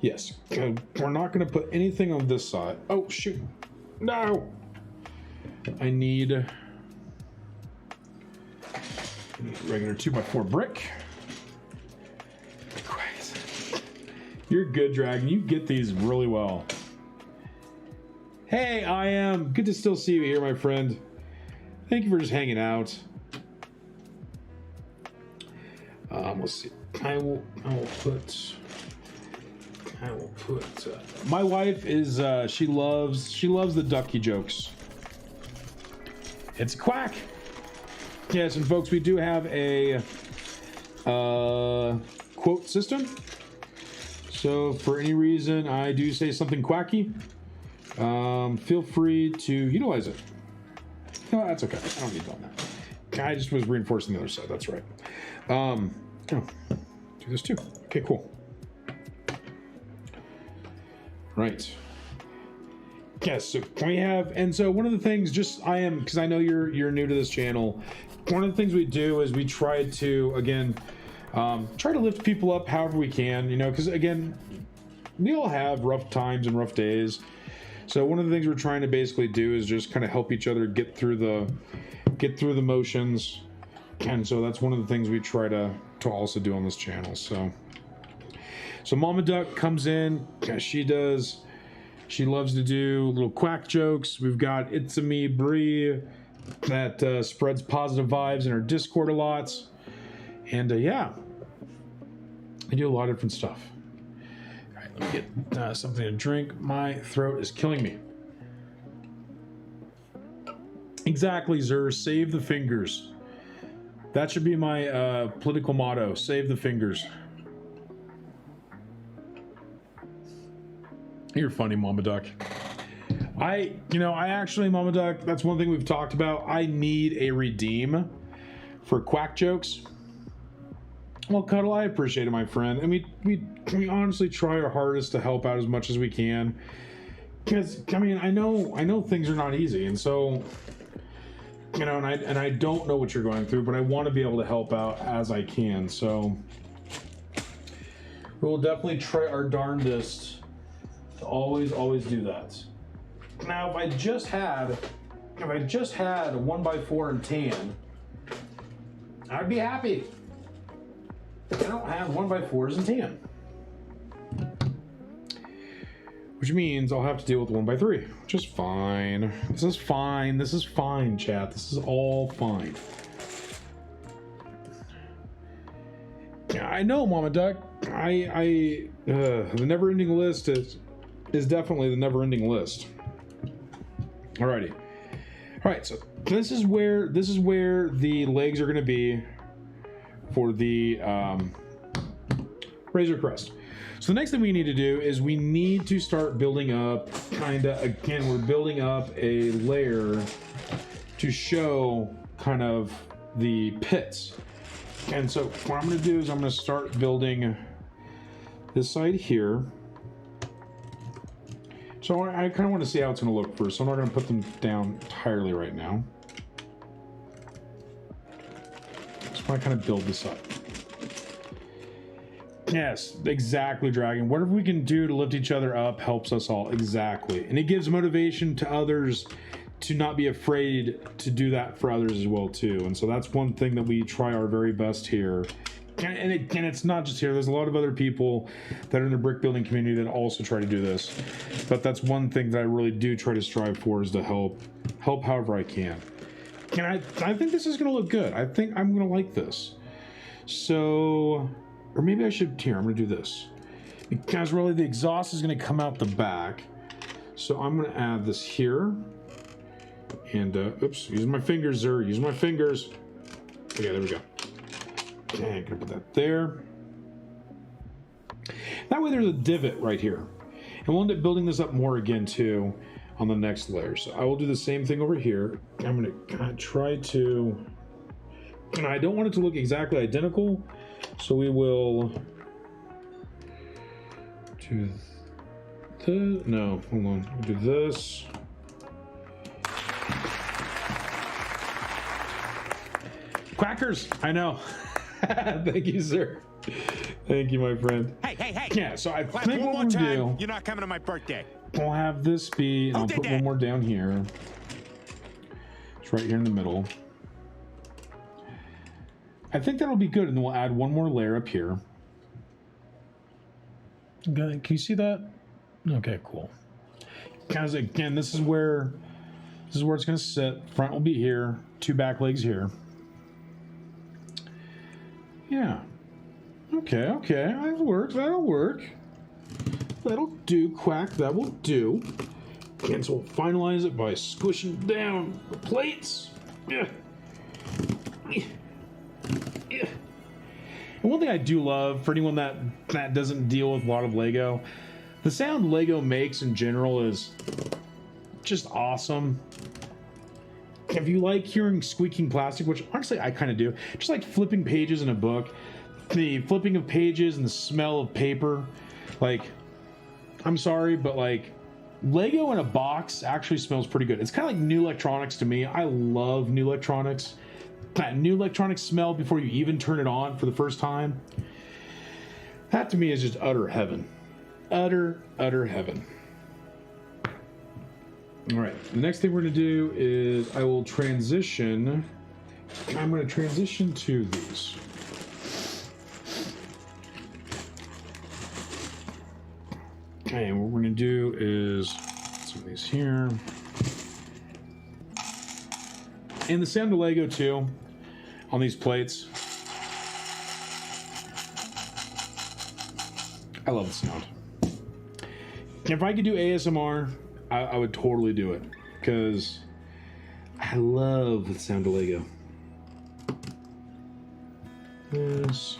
yes, we're not going to put anything on this side. Oh, shoot. No. I need regular 2x4 brick. You're good, Dragon. You get these really well. Hey, I am. Good to still see you here, my friend. Thank you for just hanging out. Let's see. I will put. My wife is. She loves the ducky jokes. It's Quack. Yes, and folks, we do have a quote system. So, for any reason I do say something quacky, feel free to utilize it. No, that's okay. I don't need all that. I just was reinforcing the other side. That's right. Do this too. Okay, cool. Right. Yes, so we have, and so one of the things, because I know you're new to this channel, one of the things we do is we try to, again, Try to lift people up however we can, you know, because again, we all have rough times and rough days. So one of the things we're trying to basically do is just kind of help each other get through the motions. And so that's one of the things we try to also do on this channel. So Mama Duck comes in, she loves to do little quack jokes. We've got It's a Me Bree that spreads positive vibes in our Discord a lot. And yeah, I do a lot of different stuff. All right, let me get something to drink. My throat is killing me. Exactly, Zer. Save the fingers. That should be my political motto. Save the fingers. You're funny, Mama Duck. I actually, Mama Duck, that's one thing we've talked about. I need a redeem for quack jokes. Well, Cuddle, I appreciate it, my friend. And we honestly try our hardest to help out as much as we can. Because, I mean, I know things are not easy. And so, you know, and I don't know what you're going through, but I want to be able to help out as I can. So we'll definitely try our darndest to always do that. Now, if I just had a 1x4 and tan, I'd be happy. I don't have 1x4s and tan, which means I'll have to deal with 1x3, which is fine. This is fine. This is fine, chat. This is all fine. I know, Mama Duck. The never-ending list is definitely the never-ending list. Alrighty. Alright, so this is where the legs are going to be for the Razor Crest. So the next thing we need to do is we need to start building up, we're building up a layer to show kind of the pits. And so what I'm going to do is I'm going to start building this side here. So I kind of want to see how it's going to look first. So I'm not going to put them down entirely right now. Just want to kind of build this up. Yes, exactly, Dragon. Whatever we can do to lift each other up helps us all. Exactly. And it gives motivation to others to not be afraid to do that for others as well, too. And so that's one thing that we try our very best here. And it's not just here. There's a lot of other people that are in the brick building community that also try to do this. But that's one thing that I really do try to strive for, is to help however I can. And I think this is going to look good. I think I'm going to like this. So, or maybe I should, here, I'm going to do this. Because really the exhaust is going to come out the back. So I'm going to add this here. And, oops, using my fingers, Zer, using my fingers. Okay, there we go. Okay, I'm gonna put that there. That way there's a divot right here. And we'll end up building this up more again too on the next layer. So I will do the same thing over here. I'm gonna try to, and I don't want it to look exactly identical. So we will do the, no, hold on, we'll do this. Quackers, I know. Thank you, sir. Thank you, my friend. Hey. Yeah, so I Quack, think one what more we'll time. do, You're not coming to my birthday. we'll have this be, and I'll put one more down here. It's right here in the middle. I think that'll be good, and then we'll add one more layer up here. Can you see that? Okay, cool. Because again, this is where it's going to sit. Front will be here, two back legs here. Yeah. Okay. That'll work. That'll do, Quack. That will do. And so we'll finalize it by squishing down the plates. Yeah. And one thing I do love, for anyone that doesn't deal with a lot of Lego, the sound Lego makes in general is just awesome. If you like hearing squeaking plastic, which honestly I kind of do, just like flipping pages in a book, the flipping of pages and the smell of paper, like, I'm sorry, but like, Lego in a box actually smells pretty good. It's kind of like new electronics to me. I love new electronics. that new electronic smell before you even turn it on for the first time. That to me is just utter heaven. Utter heaven. All right, the next thing we're going to do is I will transition. I'm going to transition to these. Okay, and what we're going to do is some of these here. And the sound of Lego too on these plates. I love the sound. If I could do ASMR, I would totally do it because I love the sound of Lego. This.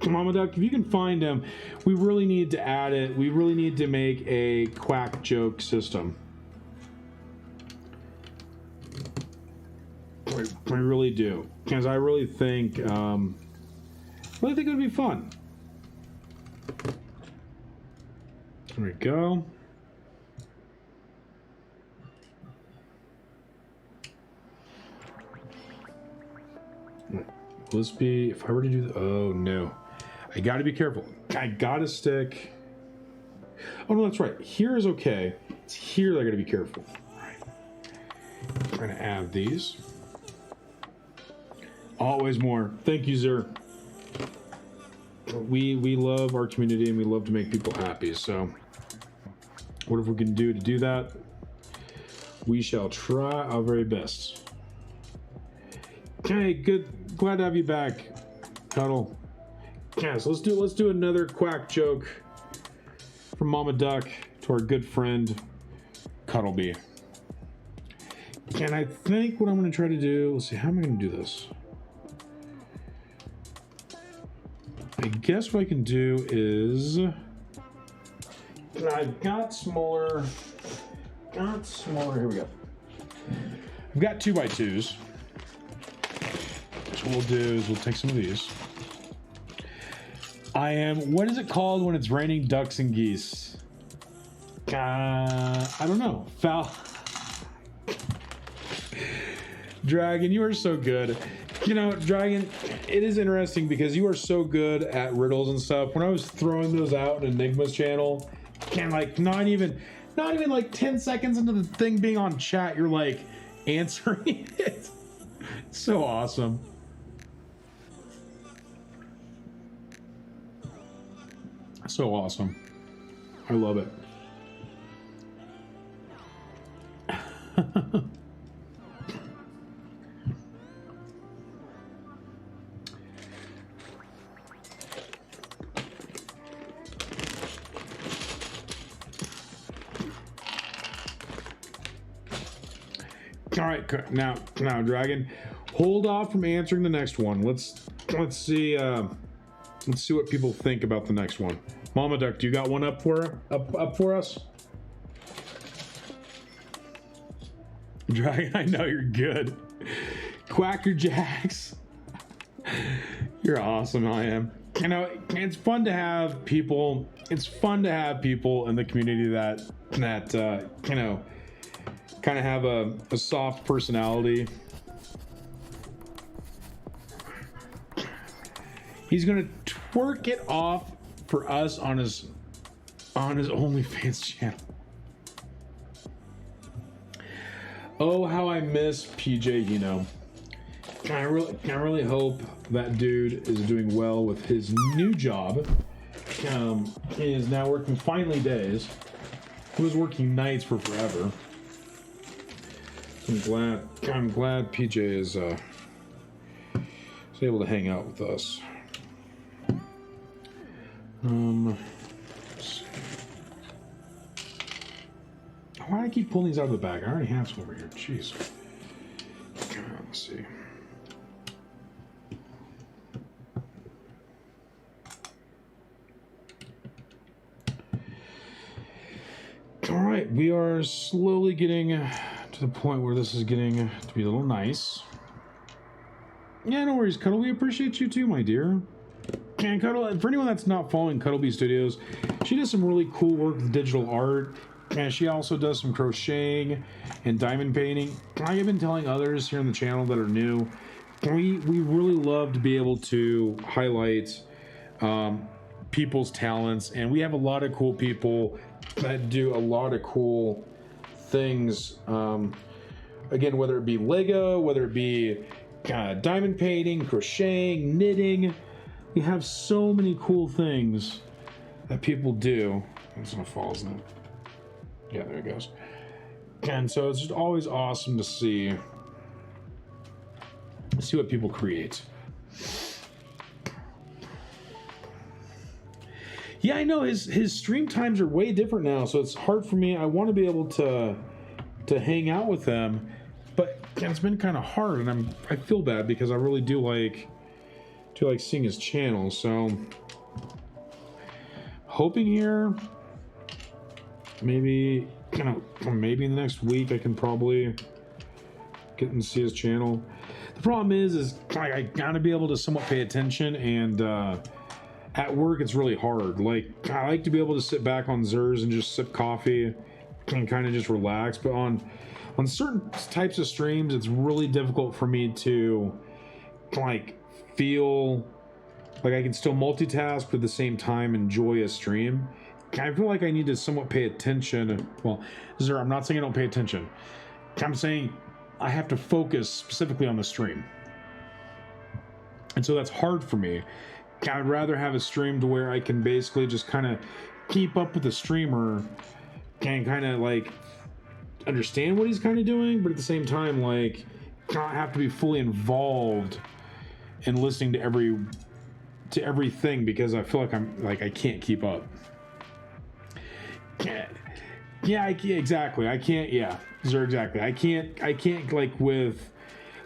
Mama Duck, if you can find him, we really need to add it. We really need to make a Quack joke system. I really do, because I really think it would be fun. There we go. Will this be, if I were to do the, oh no. I gotta be careful. I gotta stick. Oh no, that's right. Here is okay. It's here that I gotta be careful. All right. I'm gonna add these. Always more. Thank you, Zer. We love our community and we love to make people happy. So, whatever we can do to do that, we shall try our very best. Okay, good. Glad to have you back, Cuddle. Yeah, so let's do another Quack joke from Mama Duck to our good friend Cuddlebee. And I think what I'm going to try to do, let's see, how am I going to do this? I guess what I can do is, I've got smaller, here we go. I've got 2x2s. So what we'll do is we'll take some of these. I am, what is it called when it's raining ducks and geese? I don't know. Dragon, you are so good. You know, Dragon, it is interesting because you are so good at riddles and stuff. When I was throwing those out in Enigma's channel, and like not even like 10 seconds into the thing being on chat, you're like answering it. So awesome. So awesome. I love it. All right, now, Dragon, hold off from answering the next one. Let's see what people think about the next one. Mama Duck, do you got one up for us? Dragon, I know you're good. Quacker Jacks, you're awesome. I am. You know, it's fun to have people. It's fun to have people in the community that you know, kind of have a soft personality. He's gonna twerk it off for us on his OnlyFans channel. Oh, how I miss PJ, you know. I really hope that dude is doing well with his new job. He is now working finally days. He was working nights for forever. I'm glad PJ is able to hang out with us. Let's see. Why do I keep pulling these out of the bag? I already have some over here. Jeez. Let's see. All right, we are slowly getting to the point where this is getting to be a little nice. Yeah, no worries, Cuddle. We appreciate you too, my dear. And Cuddle, for anyone that's not following Cuddlebee Studios, she does some really cool work with digital art. And she also does some crocheting and diamond painting. I have been telling others here on the channel that are new, we really love to be able to highlight people's talents, and we have a lot of cool people that do a lot of cool things. Again, whether it be Lego, whether it be diamond painting, crocheting, knitting, we have so many cool things that people do. It's gonna fall, isn't it? Yeah, there it goes. And so it's just always awesome to see what people create. Yeah, I know his stream times are way different now, so it's hard for me. I want to be able to hang out with them, but it's been kind of hard, and I feel bad because I really do like seeing his channel. So hoping here, maybe maybe in the next week I can probably get and see his channel. The problem is I gotta be able to somewhat pay attention, and at work it's really hard. Like, I like to be able to sit back on Zers and just sip coffee and kind of just relax, but on certain types of streams it's really difficult for me to like feel like I can still multitask but at the same time enjoy a stream. I feel like I need to somewhat pay attention. Well, Zer, I'm not saying I don't pay attention. I'm saying I have to focus specifically on the stream. And so that's hard for me. I'd rather have a stream to where I can basically just kind of keep up with the streamer and kind of like understand what he's kind of doing, but at the same time, like, not have to be fully involved in listening to everything, because I feel like I can't keep up. Yeah, exactly. I can't. Yeah, Zer, exactly. I can't like with.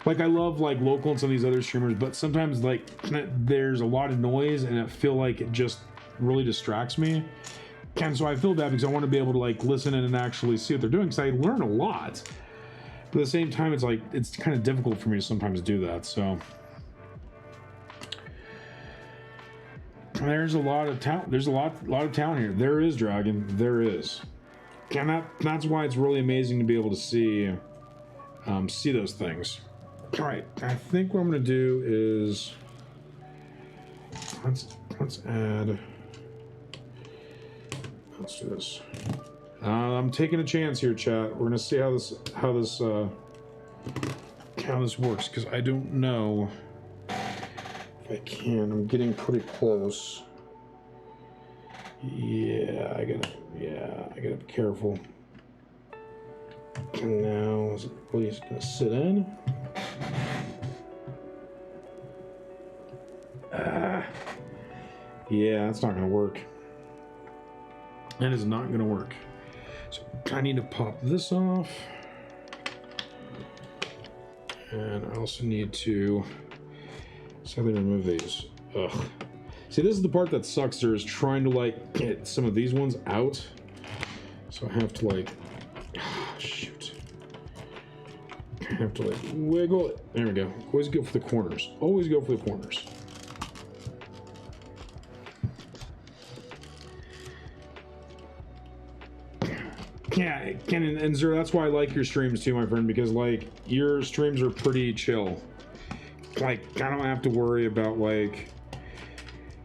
Like, I love like local and some of these other streamers, but sometimes like there's a lot of noise and I feel like it just really distracts me. And so I feel bad because I want to be able to like listen in and actually see what they're doing, because I learn a lot. But at the same time, it's like, it's kind of difficult for me to sometimes do that. So there's a lot of town. There's a lot of town here. There is, Dragon. There is. And that's why it's really amazing to be able to see those things. All right, I think what I'm going to do is let's add. Let's do this. I'm taking a chance here, chat. We're going to see how this works, because I don't know if I can. I'm getting pretty close. Yeah, I gotta be careful. And now is it really just gonna sit in? Yeah, that's not gonna work. That is not gonna work. So I need to pop this off. And I also need to sadly remove these. Ugh. See, this is the part that sucks. There is trying to like get some of these ones out. So I have to like, shoot. I have to like wiggle it. There we go. Always go for the corners. Always go for the corners. Yeah, and Zero, that's why I like your streams too, my friend, because like your streams are pretty chill. Like, I don't have to worry about like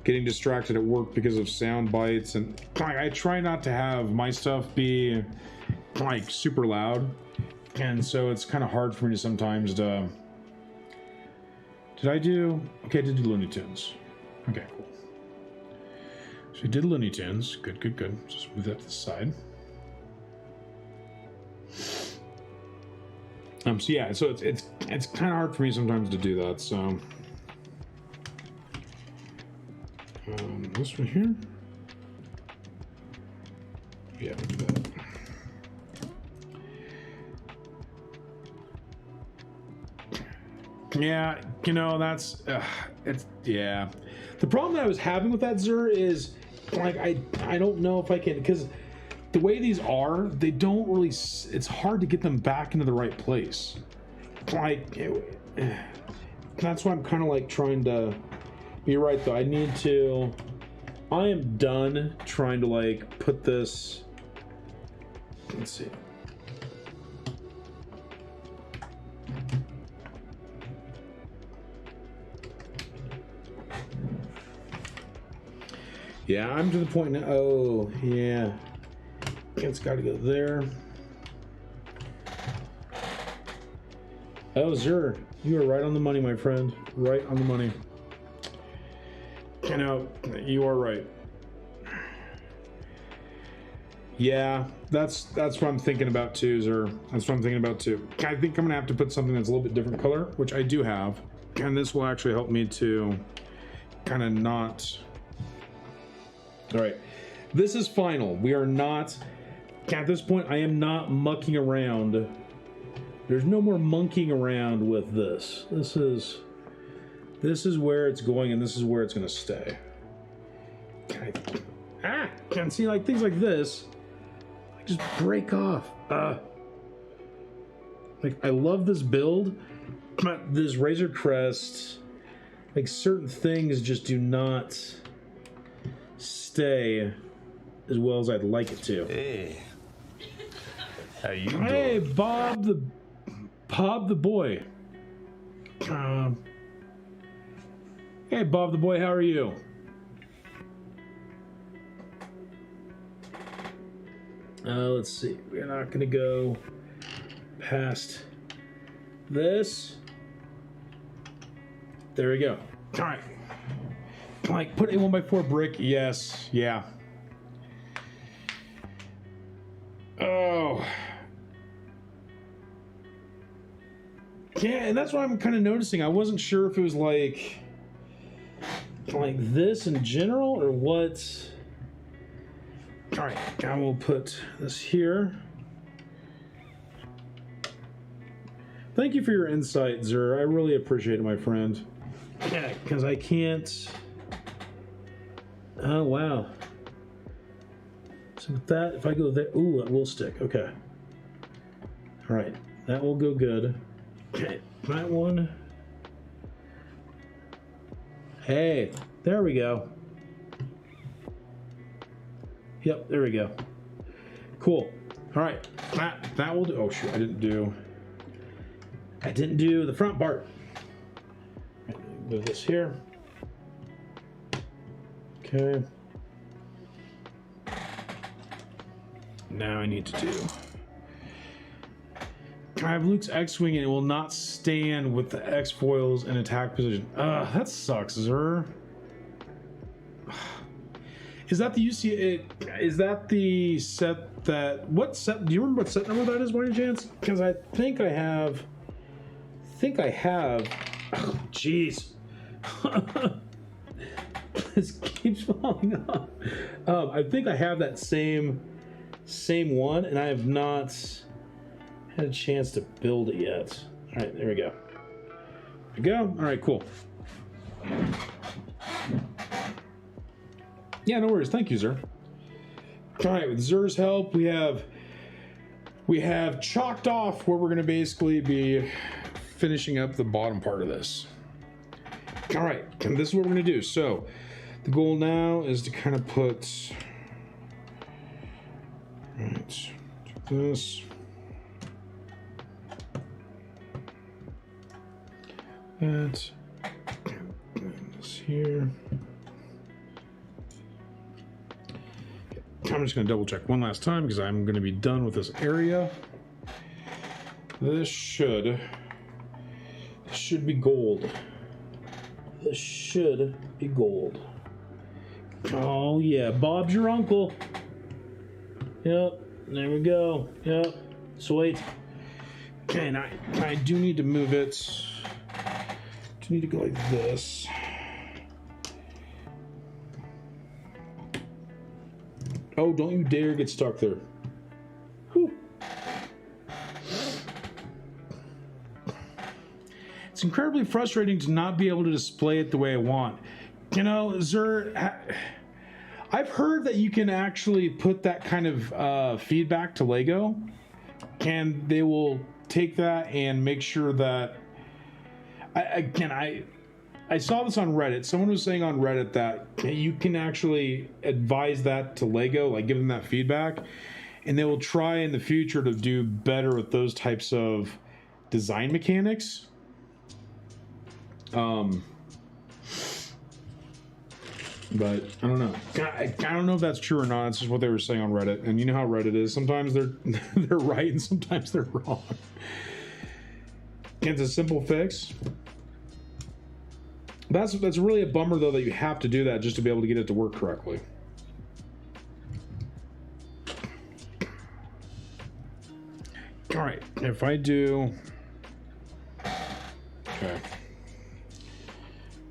getting distracted at work because of sound bites, and I try not to have my stuff be like super loud, and so it's kind of hard for me to sometimes to. I did Looney Tunes. Okay, cool. So we did Looney Tunes. Good. Just move that to the side. So yeah, so it's kind of hard for me sometimes to do that. So this one here. Yeah, we'll do that. Yeah, you know, that's yeah. The problem that I was having with that Zur is like I don't know if I can, because the way these are, they don't really. It's hard to get them back into the right place. Like that's why I'm kind of like trying to You're right though. I am done trying to like put this. Let's see. Yeah, I'm to the point now. Oh, yeah. It's got to go there. Oh, Zer, you are right on the money, my friend. Right on the money. You know, you are right. Yeah, that's what I'm thinking about too, Zer. That's what I'm thinking about too. I think I'm gonna have to put something that's a little bit different color, which I do have, and this will actually help me to kind of not. All right, this is final. We are not at this point. I am not mucking around. There's no more monkeying around with this. This is where it's going, and this is where it's gonna stay. Can see like things like this. Just break off. Like I love this build, but this Razor Crest, like certain things just do not stay as well as I'd like it to. Hey, how you doing? Hey, Bob the boy. Hey, Bob the boy, how are you? Let's see. We're not going to go past this. There we go. All right. Like, put a 1x4 brick. Yes. Yeah. Oh. Yeah, and that's what I'm kind of noticing. I wasn't sure if it was like this in general or what. All right, I will put this here. Thank you for your insight, Zer. I really appreciate it, my friend. Yeah, because I can't. Oh, wow. So with that, if I go there, ooh, it will stick. Okay. All right, that will go good. Okay, that one. Hey, there we go. Yep, there we go. Cool. All right, that will do. Oh shoot, I didn't do the front part. Move this here. Okay. Now I need to do. I have Luke's X-Wing and it will not stand with the X-foils in attack position. That sucks, Zer. Is that the UC? Is that the set that? What set? Do you remember what set number that is, by any chance? Because I think I have. Oh, jeez. This keeps falling off. I think I have that same one, and I have not had a chance to build it yet. All right, there we go. There we go. All right, cool. Yeah, no worries. Thank you, Zer. All right, with Zer's help, we have chalked off where we're going to basically be finishing up the bottom part of this. All right, and this is what we're going to do. So the goal now is to kind of put, right, this. That. This here. I'm just going to double check one last time because I'm going to be done with this area. This should be gold. This should be gold. Oh yeah, Bob's your uncle. Yep, there we go. Yep, sweet. Okay, and I do need to move it. Do need to go like this. Oh, don't you dare get stuck there. Whew. It's incredibly frustrating to not be able to display it the way I want. You know, Zer, I've heard that you can actually put that kind of feedback to Lego, and they will take that and make sure that, I saw this on Reddit. Someone was saying on Reddit that you can actually advise that to Lego, like give them that feedback, and they will try in the future to do better with those types of design mechanics. But I don't know. I don't know if that's true or not. It's just what they were saying on Reddit, and you know how Reddit is. Sometimes they're they're right, and sometimes they're wrong. It's a simple fix. That's really a bummer though that you have to do that just to be able to get it to work correctly. All right, if I do, okay,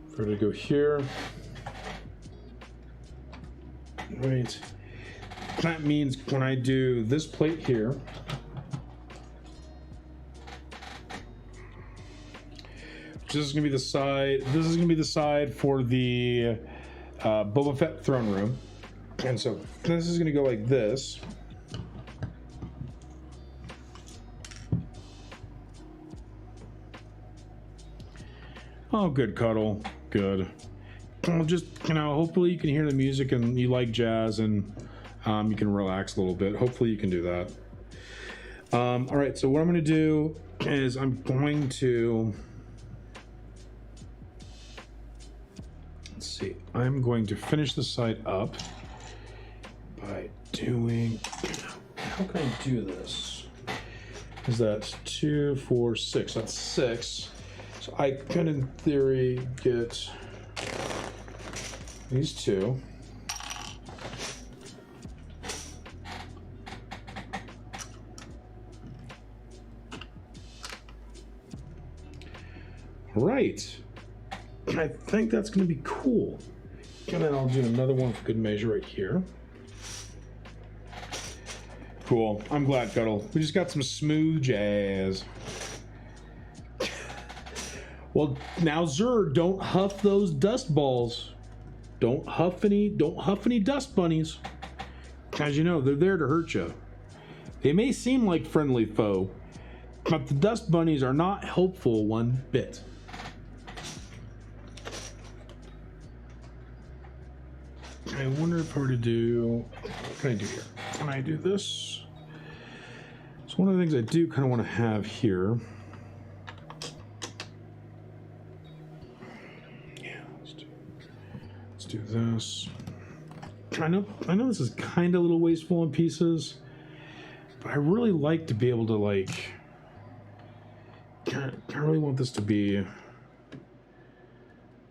if we're gonna go here, right, that means when I do this plate here, this is gonna be the side. This is gonna be the side for the Boba Fett throne room, and so this is gonna go like this. Oh, good, Cuddle. Good. Well, just, hopefully you can hear the music and you like jazz and you can relax a little bit. Hopefully you can do that. All right, so what I'm going to do is I'm going to... Let's see. I'm going to finish the side up by doing... How can I do this? Is that 2, 4, 6? That's 6. So I could, in theory, get these two. Right. I think that's going to be cool. And then I'll do another one for good measure right here. Cool. I'm glad, Cuddle. We just got some smooth jazz. Well, now, Zur, don't huff those dust balls. Don't huff any dust bunnies. As you know, they're there to hurt you. They may seem like friendly foe, but the dust bunnies are not helpful one bit. I wonder if I were to do... What can I do here? Can I do this? So one of the things I do kind of want to have here... do this. I know this is kind of a little wasteful in pieces, but I really like to be able to I really want this to be.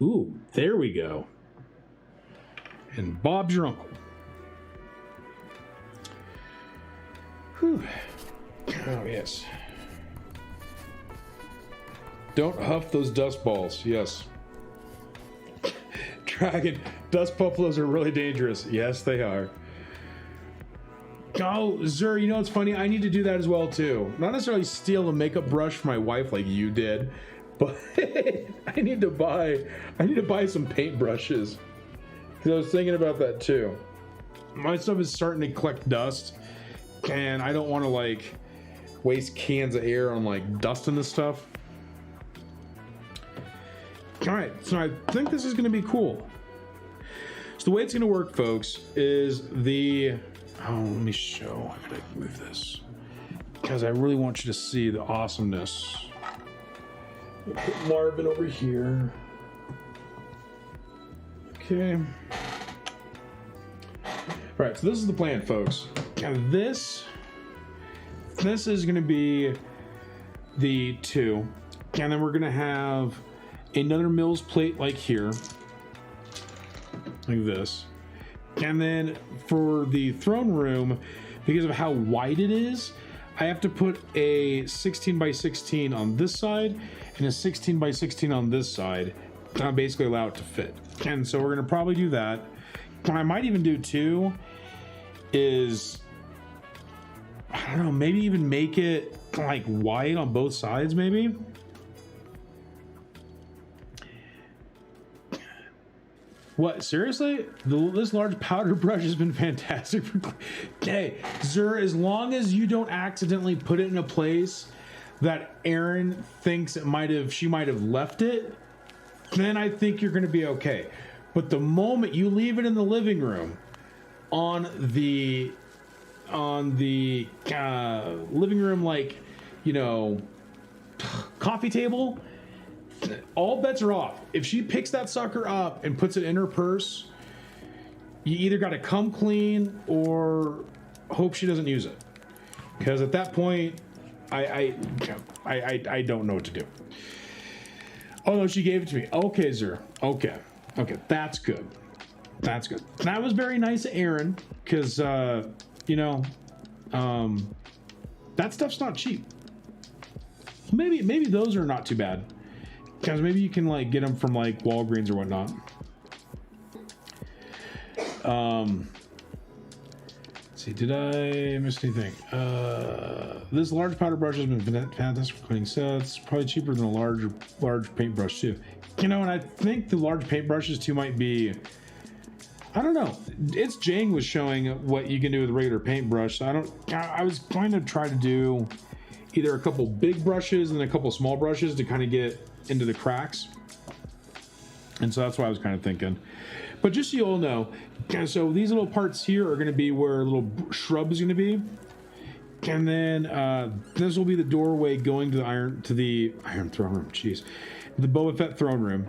Ooh, there we go. And Bob's your uncle. Whew. Oh yes. Don't huff those dust balls. Yes. Dragon, dust buffaloes are really dangerous. Yes, they are. Oh, Zur, you know what's funny? I need to do that as well, too. Not necessarily steal a makeup brush from my wife like you did, but I need to buy some paint brushes. Because I was thinking about that, too. My stuff is starting to collect dust, and I don't want to, waste cans of air on, dust and this stuff. All right, so I think this is going to be cool. So the way it's going to work, folks, is the... Oh, let me show. I gotta move this. Because I really want you to see the awesomeness. Put Marvin over here. Okay. All right, so this is the plan, folks. And this is going to be the 2. And then we're going to have another Mills plate like here, like this. And then for the throne room, because of how wide it is, I have to put a 16 by 16 on this side and a 16 by 16 on this side to basically allow it to fit. And so we're going to probably do that. What I might even do too is, I don't know, maybe even make it wide on both sides, maybe. What, seriously? This large powder brush has been fantastic for... Hey, Zur, as long as you don't accidentally put it in a place that Aaron thinks she might have left it, then I think you're going to be okay. But the moment you leave it in the living room on the living room, like, you know, coffee table, all bets are off. If she picks that sucker up and puts it in her purse, you either got to come clean or hope she doesn't use it. Because at that point, I don't know what to do. Oh no, she gave it to me. Okay, sir. Okay, that's good. That's good. That was very nice of Aaron, because you know, that stuff's not cheap. Maybe those are not too bad, because maybe you can like get them from like Walgreens or whatnot. Let's see, did I miss anything? This large powder brush has been fantastic for cleaning sets. Probably cheaper than a large paintbrush too. You know, and I think the large paintbrushes too might be, I don't know. It's Jang was showing what you can do with a regular paintbrush. So I was going to try to do either a couple big brushes and a couple small brushes to kind of get into the cracks. And so that's what I was kind of thinking. But just so you all know, so these little parts here are going to be where a little shrub is going to be. And then this will be the doorway going to the Iron Throne Room. Jeez. The Boba Fett Throne Room.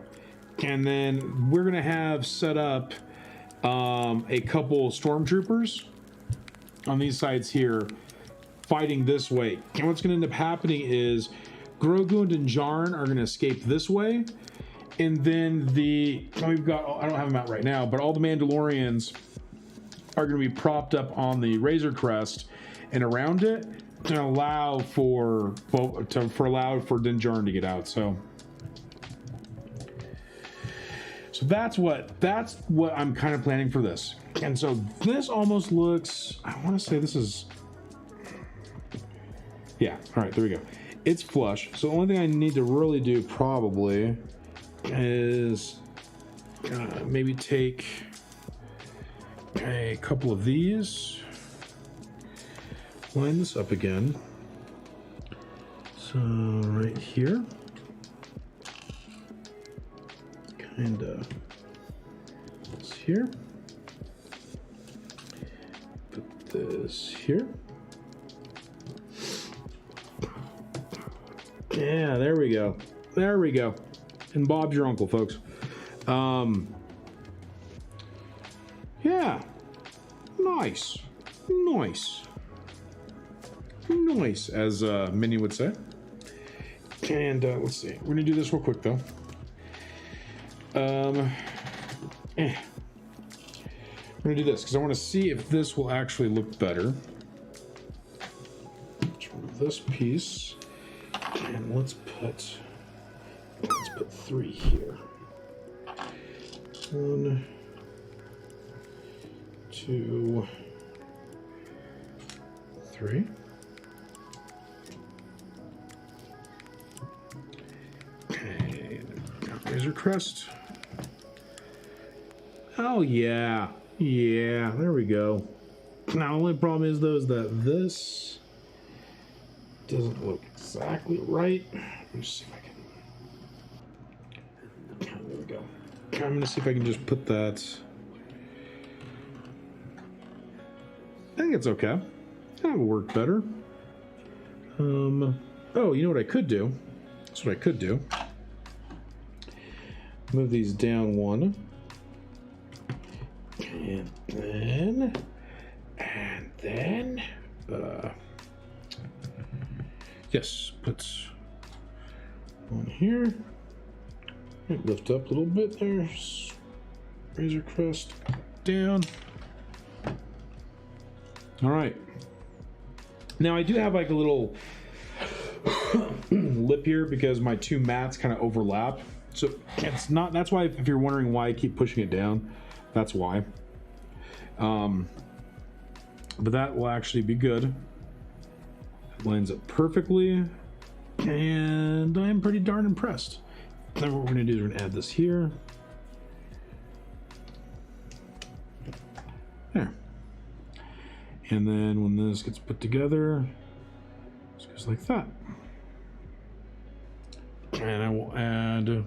And then we're going to have set up a couple stormtroopers on these sides here fighting this way. And what's going to end up happening is Grogu and Din Djarin are going to escape this way. And then we've got, I don't have them out right now, but all the Mandalorians are going to be propped up on the Razor Crest and around it to allow for Din Djarin to get out. So that's what I'm kind of planning for this. And so this almost looks, I want to say this is, yeah, all right, there we go. It's flush. So the only thing I need to really do probably is maybe take a couple of these, line this up again. So right here, kind of this here, put this here. Yeah, there we go. There we go. And Bob's your uncle, folks. Yeah. Nice. Nice. Nice, as Minnie would say. And let's see. We're going to do this real quick, though. We're going to do this, because I want to see if this will actually look better. Let's remove this piece. And let's put 3 here. 1, 2, 3. Okay, Razor Crest. Oh yeah, there we go. Now the only problem is though is that this doesn't look exactly right. Let me see if I can. There we go. I'm gonna see if I can just put that. I think it's okay. That will work better. Oh, you know what I could do? That's what I could do. Move these down 1. And then, yes, put 1 here. Lift up a little bit there. Razor Crest down. All right. Now I do have like a little lip here because my 2 mats kind of overlap. So it's not, that's why if you're wondering why I keep pushing it down, that's why. But that will actually be good. It lines up perfectly. And I'm pretty darn impressed. Then what we're going to do is we're going to add this here. There. And then when this gets put together, it goes like that. And I will add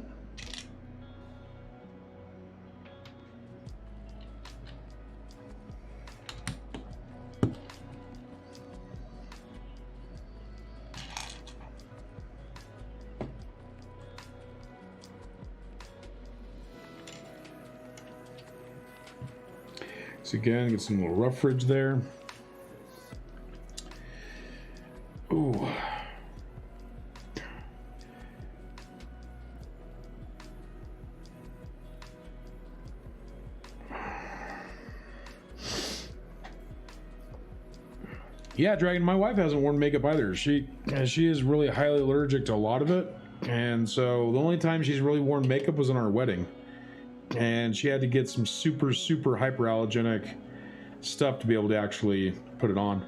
So again, get some little rough ridge there. Ooh. Yeah, Dragon, my wife hasn't worn makeup either. She is really highly allergic to a lot of it. And so the only time she's really worn makeup was on our wedding. And she had to get some super, super hyperallergenic stuff to be able to actually put it on.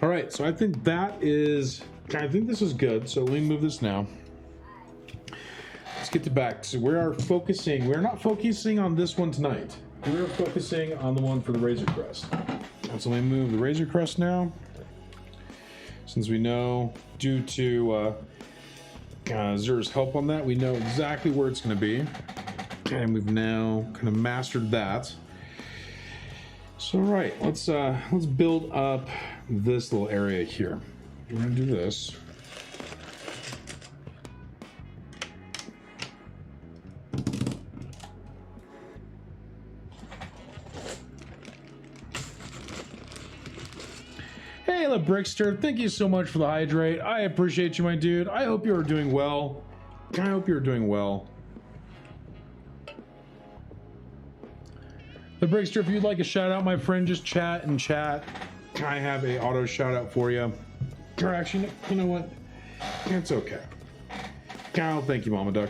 All right, so I think this is good. So let me move this now. Let's get to back. So we're not focusing on this one tonight. We're focusing on the one for the Razor Crest. So let me move the Razor Crest now. Since we know, due to Zura's help on that, we know exactly where it's going to be. And we've now kind of mastered that. So all right, let's build up this little area here. We're going to do this. Hey, LeBrickster, thank you so much for the hydrate. I appreciate you, my dude. I hope you are doing well. I hope you're doing well. LeBrickster, if you'd like a shout out, my friend, just chat and chat. I have a auto shout out for you. Or actually, you know what? It's okay. Kyle, thank you, Mama Duck.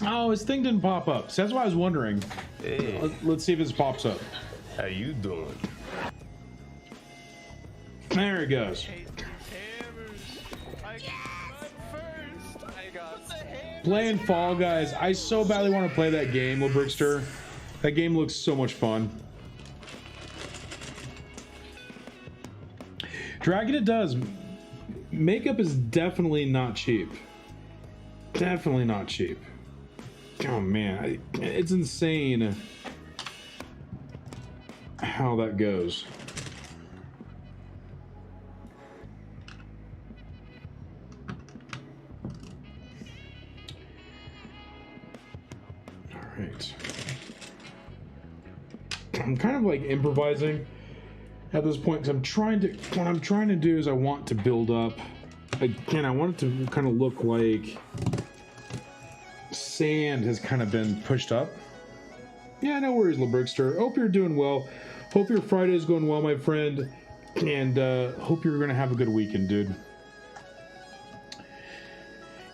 Oh, his thing didn't pop up. So that's why I was wondering. Hey, Let's see if this pops up. how you doing? There it goes. Playing Fall Guys. I so badly want to play that game, LeBrickster. That game looks so much fun. Dragon, it does. Makeup is definitely not cheap. Definitely not cheap. Oh man, it's insane how that goes. All right. I'm kind of like improvising at this point because what I'm trying to do is I want to build up again. I want it to kind of look like sand has kind of been pushed up. Yeah, no worries, LeBrickster. Hope you're doing well. Hope your Friday is going well, my friend, and hope you're gonna have a good weekend, dude.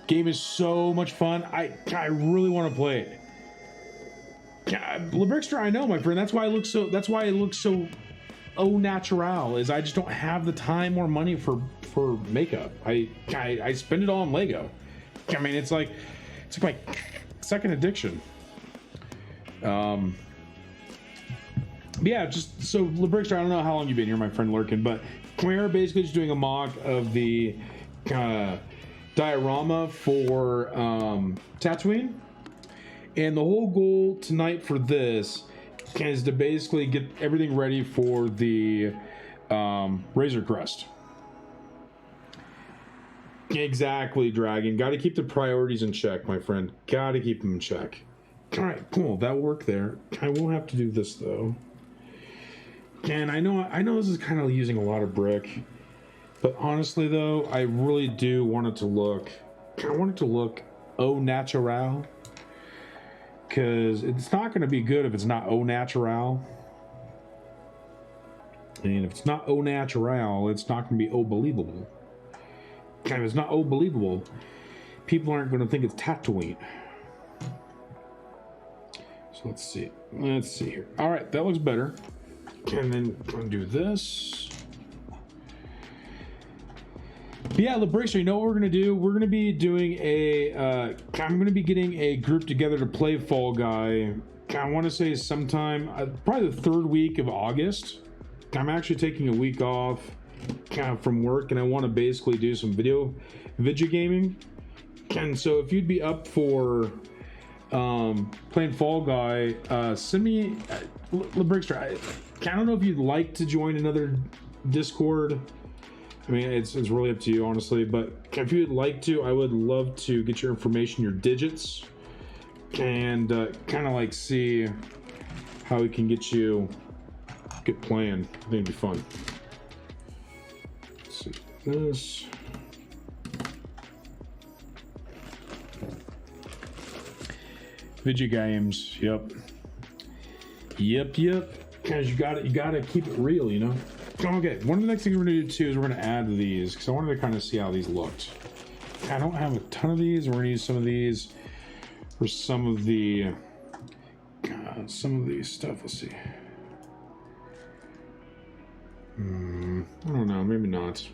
Game is so much fun. I really want to play it. LeBrickster, I know, my friend. That's why it looks so au natural. Is I just don't have the time or money for makeup. I spend it all on Lego. I mean, it's like my second addiction. Yeah, just so LeBrickster, I don't know how long you've been here, my friend Lurkin, but we're basically just doing a mock of the diorama for Tatooine, and the whole goal tonight for this is to basically get everything ready for the Razor Crest. Exactly, Dragon. Got to keep the priorities in check, my friend. Got to keep them in check. All right, cool. That worked there. I will have to do this though. And I know this is kind of using a lot of brick, but honestly though, I really do want it to look. I want it to look au natural, because it's not going to be good if it's not au natural. And if it's not au natural, it's not going to be au believable. If it's not au believable, people aren't going to think it's Tatooine. So let's see. Let's see here. All right, that looks better. And then I'm going to do this. But yeah, LeBrickster, you know what we're going to do? We're going to be doing I'm going to be getting a group together to play Fall Guy. I want to say sometime, probably the third week of August. I'm actually taking a week off from work, and I want to basically do some video gaming. And so if you'd be up for playing Fall Guy, send me LeBrickster. I don't know if you'd like to join another Discord I mean, it's really up to you, honestly. But if you'd like to, I would love to get your information, your digits, and kind of like see how we can get playing. I think it'd be fun. Let's see this. Video games. Yep. Guys, you gotta keep it real, you know. Okay, one of the next things we're gonna do too is we're gonna add these because I wanted to kind of see how these looked. I don't have a ton of these. We're gonna use some of these for some of the stuff. Let's see. I don't know. Maybe not.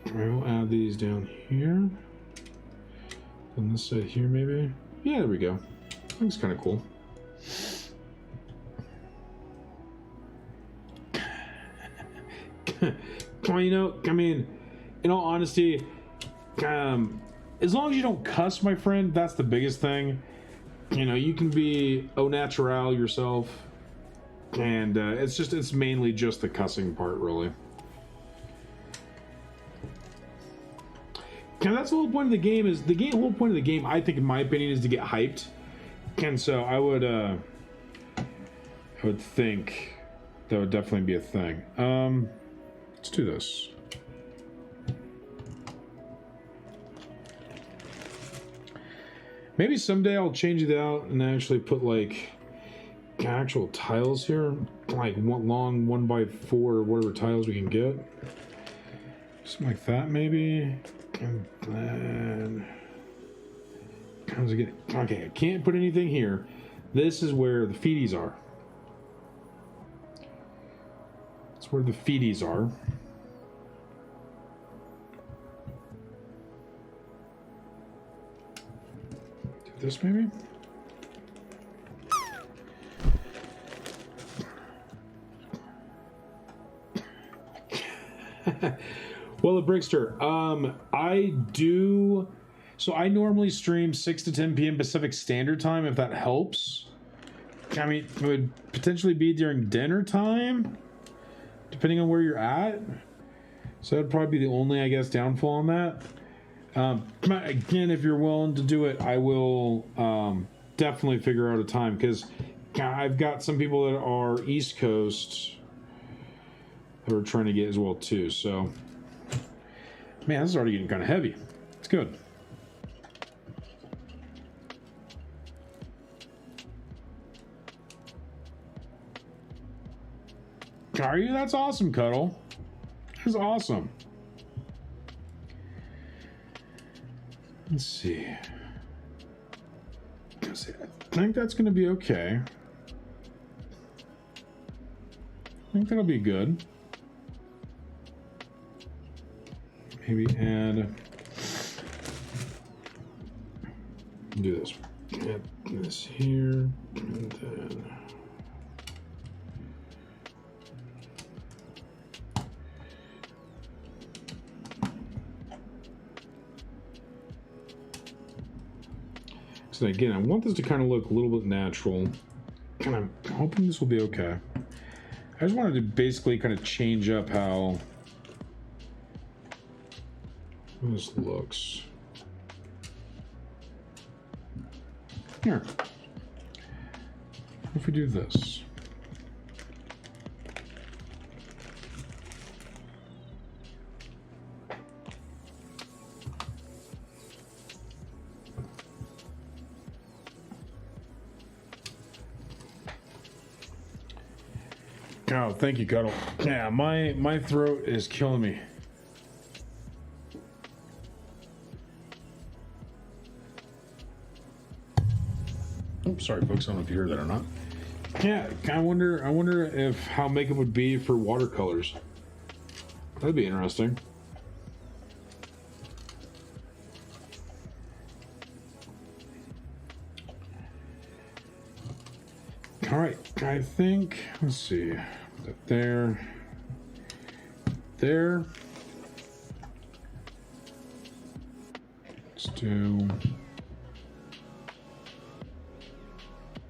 All right, we'll add these down here. On this side here, maybe. Yeah, there we go. Looks kind of cool. You know, I mean, in all honesty, as long as you don't cuss, my friend, that's the biggest thing. You know, you can be au naturel yourself, and it's mainly just the cussing part, really. And that's the whole point of the game. Whole point of the game, I think, in my opinion, is to get hyped. And so I would think that would definitely be a thing. Let's do this. Maybe someday I'll change it out and actually put like actual tiles here, like one long 1x4 or whatever tiles we can get. Something like that, maybe. And then, okay, I can't put anything here. This is where the feeties are. That's where the feeties are. Do this maybe. Well, the Brickster, I normally stream 6 to 10 p.m. Pacific Standard Time, if that helps. I mean, it would potentially be during dinner time, depending on where you're at. So that'd probably be the only, I guess, downfall on that. Again, if you're willing to do it, I will definitely figure out a time, because I've got some people that are East Coast that we're trying to get as well, too, so... Man, this is already getting kind of heavy. It's good. Are you? That's awesome, Cuddle. That's awesome. Let's see. I think that's going to be okay. I think that'll be good. Maybe add, do this, add this here, and then so again, I want this to kind of look a little bit natural, and I'm hoping this will be okay. I just wanted to basically kind of change up how this looks. Here. What if we do this? Oh, thank you, Cuddle. Yeah, my throat is killing me. Oops, sorry, folks. I don't know if you heard that or not. Yeah, I wonder if how makeup would be for watercolors. That'd be interesting. All right, I think. Let's see. That there. There. Let's do.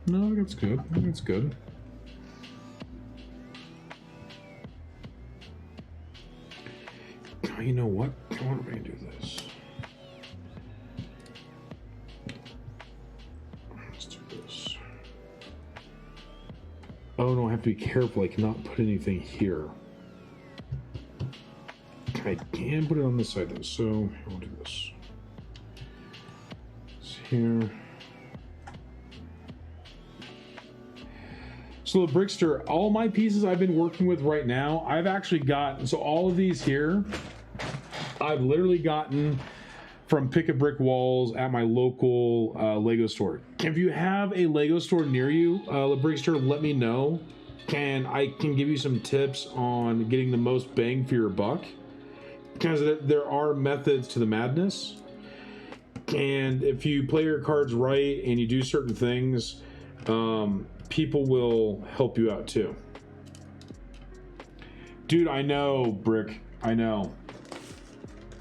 No, I think it's good. I think it's good. You know what? I want to do this. Let's do this. Oh no, I have to be careful. I cannot put anything here. I can put it on this side though, so I'll do this. It's here. So the Brickster, all my pieces I've been working with right now, I've actually got, so all of these here, I've literally gotten from Pick a Brick Walls at my local Lego store. If you have a Lego store near you, the Brickster, let me know. I can give you some tips on getting the most bang for your buck. Because there are methods to the madness. And if you play your cards right and you do certain things, people will help you out too. Dude, I know, Brick. I know.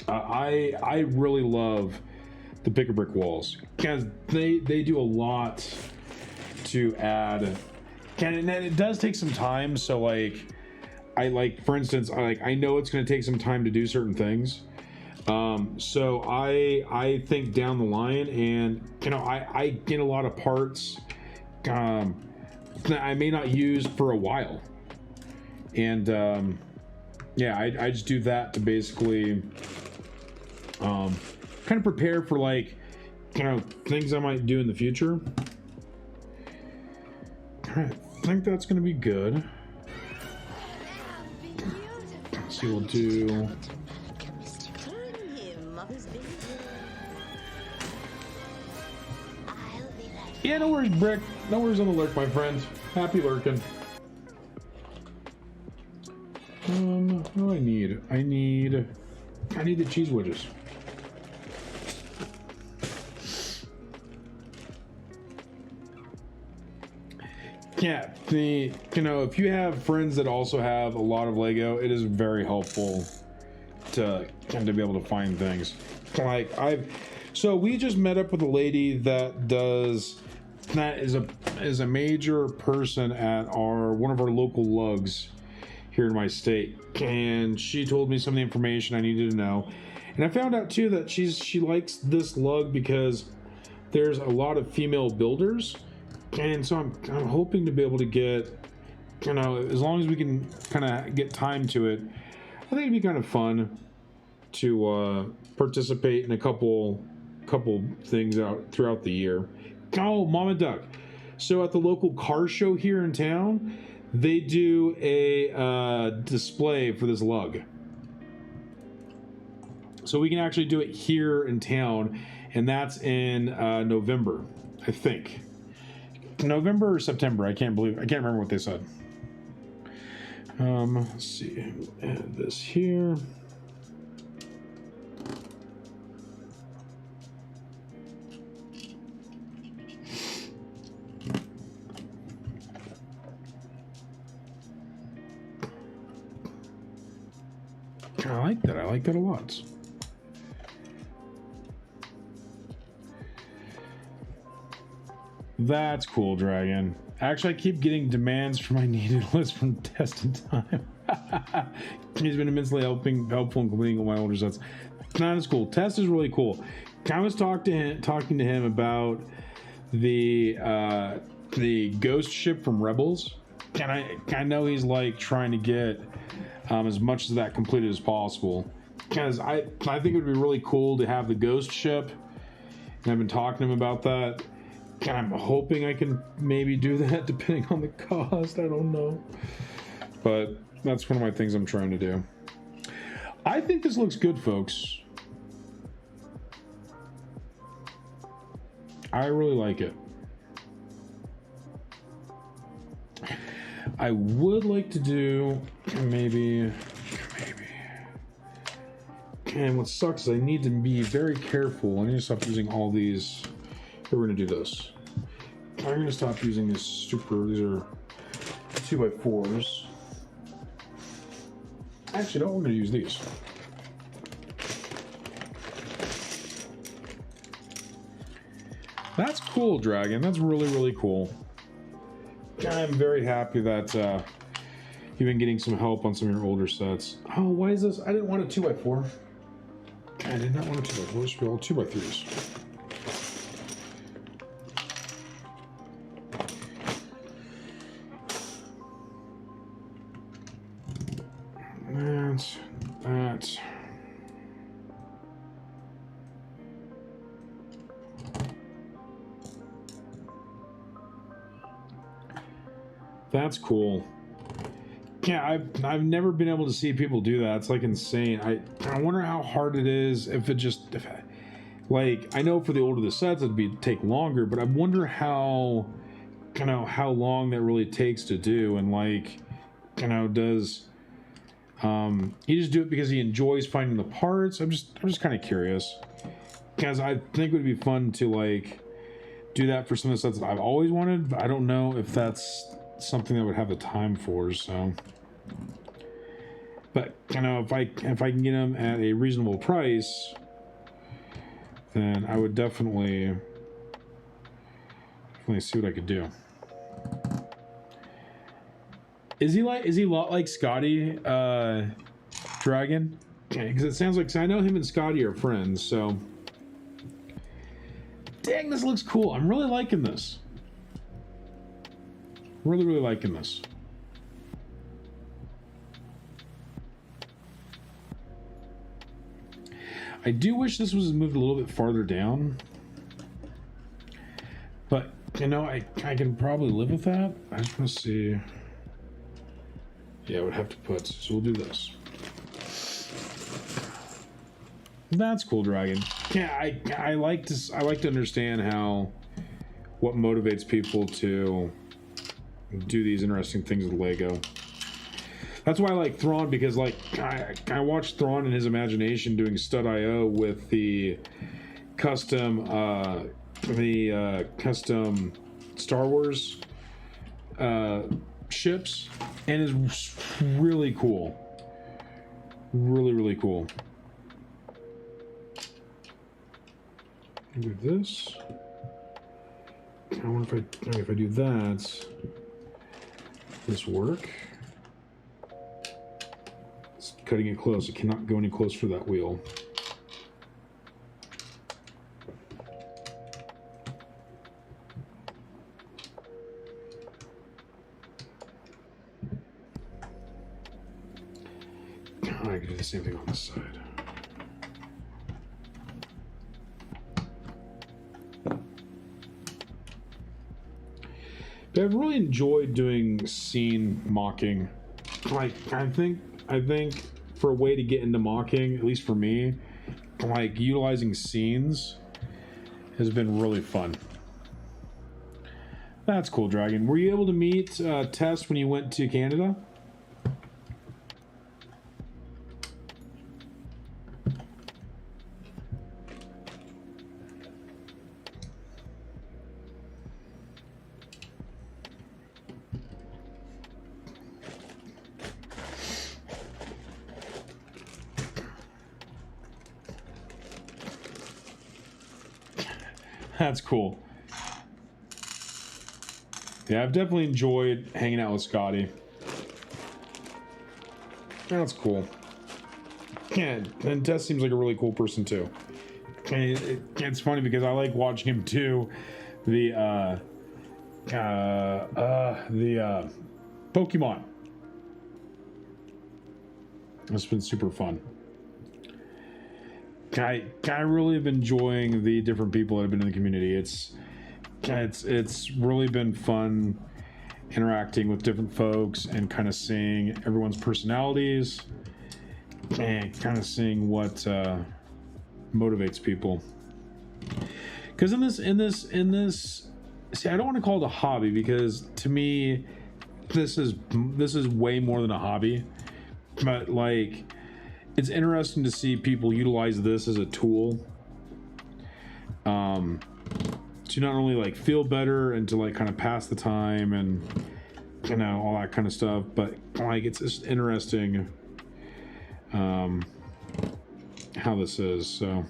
I really love the Pick a Brick Walls because they do a lot to add. And it does take some time. So like, for instance, I know it's going to take some time to do certain things. So I think down the line, and I get a lot of parts that I may not use for a while, and yeah, I just do that to basically kind of prepare for things I might do in the future. I think that's going to be good. Let's see, we'll do. Yeah, no worries, Brick. No worries on the lurk, my friend. Happy lurking. What do I need? I need the cheese wedges. Yeah, if you have friends that also have a lot of Lego, it is very helpful to kind of be able to find things. So we just met up with a lady that is a major person at one of our local lugs here in my state, and she told me some of the information I needed to know. And I found out too that she likes this lug because there's a lot of female builders, and so I'm hoping to be able to get, as long as we can kind of get time to it, I think it'd be kind of fun to participate in a couple things out throughout the year. Oh, Mama Duck. So at the local car show here in town, they do a display for this lug. So we can actually do it here in town, and that's in November, I think. November or September, I can't remember what they said. Let's see, add this here. I like that a lot. That's cool, Dragon. Actually, I keep getting demands for my needed list from Test in Time. He's been immensely helpful in completing all my older sets. That is cool. Test is really cool. I was talking to him about the ghost ship from Rebels, and I know he's trying to get as much of that completed as possible, because I think it would be really cool to have the ghost ship, and I've been talking to him about that, and I'm hoping I can maybe do that depending on the cost. I don't know, but that's one of my things I'm trying to do. I think this looks good, folks. I really like it. I would like to do maybe. And what sucks is I need to be very careful. I need to stop using all these. Here, we're gonna do this. I'm gonna stop using these these are 2x4s. Actually, no, we're gonna use these. That's cool, Dragon. That's really, really cool. I'm very happy that you've been getting some help on some of your older sets. Oh, why is this? I didn't want a 2x4. I did not want a 2x4. It should be all 2x3s. That. That's cool. Yeah, I've never been able to see people do that. It's like insane. I wonder how hard it is if like, I know for the older the sets it'd take longer, but I wonder how how long that really takes to do, and like does he just do it because he enjoys finding the parts? I'm just kind of curious, because I think it would be fun to like do that for some of the sets that I've always wanted, but I don't know if that's something that would have the time for. So, but if I can get them at a reasonable price, then I would definitely see what I could do. Is he a lot like Scotty Dragon? Because it sounds like, I know him and Scotty are friends, so dang, this looks cool. I'm really liking this. Really liking this. I do wish this was moved a little bit farther down, but I can probably live with that. I just want to see. Yeah, I would have to put, so we'll do this. That's cool, Dragon. Yeah, I like to understand what motivates people to do these interesting things with Lego. That's why I like Thrawn, because like I watched Thrawn in his imagination doing Stud.io with the custom Star Wars ships, and it's really cool. Really cool. Do this. I wonder if I do that. This work? It's cutting it close. It cannot go any closer to that wheel. I can do the same thing on this side. But I've really enjoyed doing scene mocking. Like, I think for a way to get into mocking, at least for me, like utilizing scenes has been really fun. That's cool, Dragon. Were you able to meet Tess when you went to Canada? That's cool. Yeah, I've definitely enjoyed hanging out with Scotty. That's cool. Yeah, and Tess seems like a really cool person too. And it's funny because I like watching him do the Pokemon. It's been super fun. I really have been enjoying the different people that have been in the community. It's really been fun interacting with different folks and kind of seeing everyone's personalities and kind of seeing what motivates people. Because in this, see, I don't want to call it a hobby, because to me, this is way more than a hobby. But like, it's interesting to see people utilize this as a tool to not only like feel better and to like kind of pass the time and all that kind of stuff, but like it's just interesting how this is. So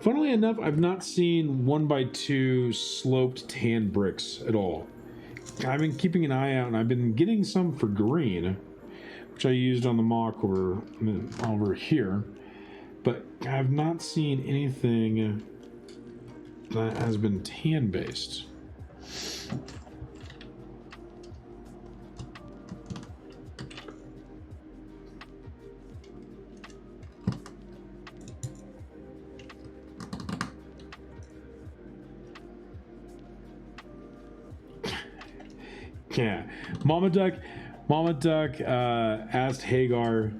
Funnily enough, I've not seen 1x2 sloped tan bricks at all. I've been keeping an eye out, and I've been getting some for green, which I used on the mock over here, but I've not seen anything that has been tan based. Yeah, Mama Duck asked Hagar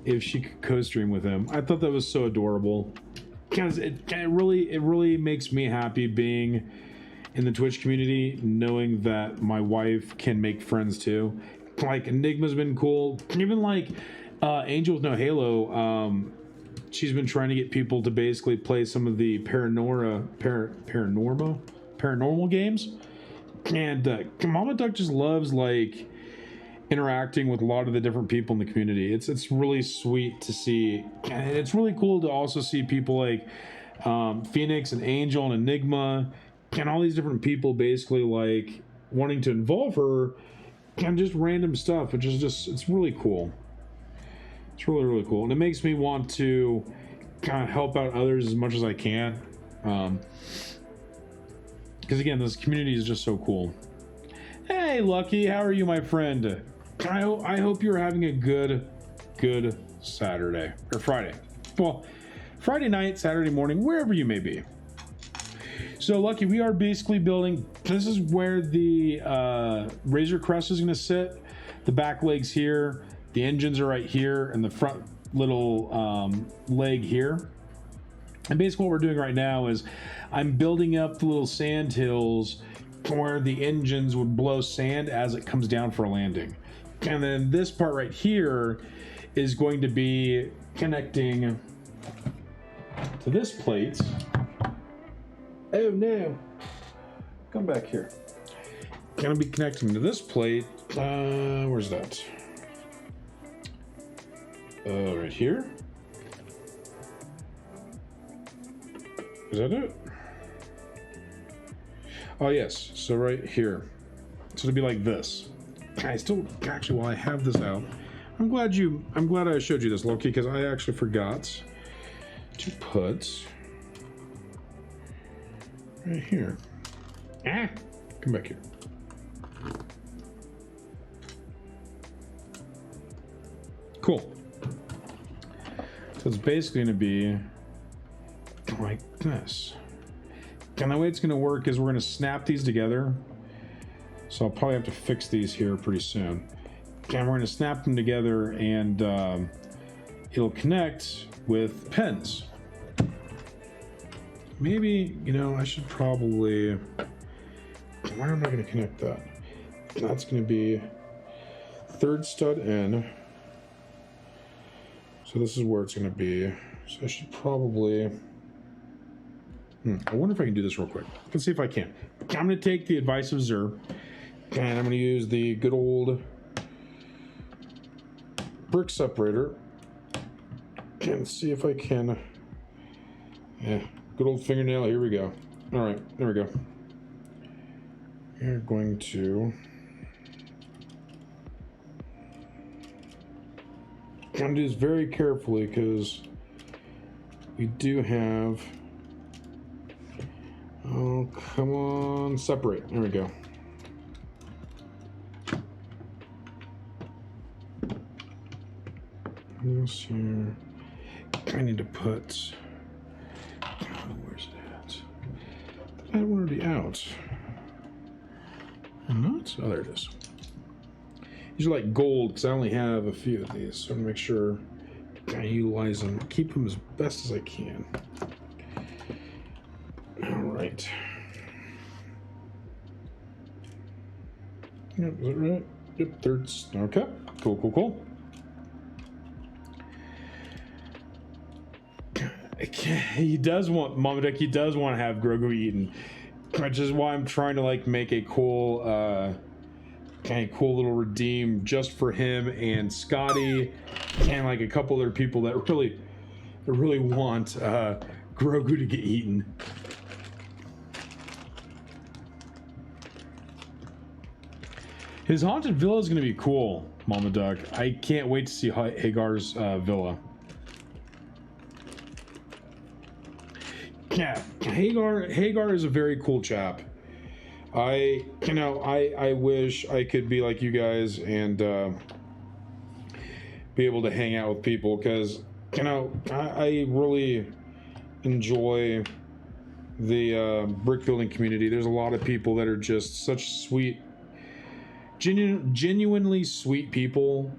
if she could co-stream with him. I thought that was so adorable, because it really makes me happy being in the Twitch community, knowing that my wife can make friends too. Like Enigma's been cool, even like Angel with No Halo. She's been trying to get people to basically play some of the paranormal games. And Mama Duck just loves like interacting with a lot of the different people in the community. It's really sweet to see, and it's really cool to also see people like Phoenix and Angel and Enigma and all these different people basically like wanting to involve her and just random stuff, which is just, it's really cool. It's really cool, and it makes me want to kind of help out others as much as I can. Because again, this community is just so cool. Hey, Lucky, how are you, my friend? I hope you're having a good Saturday or Friday. Well, Friday night, Saturday morning, wherever you may be. So, Lucky, we are basically building. This is where the Razor Crest is going to sit. The back legs here, the engines are right here, and the front little leg here. And basically, what we're doing right now is I'm building up the little sand hills where the engines would blow sand as it comes down for a landing. And then this part right here is going to be connecting to this plate. Oh no, come back here. Gonna be connecting to this plate. Where's that? Right here. Is that it? Oh yes, so right here. So it'll be like this. I still, actually, while I have this out, I'm glad I showed you this, Loki, because I actually forgot to put right here. Come back here. Cool. So it's basically going to be like this. And the way it's going to work is we're going to snap these together. So I'll probably have to fix these here pretty soon. And we're going to snap them together, and it'll connect with pins. Maybe, you know, I should probably... Why am I going to connect that? That's going to be third stud in. So this is where it's going to be. So I should probably... I wonder if I can do this real quick. Let's see if I can. I'm going to take the advice of Zer, and I'm going to use the good old brick separator and see if I can. Yeah, good old fingernail. Here we go. All right, there we go. We're going to. I'm going to do this very carefully because we do have. Oh, come on, separate. There we go. This here. I need to put. Oh, where's it at? That one already out. I'm not? Oh, there it is. These are like gold because I only have a few of these, so I'm gonna make sure I utilize them, keep them as best as I can. All right. Yep, is that right? Yep, third. Okay. Cool. He does want Mama Duck. He does want to have Grogu eaten, which is why I'm trying to like make a cool, kind of cool little redeem just for him and Scotty, and like a couple other people that really want Grogu to get eaten. His haunted villa is going to be cool, Mama Duck. I can't wait to see Hagar's villa. Yeah, Hagar is a very cool chap. I wish I could be like you guys and be able to hang out with people, because I really enjoy the brick building community. There's a lot of people that are just such sweet, genuinely sweet people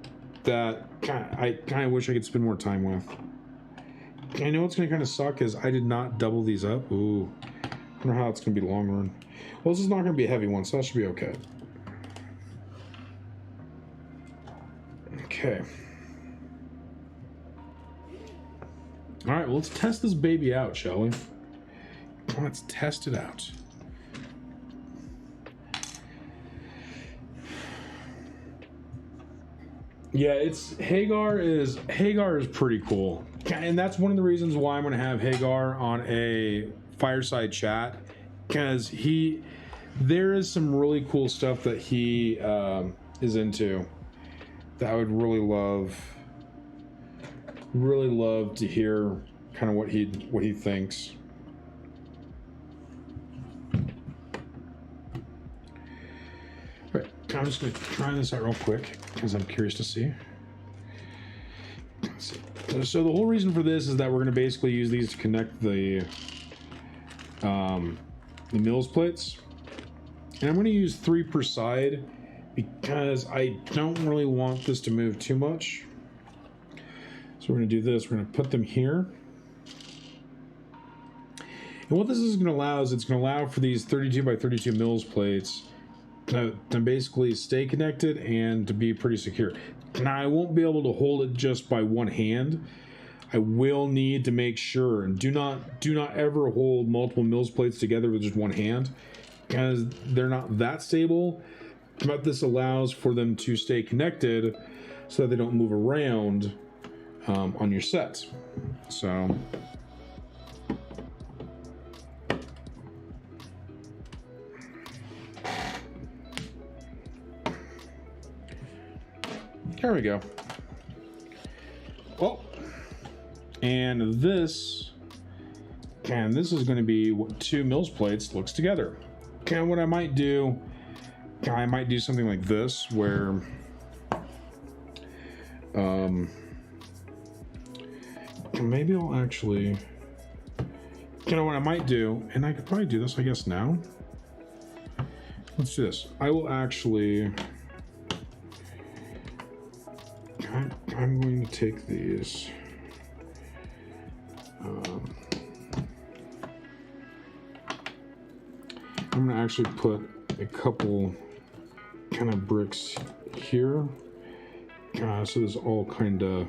that I kind of wish I could spend more time with. I know what's going to kind of suck is I did not double these up. Ooh, I wonder how it's going to be long run. Well, this is not going to be a heavy one, so that should be okay. Okay. All right, well, let's test this baby out, shall we? Let's test it out. Yeah, Hagar is pretty cool. And that's one of the reasons why I'm going to have Hagar on a fireside chat, because there is some really cool stuff that he is into that I would really love to hear kind of what he thinks. Right, I'm just going to try this out real quick because I'm curious to see. Let's see. So the whole reason for this is that we're going to basically use these to connect the mills plates, and I'm going to use 3 per side because I don't really want this to move too much. So we're going to do this. We're going to put them here, and what this is going to allow is it's going to allow for these 32 by 32 mills plates to basically stay connected and to be pretty secure. Now, I won't be able to hold it just by one hand. I will need to make sure, and do not ever hold multiple mills plates together with just one hand, because they're not that stable. But this allows for them to stay connected so that they don't move around on your set. So there we go. Well, and this is going to be what 2 mills plates looks together. And what I might do something like this, where maybe I'll actually, what I might do, and I could probably do this, I guess, now. Let's do this. I will actually, I'm going to take these. I'm going to actually put a couple kind of bricks here. So this all kind of,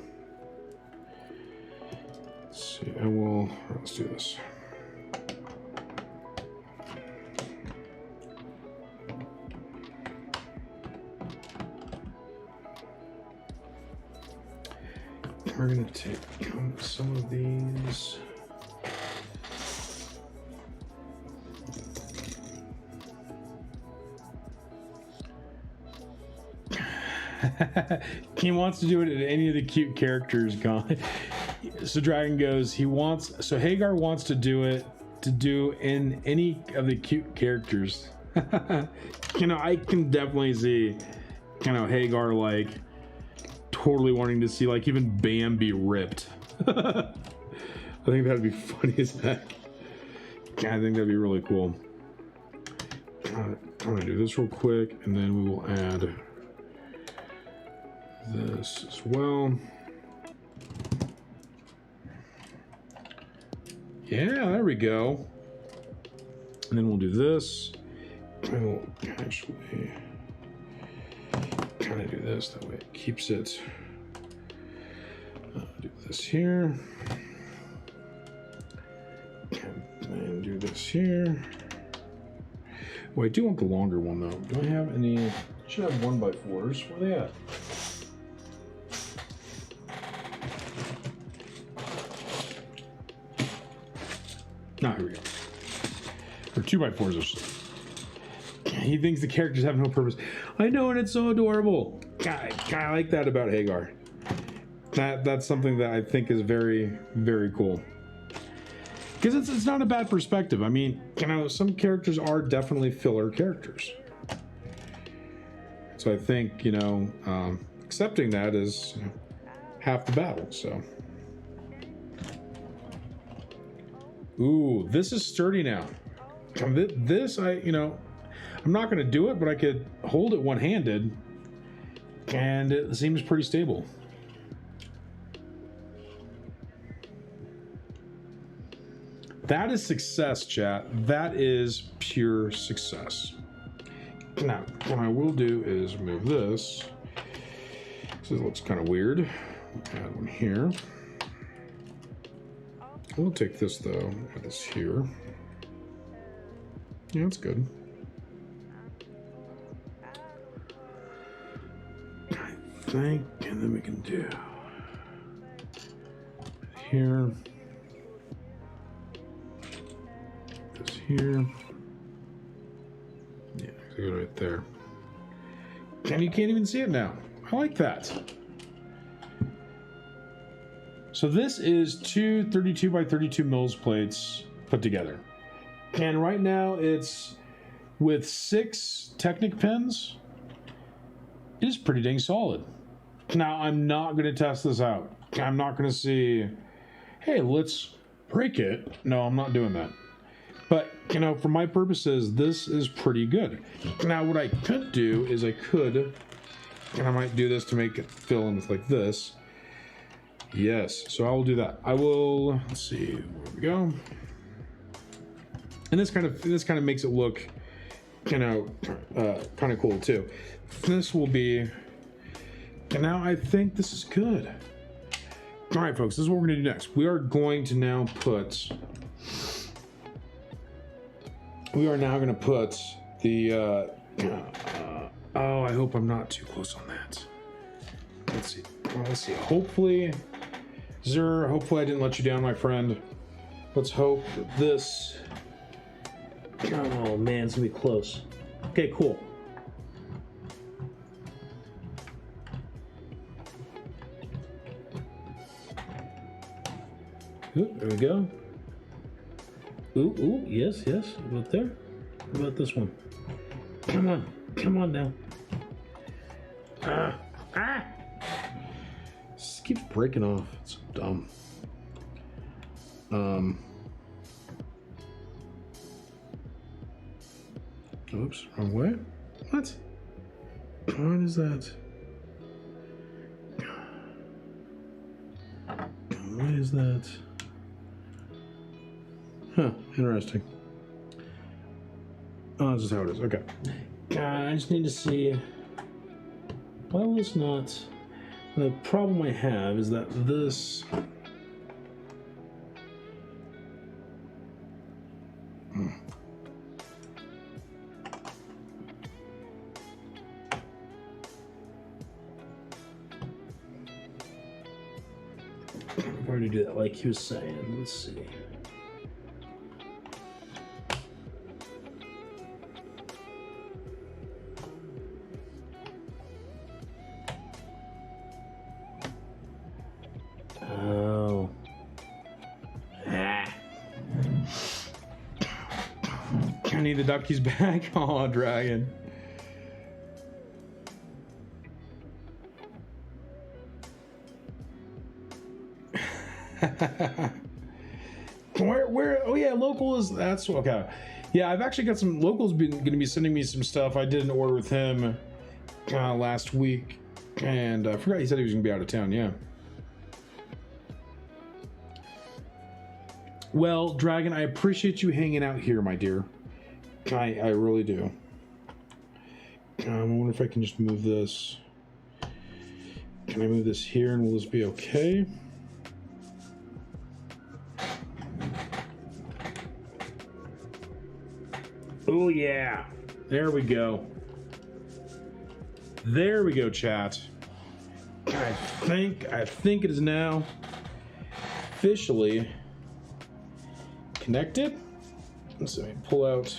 let's see, let's do this. We're going to take some of these. He wants to do it at any of the cute characters gone. So Dragon goes, so Hagar wants to do it in any of the cute characters. I can definitely see Hagar like totally wanting to see like even Bam be ripped. I think that'd be funny as heck. I think that'd be really cool. I'm gonna do this real quick, and then we will add this as well. Yeah, there we go. And then we'll do this. I will actually kind of do this, that way it keeps it. Do this here. And do this here. Well, I do want the longer one though. Do I have any? I should have 1x4s. Where are they at? No, here we go. Or 2x4s. He thinks the characters have no purpose. I know, and it's so adorable. God, I like that about Hagar. That's something that I think is very, very cool. Because it's not a bad perspective. I mean, you know, some characters are definitely filler characters. So I think, you know, accepting that is half the battle, so. Ooh, this is sturdy now. This, you know, I'm not going to do it, but I could hold it one-handed, and it seems pretty stable. That is success, chat. That is pure success. Now, what I will do is move this. This looks kind of weird. Add one here. We'll take this, though. Add this here. Yeah, that's good. I think, and then we can do here. This here. Yeah, go right there. And you can't even see it now. I like that. So this is two 32 by 32 mils plates put together. And right now it's with 6 Technic pins. It is pretty dang solid. Now I'm not going to test this out. I'm not going to see, hey, let's break it. No, I'm not doing that. But, you know, for my purposes, this is pretty good. Now what I could do is I could, and I might do this to make it fill in with like this. Yes, so I will do that. I will, let's see, where we go. And this kind of makes it look, you know, kind of cool too. This will be, and now I think this is good. All right, folks, this is what we're gonna do next. We are going to now put, the, oh, I hope I'm not too close on that. Let's see. Well, let's see. Hopefully, Zur, hopefully I didn't let you down, my friend. Let's hope that this... Oh, man, it's going to be close. Okay, cool. Ooh, there we go. Ooh, yes. About there. What about this one? Come on now. This keeps breaking off. It's so dumb. Oops, wrong way. What? What is that? What is that? Huh, interesting. Oh, this is how it is. Okay. I just need to see. Why will this not? The problem I have is that this. I've already do that like he was saying. Let's see. Oh. I need the duckies back. Oh, dragon. Where? Oh yeah, local is. That's okay. Yeah, I've actually got some locals going to be sending me some stuff. I did an order with him last week, and I forgot he said he was going to be out of town. Yeah. Well, Dragon, I appreciate you hanging out here, my dear. I really do. I wonder if I can just move this. Can I move this here and will this be okay? Oh yeah, there we go. There we go, chat. I think it is now officially connected. So let me pull out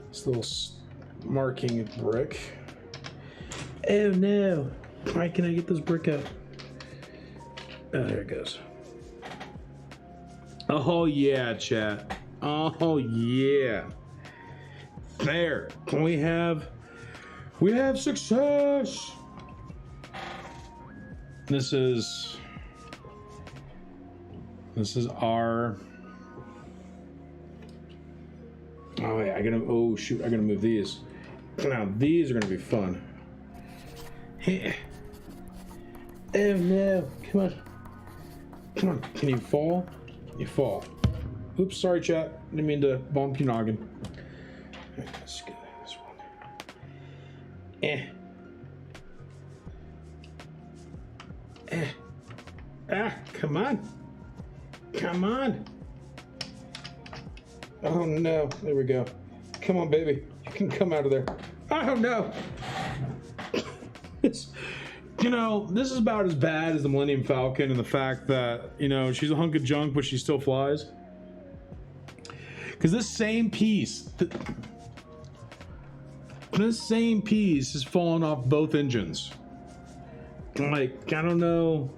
this little marking brick. Oh no! Why can I get this brick out? Oh, there it goes. Oh yeah, chat. Oh yeah. There. We have success. This is our. Oh yeah, oh shoot, I gotta move these. Now these are gonna be fun. Oh no, come on. Come on, can you fall? You fall. Oops, sorry chat. Didn't mean to bump your noggin. Let's get this one. Come on. Come on. Oh no, there we go. Come on, baby. You can come out of there. Oh no. You know, this is about as bad as the Millennium Falcon and the fact that, you know, she's a hunk of junk, but she still flies. Because this same piece has fallen off both engines. Like, I don't know.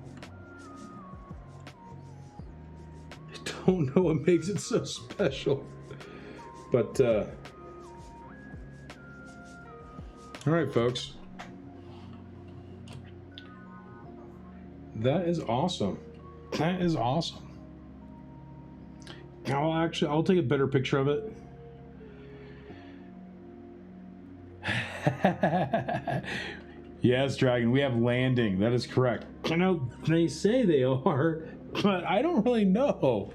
I don't know what makes it so special. But, all right, folks. That is awesome. That is awesome. I'll take a better picture of it. Yes, Dragon, we have landing. That is correct. I know they say they are, but I don't really know.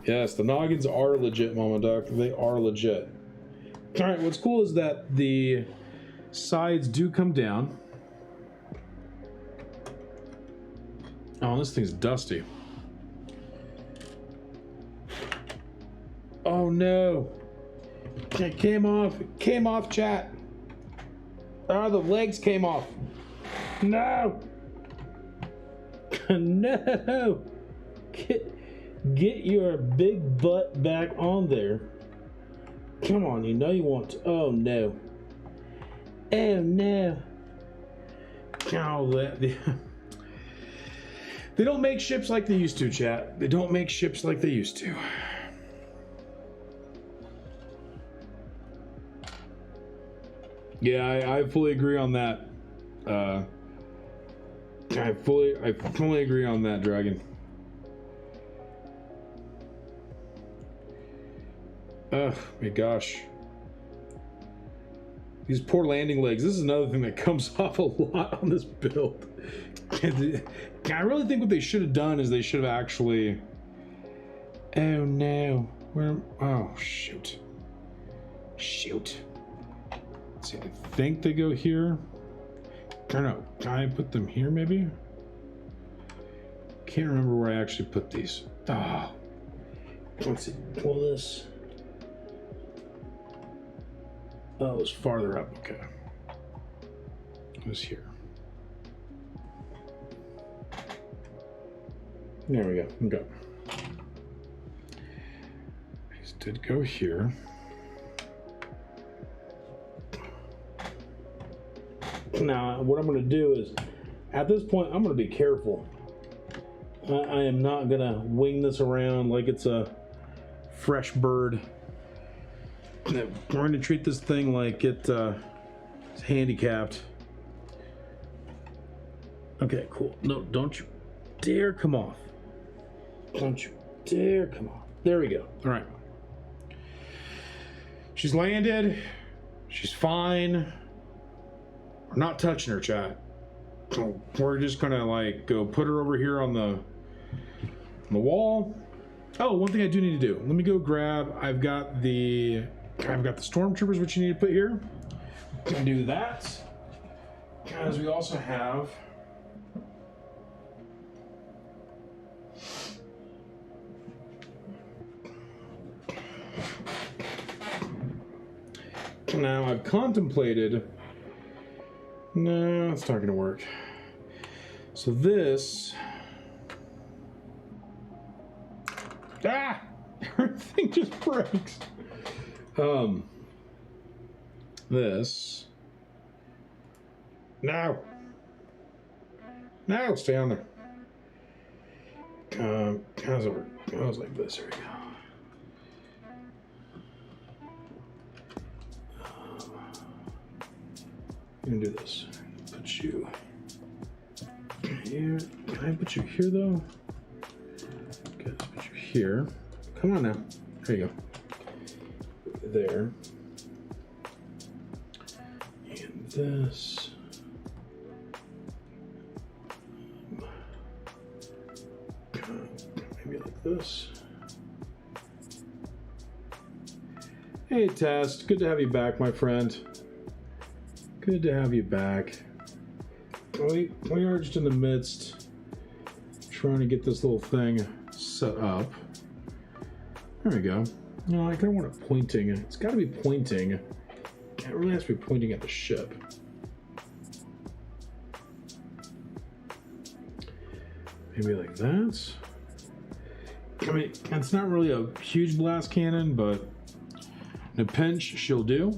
Yes, the noggins are legit, Mama Duck. They are legit. All right, what's cool is that the sides do come down. Oh, this thing's dusty. Oh no. It came off. It came off, chat. Oh, the legs came off. No. No. Get your big butt back on there. Come on, you know you want to. Oh no. Oh no. Oh, they don't make ships like they used to, chat. They don't make ships like they used to. Yeah, I fully agree on that. I fully agree on that, Dragon. Oh my gosh. These poor landing legs. This is another thing that comes off a lot on this build. I really think what they should have done is they should have actually... Oh no. Oh shoot. Shoot. Let's see, I think they go here. I don't know. Can I put them here maybe? Can't remember where I actually put these. Oh. Let's see. Pull this. Oh, it was farther up. Okay. It was here. There we go. Okay. These did go here. Now, what I'm going to do is, at this point, I'm going to be careful. I am not going to wing this around like it's a fresh bird. We're going to treat this thing like it's handicapped. Okay, cool. No, don't you dare come off. Don't you dare come off. There we go. All right. She's landed. She's fine. We're not touching her, chat. We're just going to like go put her over here on the wall. Oh, one thing I do need to do. Let me go grab. I've got the stormtroopers, which you need to put here. Gonna do that. Because we also have now I've contemplated. No, it's not gonna work. So this... Ah! Everything just breaks. This... No! No! Stay on there. How's it work? Goes like this. Here we go. I'm gonna do this. Put you here. Can I put you here though? Okay, let's put you here. Come on now. There you go. There. And this. Maybe like this. Hey, Test. Good to have you back, my friend. Good to have you back. We are just in the midst trying to get this little thing set up. There we go. No, I kind of want it pointing. It's got to be pointing. It really has to be pointing at the ship. Maybe like that. I mean, it's not really a huge blast cannon, but in a pinch, she'll do.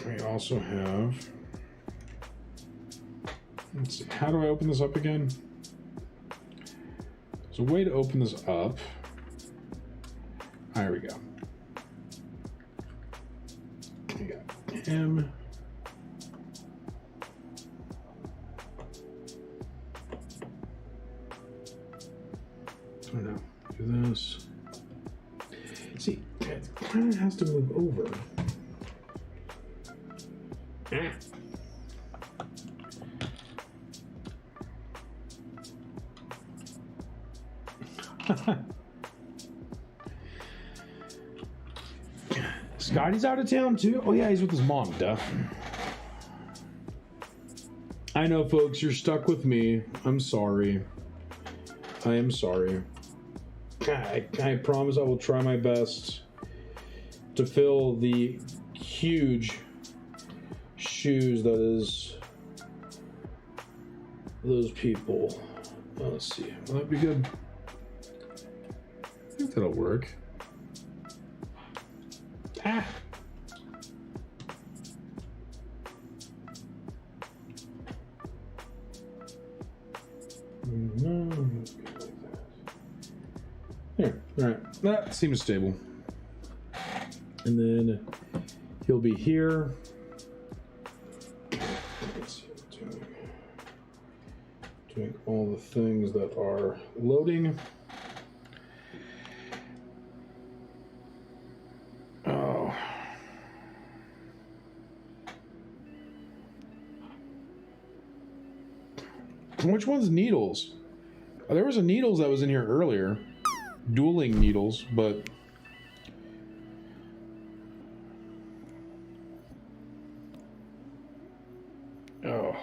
We also have, let's see, how do I open this up again? There's a way to open this up. There we go. We got him. I don't know, do this. See, it kind of has to move over. Scotty's out of town too? Oh yeah, he's with his mom, duh. I know, folks, you're stuck with me. I'm sorry. I am sorry. I promise I will try my best to fill the huge shoes that is those people. Let's see. Will that be good? I think that'll work. Ah! There. All right. That seems stable. And then he'll be here. Let's see, doing all the things that are loading. Oh. Which one's needles? Oh, there was a needles that was in here earlier. Dueling needles, but oh.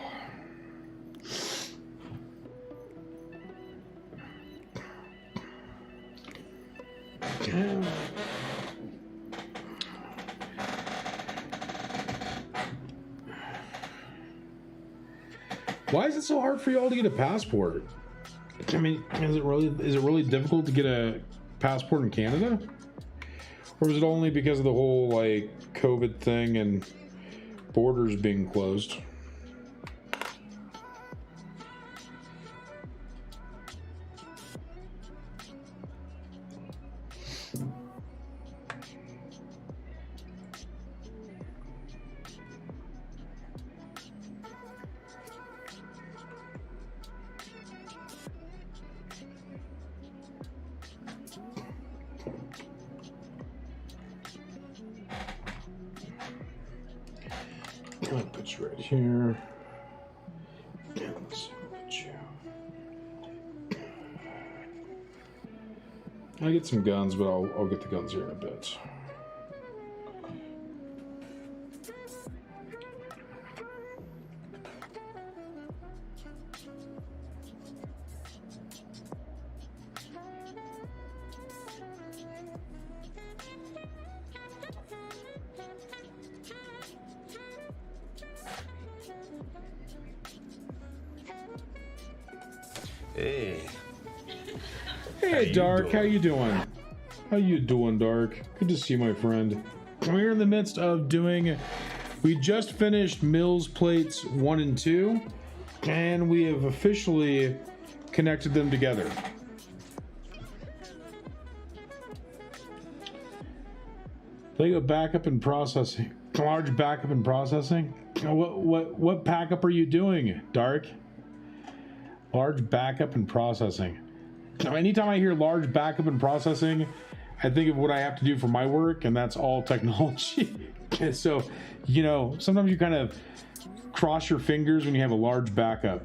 Why is it so hard for y'all to get a passport? I mean, is it really difficult to get a passport in Canada? Or is it only because of the whole like COVID thing and borders being closed? I'll put you right here. And let's see, we'll put you. I get some guns, but I'll get the guns here in a bit. Hey. Hey, Dark, how you doing? How you doing, Dark? Good to see you, my friend. We're in the midst of doing... We just finished Mills Plates 1 and 2, and we have officially connected them together. They go backup and processing. Large backup and processing? What backup are you doing, Dark? Large backup and processing. Now, anytime I hear large backup and processing, I think of what I have to do for my work, and that's all technology. So, you know, sometimes you kind of cross your fingers when you have a large backup.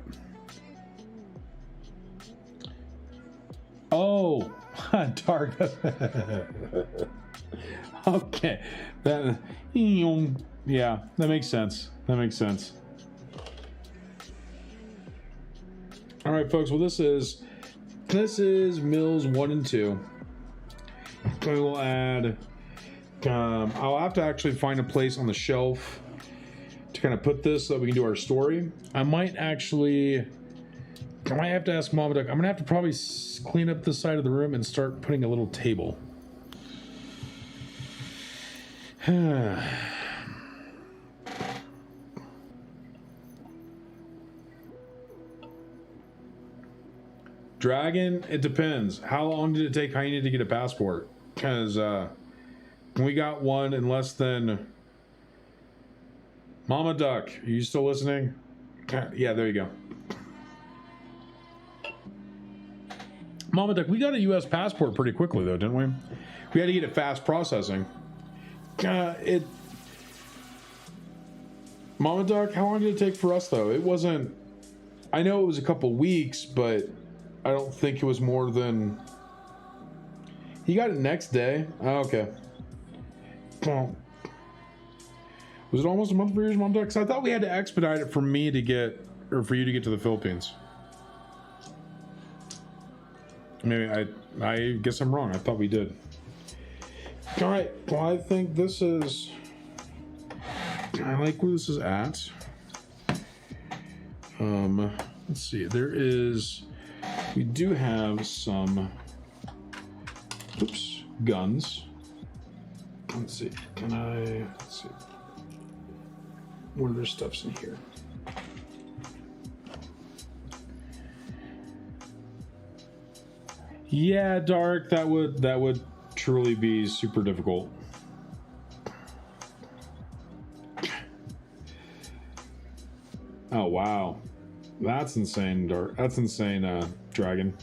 Oh, Dark. Okay. Yeah, that makes sense. That makes sense. All right, folks. Well, this is Mills 1 and 2. We will add. I'll have to actually find a place on the shelf to kind of put this so that we can do our story. I might have to ask Mama Duck. I'm gonna have to probably clean up this side of the room and start putting a little table. Dragon, it depends. How long did it take Hyena to get a passport? Because we got one in less than... Mama Duck, are you still listening? Yeah, there you go. Mama Duck, we got a U.S. passport pretty quickly, though, didn't we? We had to get it fast processing. Mama Duck, how long did it take for us, though? It wasn't... I know it was a couple weeks, but I don't think it was more than... He got it next day? Oh, okay. Well, was it almost a month for yours, Mom Duck? Because I thought we had to expedite it for me to get... Or for you to get to the Philippines. Maybe I guess I'm wrong. I thought we did. All right. Well, I think this is... I like where this is at. Let's see. There is... We do have some... Oops. Guns. Let's see. Let's see. What other stuff's in here? Yeah, Dark, that would truly be super difficult. Oh wow. That's insane, Dark. That's insane, Dragon.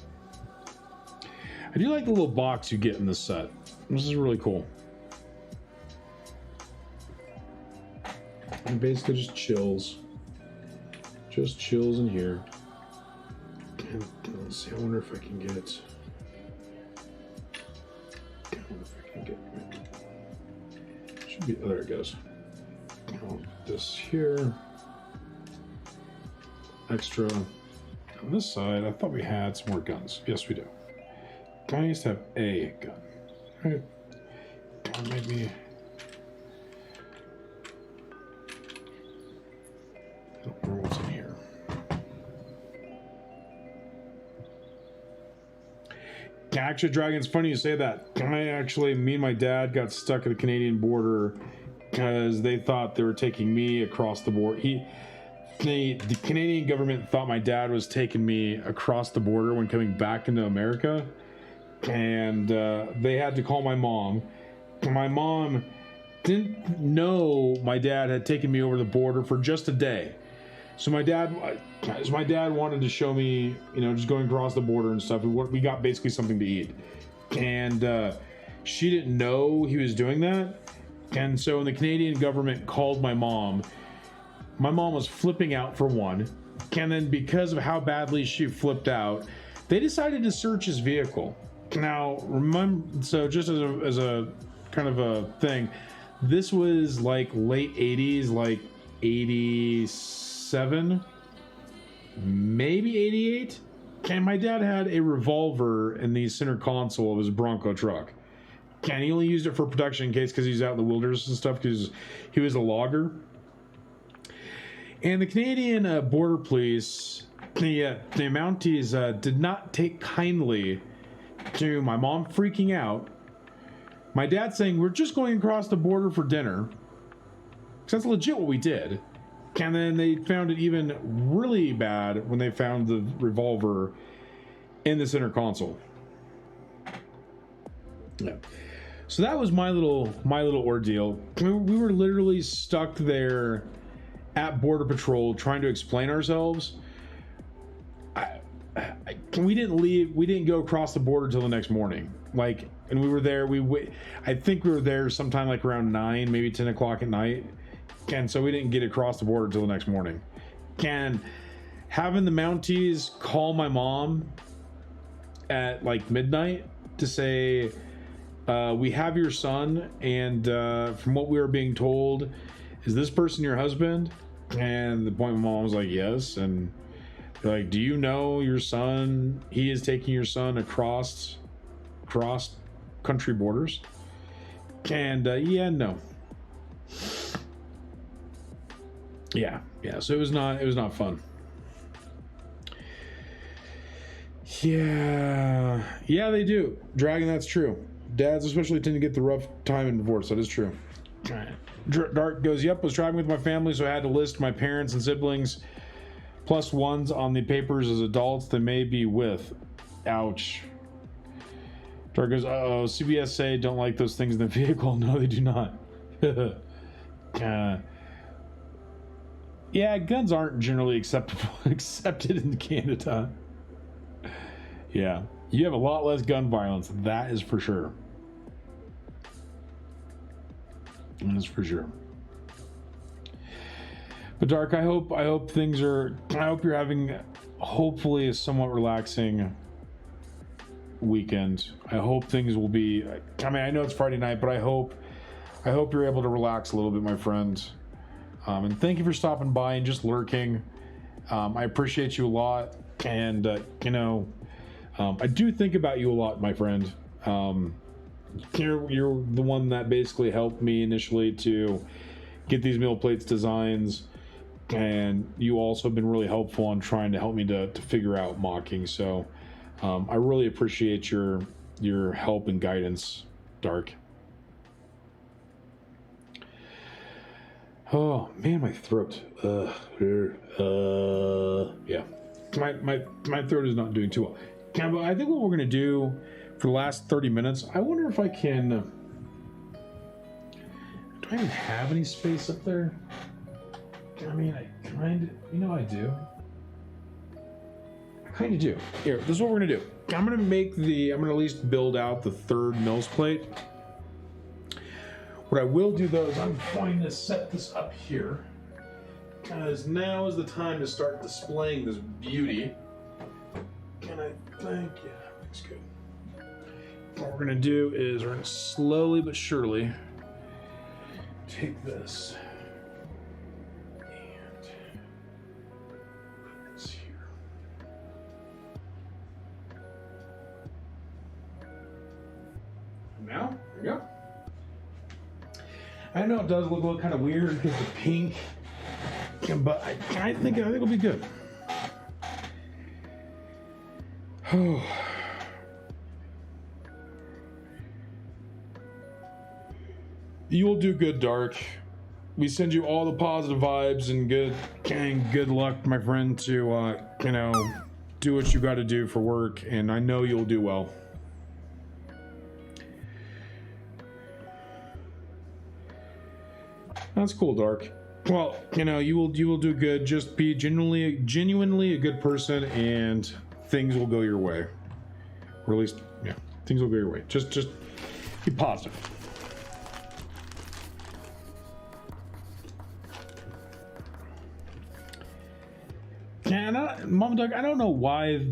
I do like the little box you get in this set. This is really cool. And basically just chills. Just chills in here. And let's see, I wonder if I can get... Should be, oh, there it goes. I'll put this here. Extra on this side. I thought we had some more guns. Yes, we do. I used to have a gun. All right. Maybe. I don't remember what's in here. Actually, Dragon, it's funny you say that. Me and my dad got stuck at the Canadian border because they thought they were taking me across the border. The Canadian government thought my dad was taking me across the border when coming back into America, and they had to call my mom. My mom didn't know my dad had taken me over the border for just a day. So my dad wanted to show me, just going across the border and stuff. We got basically something to eat, and she didn't know he was doing that. And so when the Canadian government called my mom was flipping out for one, and then because of how badly she flipped out, they decided to search his vehicle. Now, remember, so just as a kind of a thing, this was like late 80s, like 87, maybe 88. And my dad had a revolver in the center console of his Bronco truck. And he only used it for protection in case because he's out in the wilderness and stuff because he was a logger. And the Canadian border police the Mounties did not take kindly to my mom freaking out, my dad saying we're just going across the border for dinner. That's legit what we did. And then they found it even really bad when they found the revolver in the center console. Yeah. So that was my little ordeal. We were literally stuck there at Border Patrol trying to explain ourselves. We didn't leave. We didn't go across the border till the next morning. Like, and we were there. I think we were there sometime like around 9, maybe 10 o'clock at night. And so we didn't get across the border till the next morning. And having the Mounties call my mom at like midnight to say, we have your son, and from what we were being told, is this person your husband? And the point my mom was like, yes. And they're like, do you know your son? He is taking your son across country borders. And yeah, no. Yeah. So it was not fun. Yeah, they do. Dragon, that's true. Dads especially tend to get the rough time in divorce. That is true. Dark goes, yep, was driving with my family, so I had to list my parents and siblings plus ones on the papers as adults they may be with. Ouch. Dark goes, uh-oh, CBS say don't like those things in the vehicle. No, they do not. Yeah, guns aren't generally accepted in Canada. Yeah, you have a lot less gun violence. That is for sure. That is for sure. But Dark, I hope you're having hopefully a somewhat relaxing weekend. I hope things will be. I mean, I know it's Friday night, but I hope you're able to relax a little bit, my friend. And thank you for stopping by and just lurking. I appreciate you a lot, and I do think about you a lot, my friend. You're the one that basically helped me initially to get these meal plates designs, and you also have been really helpful on trying to help me to figure out mocking. So I really appreciate your help and guidance, Dark. Oh man, my throat. Yeah, my throat is not doing too well. But I think what we're gonna do for the last 30 minutes, I wonder if I can. Do I even have any space up there? I mean, I kind of, I do. I kind of do. Here, this is what we're gonna do. I'm gonna at least build out the third nose plate. What I will do though is I'm going to set this up here, because now is the time to start displaying this beauty. And I think, yeah, looks good. What we're gonna do is we're gonna slowly but surely take this and put this here. And now, there we go. I know it does look kind of weird because the pink, but I think it'll be good. Oh. You will do good, Dark. We send you all the positive vibes and good luck, my friend, to do what you got to do for work, and I know you'll do well. That's cool, Dark. Well, you will do good. Just be genuinely a good person, and things will go your way. Or at least, yeah, things will go your way. Just be positive. And Mom Doug, I don't know why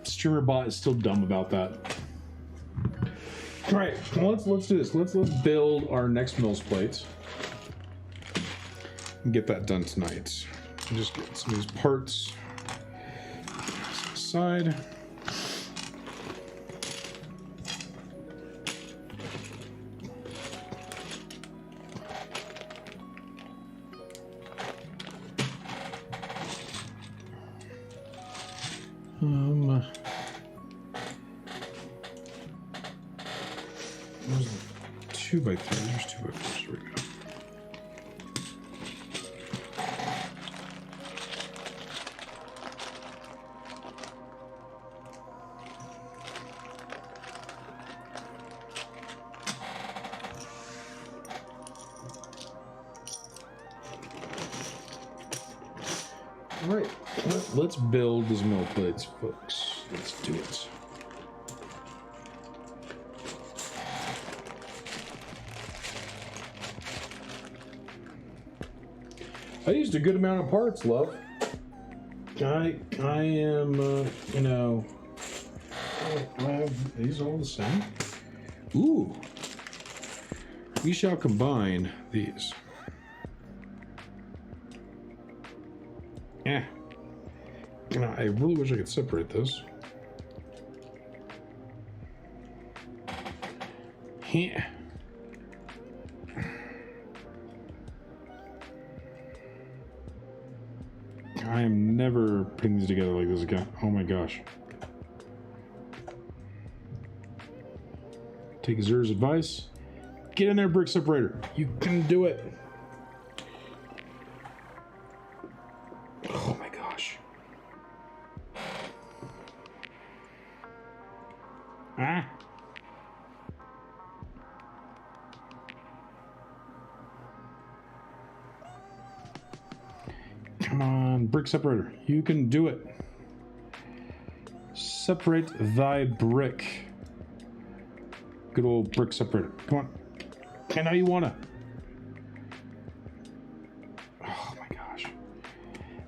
StreamerBot is still dumb about that. All right, well, let's do this. Let's build our next mills plates. And get that done tonight. Just get some of these parts aside. Where's the 2x3? There's 2x4s. Here we go. All right, let's build these mill plates, folks. Let's do it. I used a good amount of parts, love. I am, you know, I have these all the same. Ooh. We shall combine these. Yeah. You know, I really wish I could separate this. Yeah. I am never putting these together like this again. Oh my gosh. Take Zer's advice. Get in there, brick separator. You can do it. Oh my gosh. Ah. Come on, brick separator. You can do it. Separate thy brick. Good old brick separator. Come on. I know you wanna. Oh my gosh.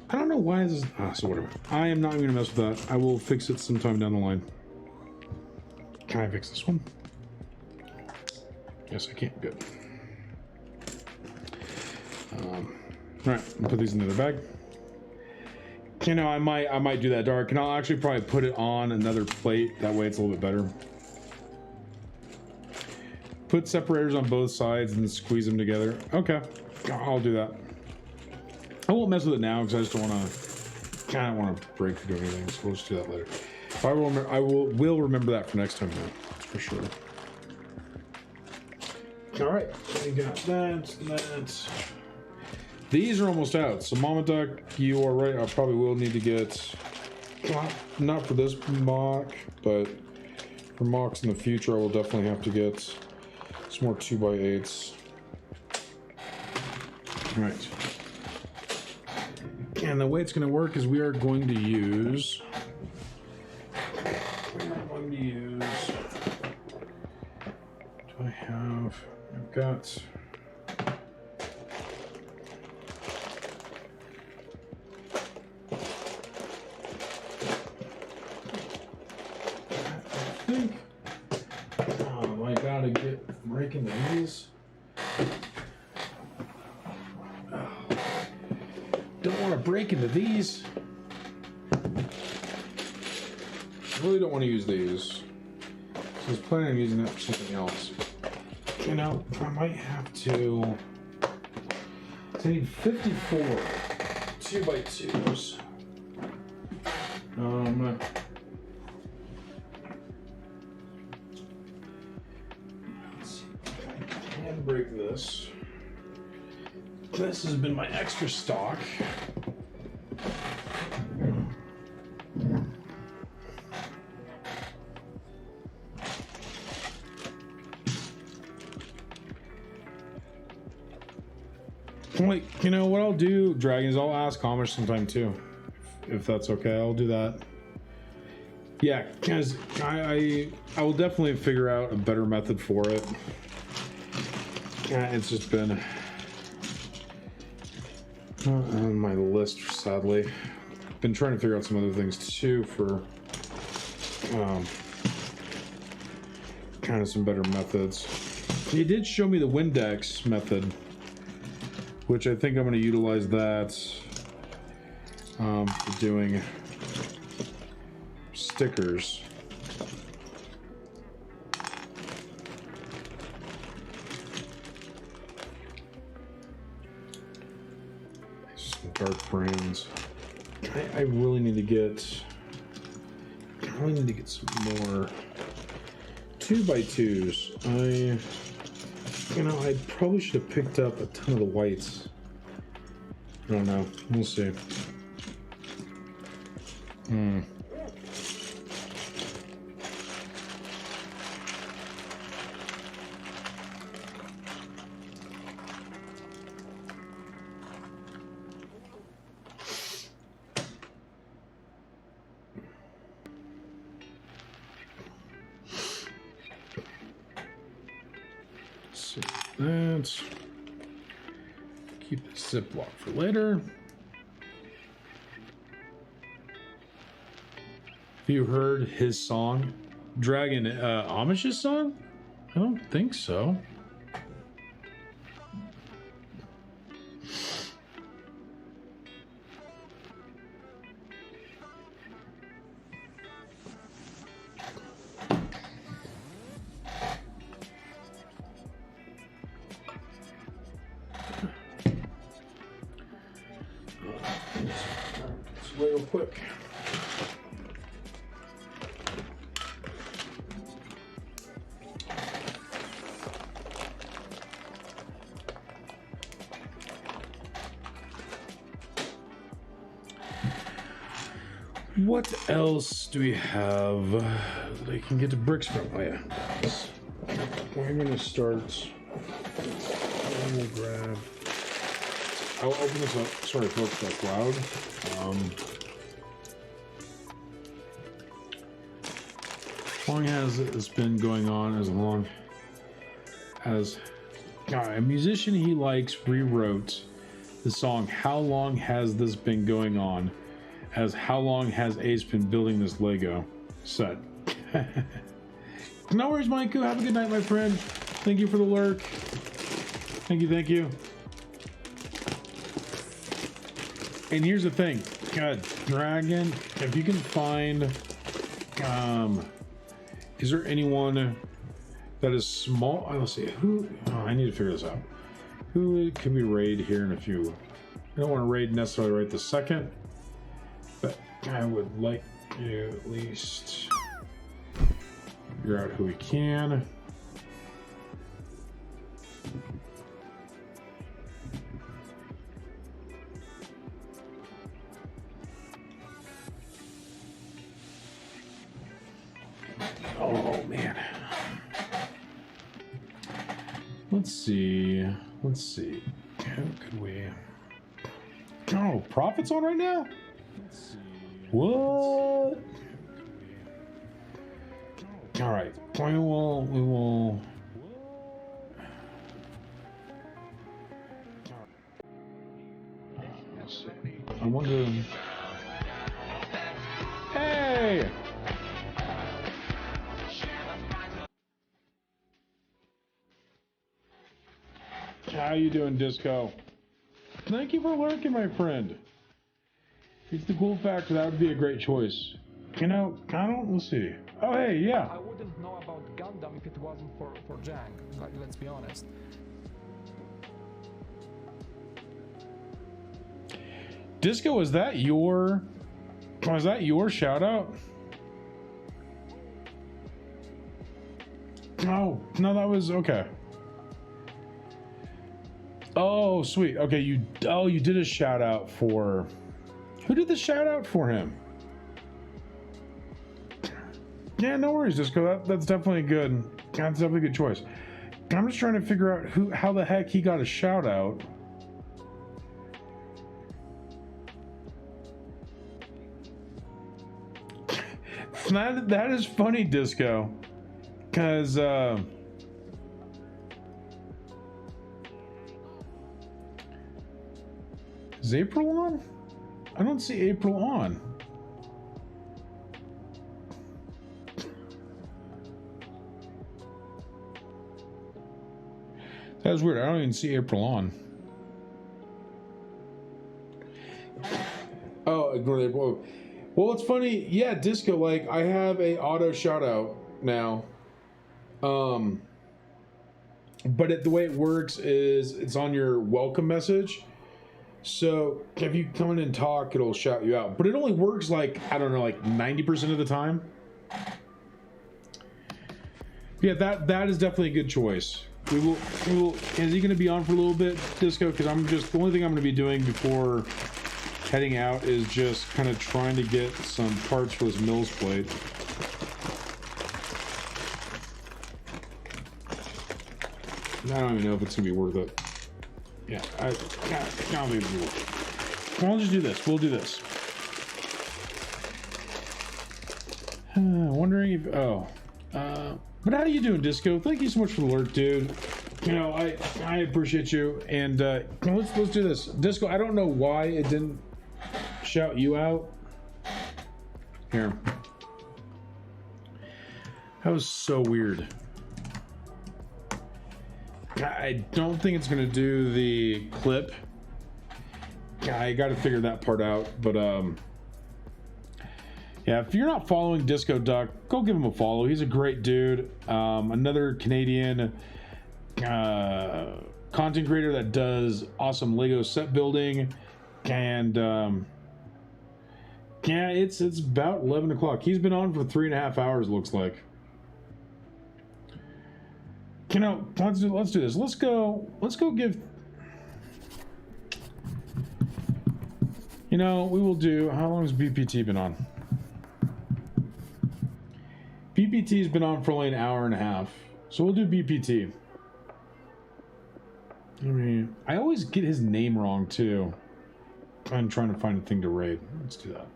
I don't know why this is. So whatever. I am not even gonna mess with that. I will fix it sometime down the line. Can I fix this one? Yes, I can. Good. All right, I'll put these in the other bag. You know, I might do that dark, and I'll actually probably put it on another plate. That way, it's a little bit better. Put separators on both sides and squeeze them together. Okay, I'll do that. I won't mess with it now because I just don't want to. Kind of want to break or do anything, so we'll just do that later. I will remember that for next time, though, for sure. All right, we got that. These are almost out, so Mama Duck, you are right. I probably will need to get, not for this mock, but for mocks in the future, I will definitely have to get some more 2x8s. All right. And the way it's going to work is we are going to use. Do I have? I've got. I gotta get breaking these. Don't want to break into these. I really don't want to use these. So I was planning on using that for something else. You know, I might have to. I need 54 2x2s. Break this. This has been my extra stock. Like, you know what I'll do, Dragons, I'll ask Amish sometime too. If that's okay, I'll do that. Yeah, because I will definitely figure out a better method for it. It's just been not on my list, sadly. Been trying to figure out some other things too for kind of some better methods. He did show me the Windex method, which I think I'm going to utilize that for doing stickers. Dark brands. I really need to get really need to get some more 2x2s. I probably should have picked up a ton of the whites. I don't know. We'll see. So that's keep the Ziploc for later. Have you heard his song, Dragon Amish's song? I don't think so. Let's real quick. What else do we have that I can get the bricks from? Oh yeah. We're gonna start. We'll grab. I'll open this up. Sorry folks, that's loud. How long has this been going on? As long as a musician he likes rewrote the song "How Long Has This Been Going On" as "How long has Ace been building this Lego set?" No worries, Maiku. Have a good night, my friend. Thank you for the lurk. Thank you, thank you. And here's the thing, God, Dragon, if you can find, is there anyone that is small? Let's see, who, I need to figure this out. Who can we raid here in a few? I don't want to raid necessarily right this second, but I would like to at least figure out who we can. Oh man. Let's see. How could we? Oh, profits on right now? Let's see. What? All right. We will. Let's see. I wonder. Hey! How you doing, Disco? Thank you for lurking, my friend. It's the cool factor. That would be a great choice. You know, let's see. Oh, hey, yeah. I wouldn't know about Gundam if it wasn't for Jang. Let's be honest. Disco, was that your shout out? Oh, no, that was okay. Oh, sweet. Okay, you did a shout out for, who did the shout out for him? Yeah, no worries, Disco. That's definitely good. That's definitely a good choice. I'm just trying to figure out how the heck he got a shout out. That is funny, Disco. Because is April on? I don't see April on. That was weird. I don't even see April on. Oh, ignore the April. Well, it's funny. Yeah, Disco, like, I have a auto shout out now. But the way it works is it's on your welcome message. So if you come in and talk, it'll shout you out. But it only works like, I don't know, like 90% of the time. Yeah, that is definitely a good choice. We will. Is he going to be on for a little bit, Disco? Because the only thing I'm going to be doing before heading out is just kind of trying to get some parts for this Mills plate. I don't even know if it's going to be worth it. Yeah, I don't think it's worth it. Well, I'll just do this. We'll do this. Wondering if... but how you doing, Disco? Thank you so much for the alert, dude. You know, I appreciate you. And let's do this. Disco, I don't know why it didn't shout you out. Here. That was so weird. I don't think it's gonna do the clip. I got to figure that part out. But yeah, if you're not following Disco Duck, go give him a follow. He's a great dude. Another Canadian content creator that does awesome Lego set building. And yeah, it's about 11 o'clock. He's been on for 3.5 hours, looks like. You know, let's do this. Let's go give... You know, we will do... How long has BPT been on? BPT's been on for only an hour and a half. So we'll do BPT. I mean, I always get his name wrong, too. I'm trying to find a thing to raid. Let's do that.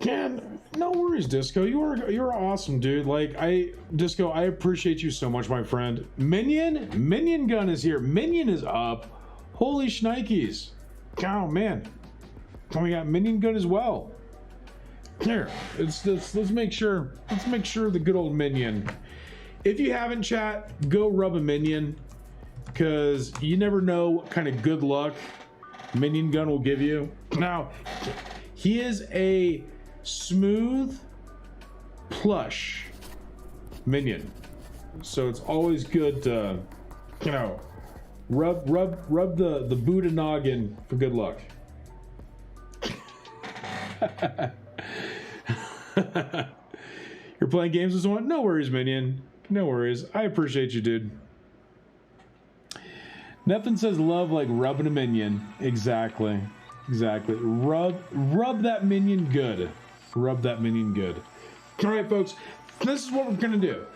Man, no worries, Disco. You're awesome, dude. Like, Disco, I appreciate you so much, my friend. Minion Gun is here. Minion is up. Holy shnikes. Oh man. And we got Minion Gun as well. Here, let's make sure the good old Minion. If you haven't, chat, go rub a Minion, because you never know what kind of good luck Minion Gun will give you. Now, he is a smooth plush minion, so it's always good to, you know, rub the Buddha noggin for good luck. You're playing games with someone? No worries, Minion. No worries. I appreciate you, dude. Nothing says love like rubbing a Minion. Exactly. Rub that Minion good. Rub that Minion good. All right, folks. This is what we're gonna do.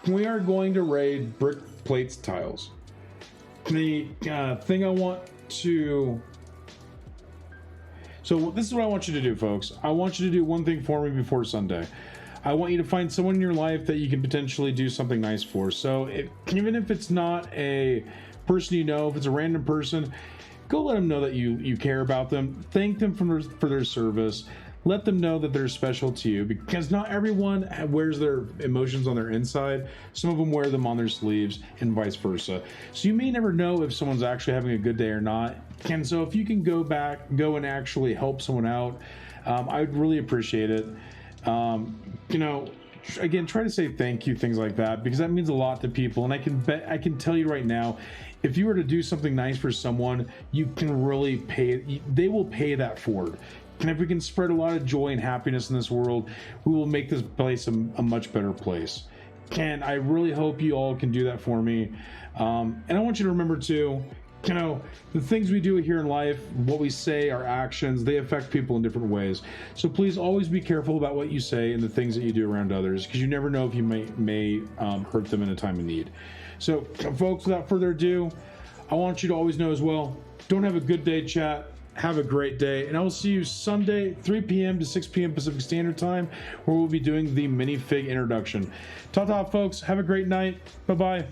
We are going to raid brick, plates, tiles. The thing I want to... So this is what I want you to do, folks. I want you to do one thing for me before Sunday. I want you to find someone in your life that you can potentially do something nice for. So even if it's not a person you know, if it's a random person, go let them know that you care about them. Thank them for their service. Let them know that they're special to you, because not everyone wears their emotions on their inside. Some of them wear them on their sleeves, and vice versa. So you may never know if someone's actually having a good day or not. And so if you can go and actually help someone out, I'd really appreciate it. You know, again, try to say thank you, things like that, because that means a lot to people. And I can tell you right now, if you were to do something nice for someone, you can really they will pay that forward. And if we can spread a lot of joy and happiness in this world, we will make this place a much better place. And I really hope you all can do that for me. And I want you to remember too, you know, the things we do here in life, what we say, our actions, they affect people in different ways. So please always be careful about what you say and the things that you do around others, because you never know if you may hurt them in a time of need. So folks, without further ado, I want you to always know as well, don't have a good day, chat. Have a great day, and I will see you Sunday, 3 p.m. to 6 p.m. Pacific Standard Time, where we'll be doing the minifig introduction. Ta-ta, folks. Have a great night. Bye-bye.